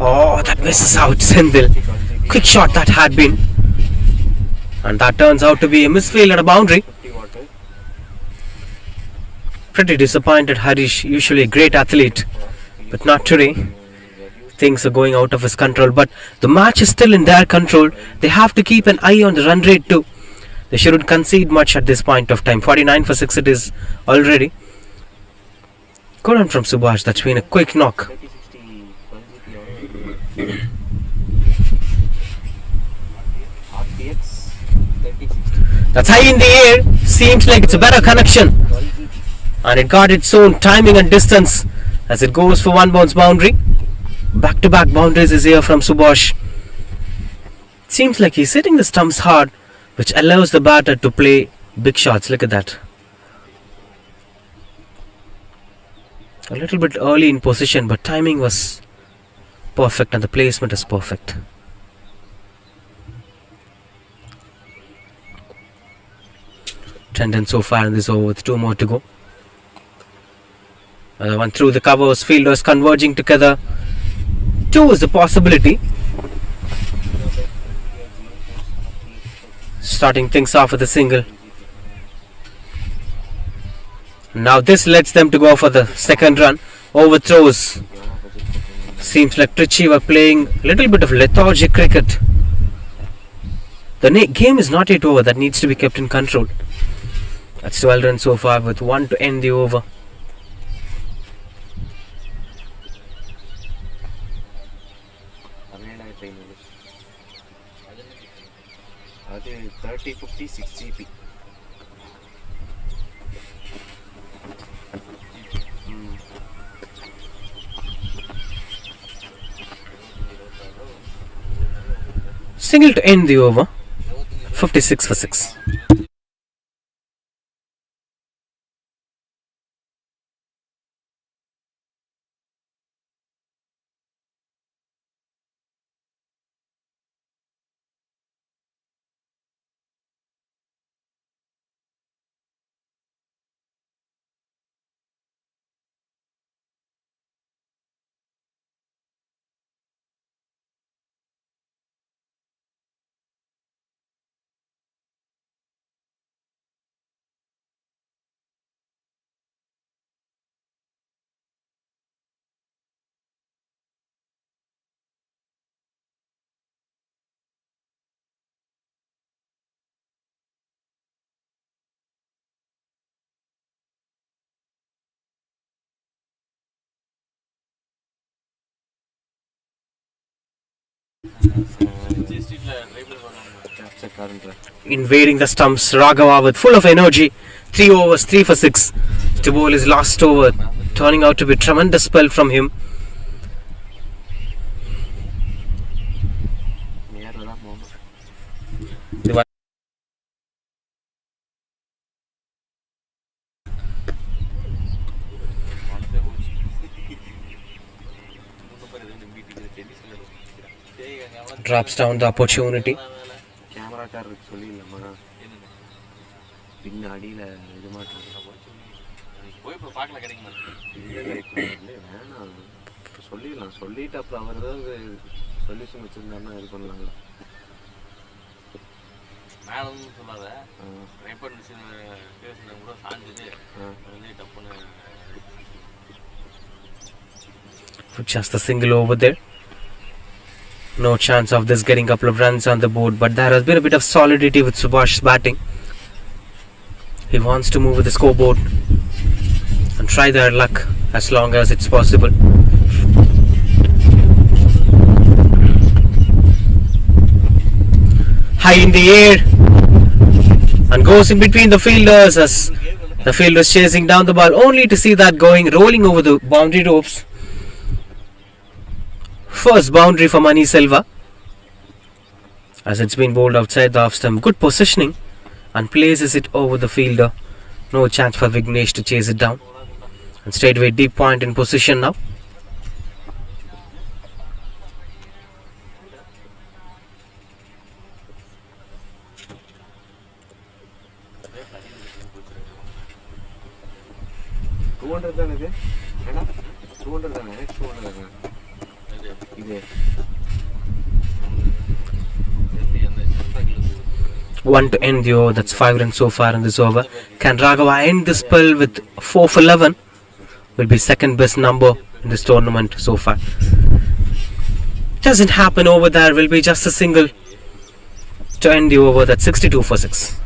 Oh, that misses out, Sendil. Quick shot that had been. And that turns out to be a misfield at a boundary. Pretty disappointed Harish, usually a great athlete, but not today. Things are going out of his control, but the match is still in their control. They have to keep an eye on the run rate too. They shouldn't concede much at this point of time. 49 for 6 it is already. Good on from Subhash, that's been a quick knock. That's high in the air. Seems like it's a better connection. And it got its own timing and distance as it goes for one bounce boundary. Back to back boundaries is here from Subhash. Seems like he's hitting the stumps hard, which allows the batter to play big shots. Look at that. A little bit early in position, but timing was perfect and the placement is perfect. Tendon so far in this over with 2 more to go. Another one through the covers, fielders converging together. 2 is the possibility. Starting things off with a single. Now this lets them to go for the second run. Overthrows. Seems like Trichy were playing a little bit of lethargic cricket. The game is not yet over. That needs to be kept in control. That's 12 runs so far with 1 to end the over. அது 30, 50, 6 GB. Single to end the over. 56 for 6. Invading the stumps, Raghava with full of energy. 3 overs, 3 for 6 to bowl his last over, turning out to be a tremendous spell from him. Drops down the opportunity. கேமராக்காரருக்கு சொல்லிடலாமா பின்ன அடியில் இது மாட்டோம் போய் இப்போ பார்க்கல கிடைக்க மாட்டேன் வேணாம் சொல்லிடலாம் சொல்லிட்டு அப்புறம் அவர் ஏதாவது சொல்யூஷன் வச்சுருந்தாருன்னா இது பண்ணலாம்ல மேலும் சொல்லாத ரைப்பர் மிஷின் பேசுனது கூட சாஞ்சுது வந்து டப்புன்னு Just a single over there. No chance of this getting a couple of runs on the board, but there has been a bit of solidity with Subhash's batting. He wants to move with the scoreboard and try their luck as long as it's possible. High in the air and goes in between the fielders as The fielder's chasing down the ball only to see that rolling over the boundary ropes. First boundary for Mani Silva, as it's been bowled outside the off stump. Good positioning and places it over the fielder. No chance for Vignesh to chase it down. And straightaway deep point in position now. One to end the over. That's 5 runs so far in this over. Can Raghava end the spell with 4 for 11? Will be second best number in this tournament so far. Doesn't happen over there. Will be just a single to end the over. That's 62 for 6.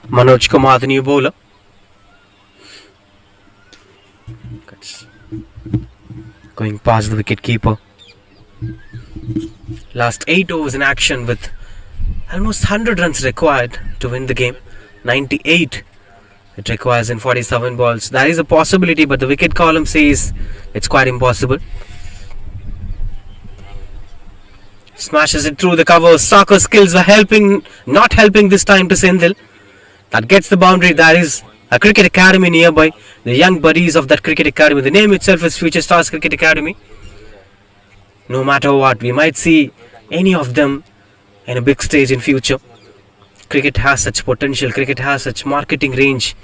Manoj Kumar, the new bowler. Going past the wicket keeper. Last 8 overs in action with almost 100 runs required to win the game. 98 it requires in 47 balls. There is a possibility, but the wicket column says it's quite impossible. Smashes it through the cover. Soccer skills were not helping this time to Sendil. That gets the boundary. There is a cricket academy nearby. The young buddies of that cricket academy. The name itself is Future Stars Cricket Academy. No matter what, we might see any of them in a big stage in future. Cricket has such potential. Cricket has such marketing range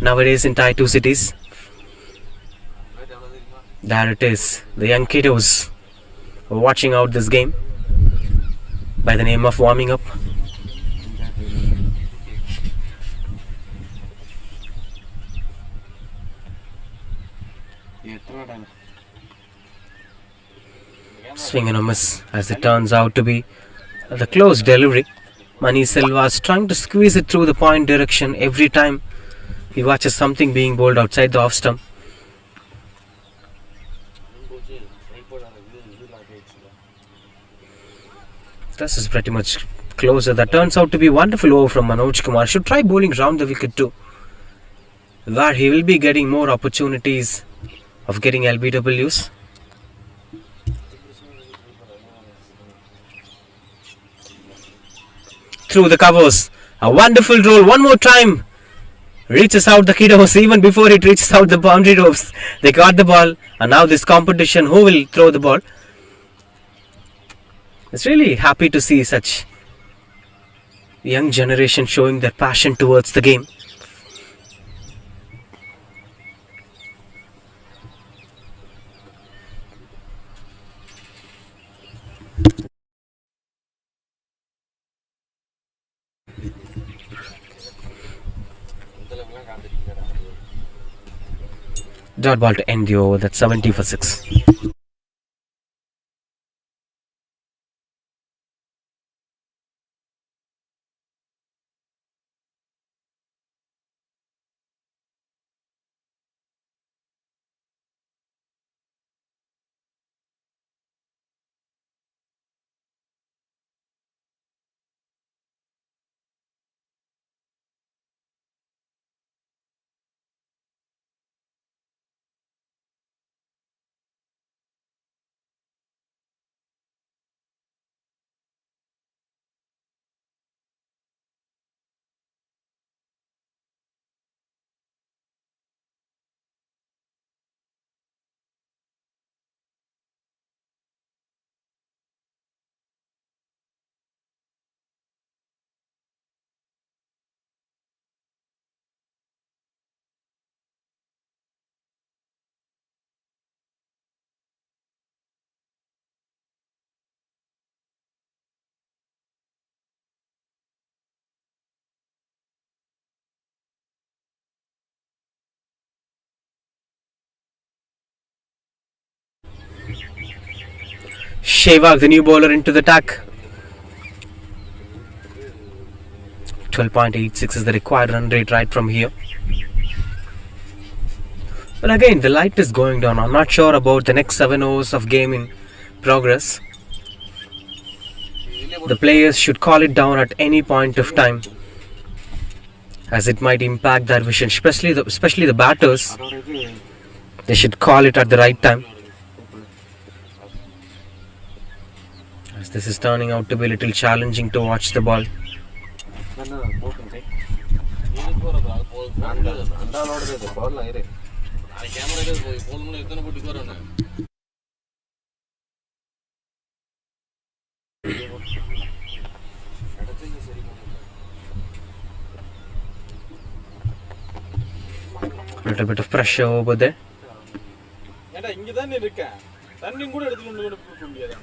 nowadays in Tier 2 cities. There it is. The young kiddos watching out this game by the name of warming up. Swing and a miss, as it turns out to be the close delivery. Mani Silva is trying to squeeze it through the point direction every time he watches something being bowled outside the off stump. This is pretty much closer. That turns out to be a wonderful over from Manoj Kumar. Should try bowling round the wicket too, where he will be getting more opportunities of getting LBWs. Through the covers, a wonderful roll. One more time, reaches out the kiddos even before it reaches out the boundary ropes. They got the ball, and now this competition, who will throw the ball? It's really happy to see such young generation showing their passion towards the game. Dot ball to end the over. That's 70 for 6. Shevak, the new bowler, into the attack. 12.86 is the required run rate right from here. But again, the light is going down. I'm not sure about the next 7 overs of game in progress. The players should call it down at any point of time, as it might impact their vision, especially the batters. They should call it at the right time, as this is turning out to be a little challenging to watch the ball. A little bit of pressure over there. ஏன்டா இங்க தான் இருக்கேன் தண்ணி கூட எடுத்துட்டு வந்து கொடுக்க முடியாது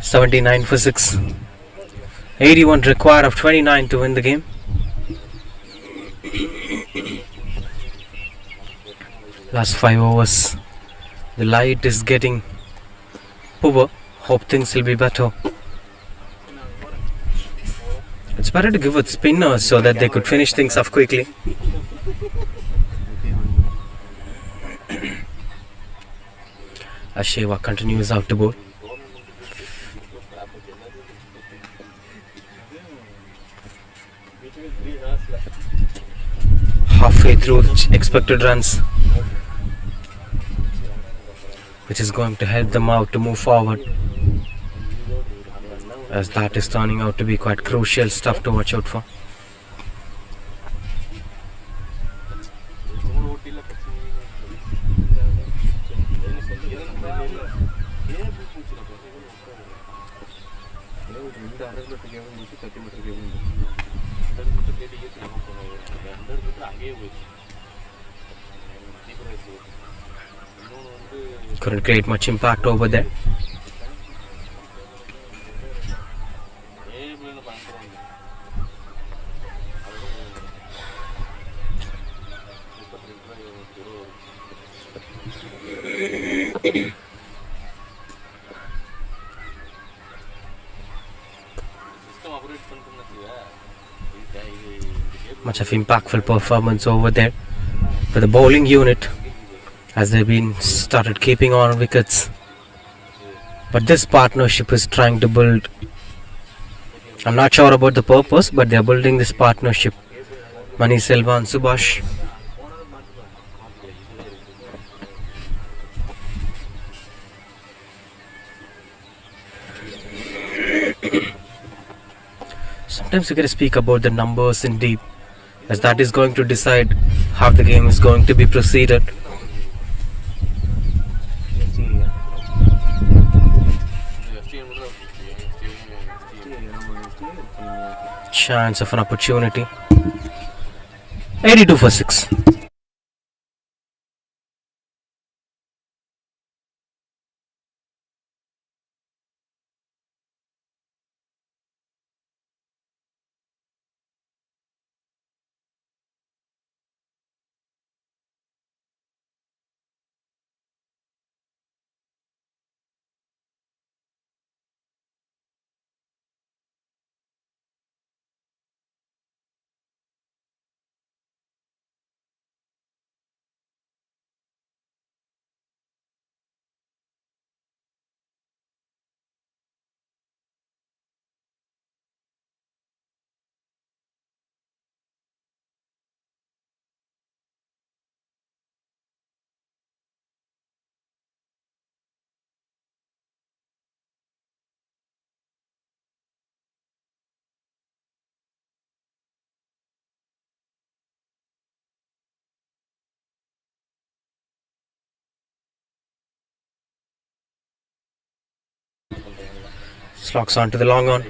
$79 for 6. 81 required of 29 to win the game. Last 5 overs. The light is getting poor. Hope things will be better. It's better to give it spinners so that they could finish things off quickly. Asheva continues out to bowl. Halfway through the expected runs, which is going to help them out to move forward, as that is turning out to be quite crucial stuff to watch out for. Couldn't create much impact over there. Much of impactful performance over there for the bowling unit, as they've been started keeping on wickets. But this partnership is trying to build. I'm not sure about the purpose, but they're building this partnership. Mani Selva and Subhash. Sometimes you gotta speak about the numbers in deep, as that is going to decide how the game is going to be proceeded. Chance of an opportunity. 82 for 6. Slogs onto the long on.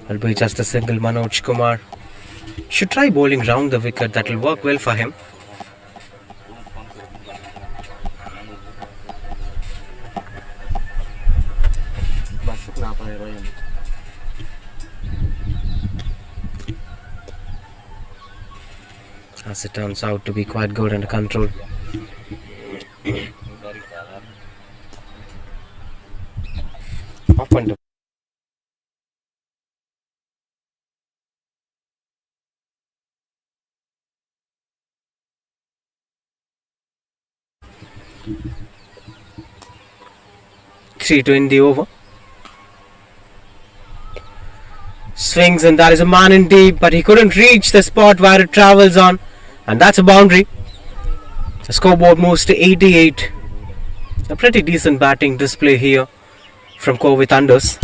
It'll be just a single. Manoj Kumar should try bowling round the wicket. That will work well for him. As it turns out to be quite good under control. Up and 3 to end the over. Swings, and that is a man in deep, but he couldn't reach the spot where it travels on, and that's a boundary. The scoreboard moves to 88. A pretty decent batting display here from Kovi Thunders.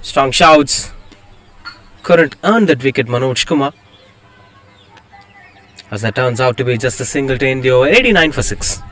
Strong shouts. Couldn't earn that wicket, Manoj Kumar. As that turns out to be just a single to end the over. 89 for 6.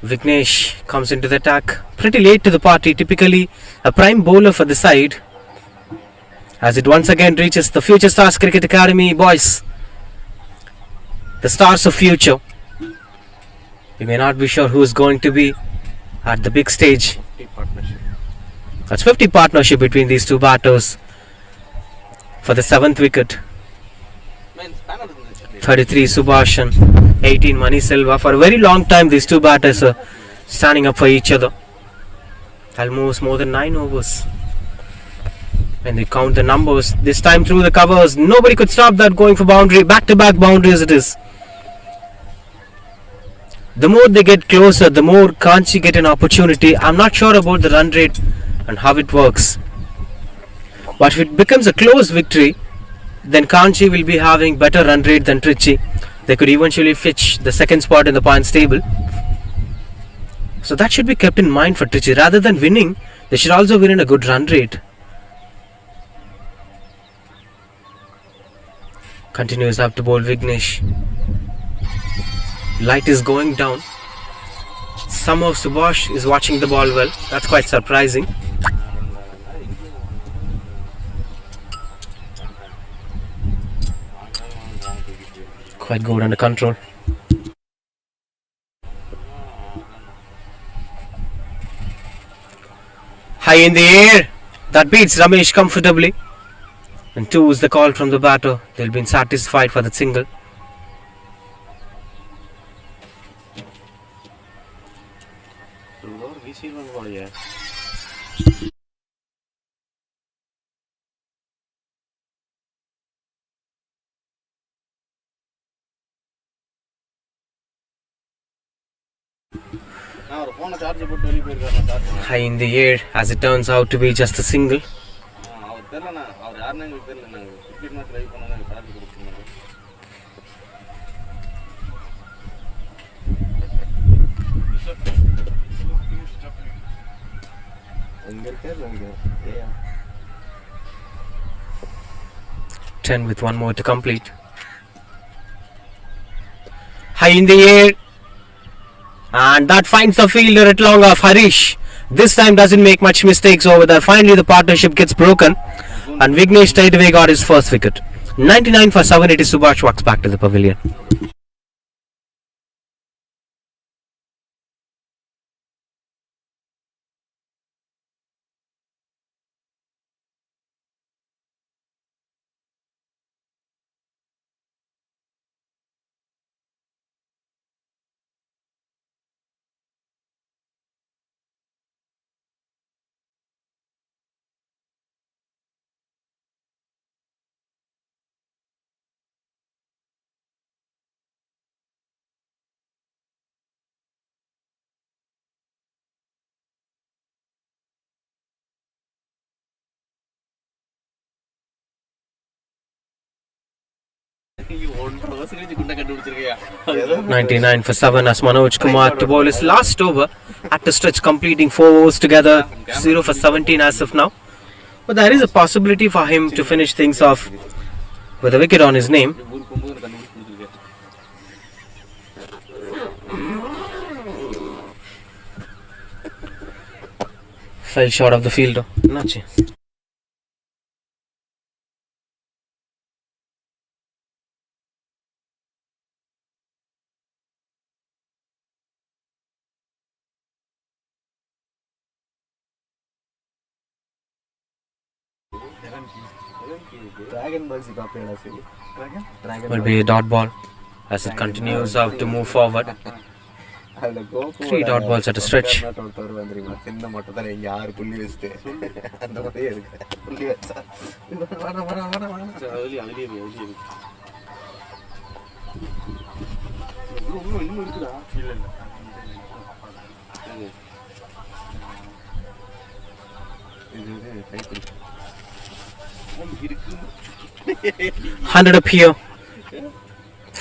Vignesh comes into the attack pretty late to the party, typically a prime bowler for the side. As it once again reaches the Future Stars Cricket Academy boys, the stars of future. We may not be sure who is going to be at the big stage. That's 50 partnership between these two batters for the 7th wicket. 33 Subhash and 18 Mani Silva. For a very long time these two batters are standing up for each other. Almost more than 9 overs. When they count the numbers, this time through the covers, nobody could stop that going for boundary. Back to back boundaries it is. The more they get closer, the more Kanchi get an opportunity. I'm not sure about the run rate and how it works. But if it becomes a close victory, then Kanchi will be having better run rate than Trichy. They could eventually fetch the second spot in the points table. So that should be kept in mind for Trichy. Rather than winning, they should also win in a good run rate. Continues up to bowl Vignesh. Light is going down. Somehow Subhash is watching the ball well. That's quite surprising. Quite good under control. High in the air. That beats Ramesh comfortably. And 2 is the call from the batter. They'll be satisfied for the single. High in the air, as it turns out to be just a single. Ten with 1 more to complete. High in the air. And that finds the fielder at long off. Harish this time doesn't make much mistakes over there. Finally the partnership gets broken and Vignesh straight away got his first wicket. 99 for 7. It is Subhash walks back to the pavilion. You 99 for 7 as Manoj Kumar to bowl his last over at the stretch, completing 4 overs together, 0 for 17 as of now. But there is a possibility for him to finish things off with a wicket on his name. Fell short of the fielder. Nachi. will be a dot ball as it continues out to move forward. 3 dot balls at a stretch. சின்ன மட்டும் தான் இங்க 6 புள்ளி வச்சுட்டு அந்த மாதிரியே இருக்கு புள்ளி வச்சா இன்னும் இருக்குதா இல்ல 100 up here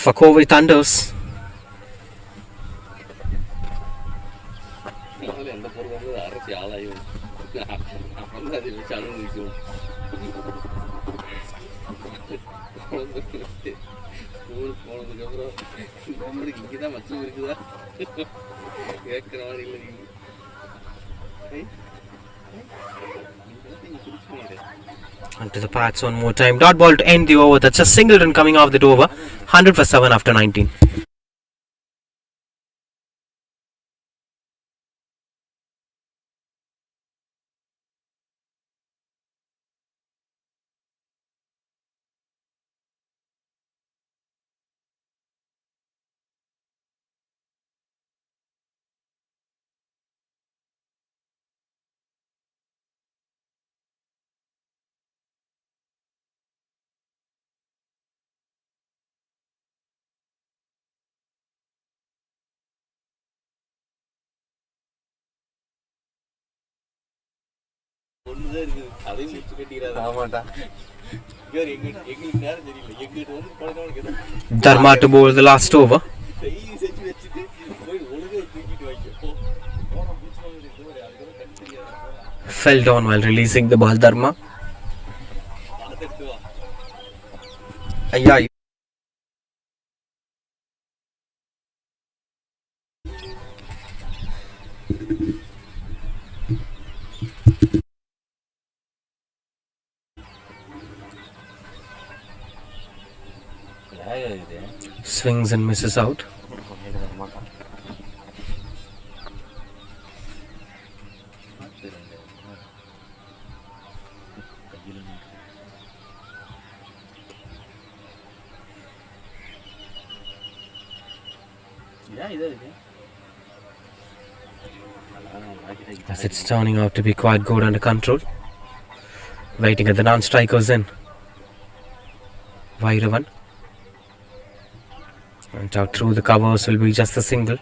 for Kovai Thunders. எந்த பொருள் வந்து அரசி ஆளாயும் அதை வச்சு அனுபவிக்கும் ஊருக்கு போனதுக்கப்புறம் நம்மளுக்கு இங்கே தான் மச்சம் இருக்குதா கேட்குற மாதிரி இல்லை And to the pads one more time. Dot ball to end the over. That's a single run coming off that over. 100 for 7 after 19. ஒண்ணுதான் இருக்குது அதையும் முடிச்சு கட்டிக்கிறாரு ஆமாட்டா எங்களுக்கு நேரம் தெரியல எங்கிட்ட வந்து பழக்கம் Dharma to bowl the last over. செஞ்சு வச்சுட்டு போய் ஒழுங்கா தூக்கிட்டு வைக்க Fell down while releasing the ball. Dharma. Yeah. Swings and misses out. As it's turning out to be quite good under control. Waiting at the non-strikers in. Vairavan. And out through the covers will be just a single.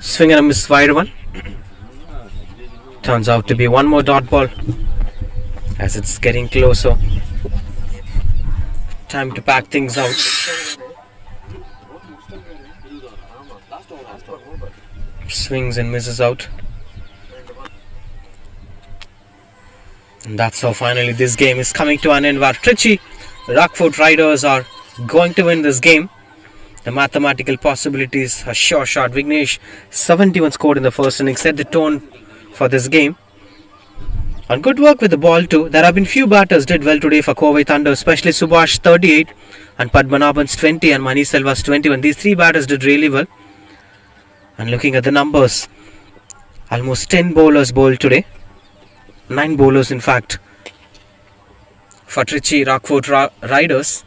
Swing and a miss wide one. Turns out to be one more dot ball as it's getting closer. Time to pack things out. Swings and misses out. And that's how finally this game is coming to an end, where Trichy Rockford Riders are going to win this game. The mathematical possibilities are sure shot. Vignesh 71 scored in the first inning, set the tone for this game. And good work with the ball too. There have been few batters did well today for Kovai Thunder, especially Subhash 38 and Padmanabhan's 20 and Mani Selva's 21. These three batters did really well. And looking at the numbers, almost 10 bowlers bowled today. 9 bowlers in fact for Trichy Rockford Riders.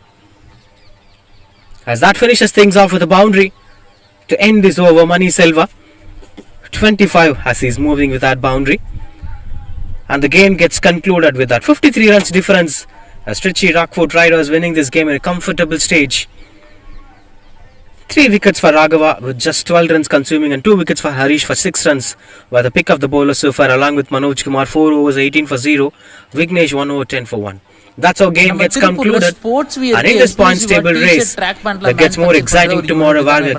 As that finishes things off with a boundary to end this over, Mani Selva 25 as he's moving with that boundary. And the game gets concluded with that 53 runs difference as Trichy Rockford Riders winning this game in a comfortable stage. 3 wickets for Raghava with just 12 runs consuming, and 2 wickets for Harish for 6 runs were the pick of the bowlers so far, along with Manoj Kumar 4 overs 18 for 0, Vignesh 1 over 10 for 1. That's how game gets concluded. And in this points table race that gets more exciting tomorrow, where we are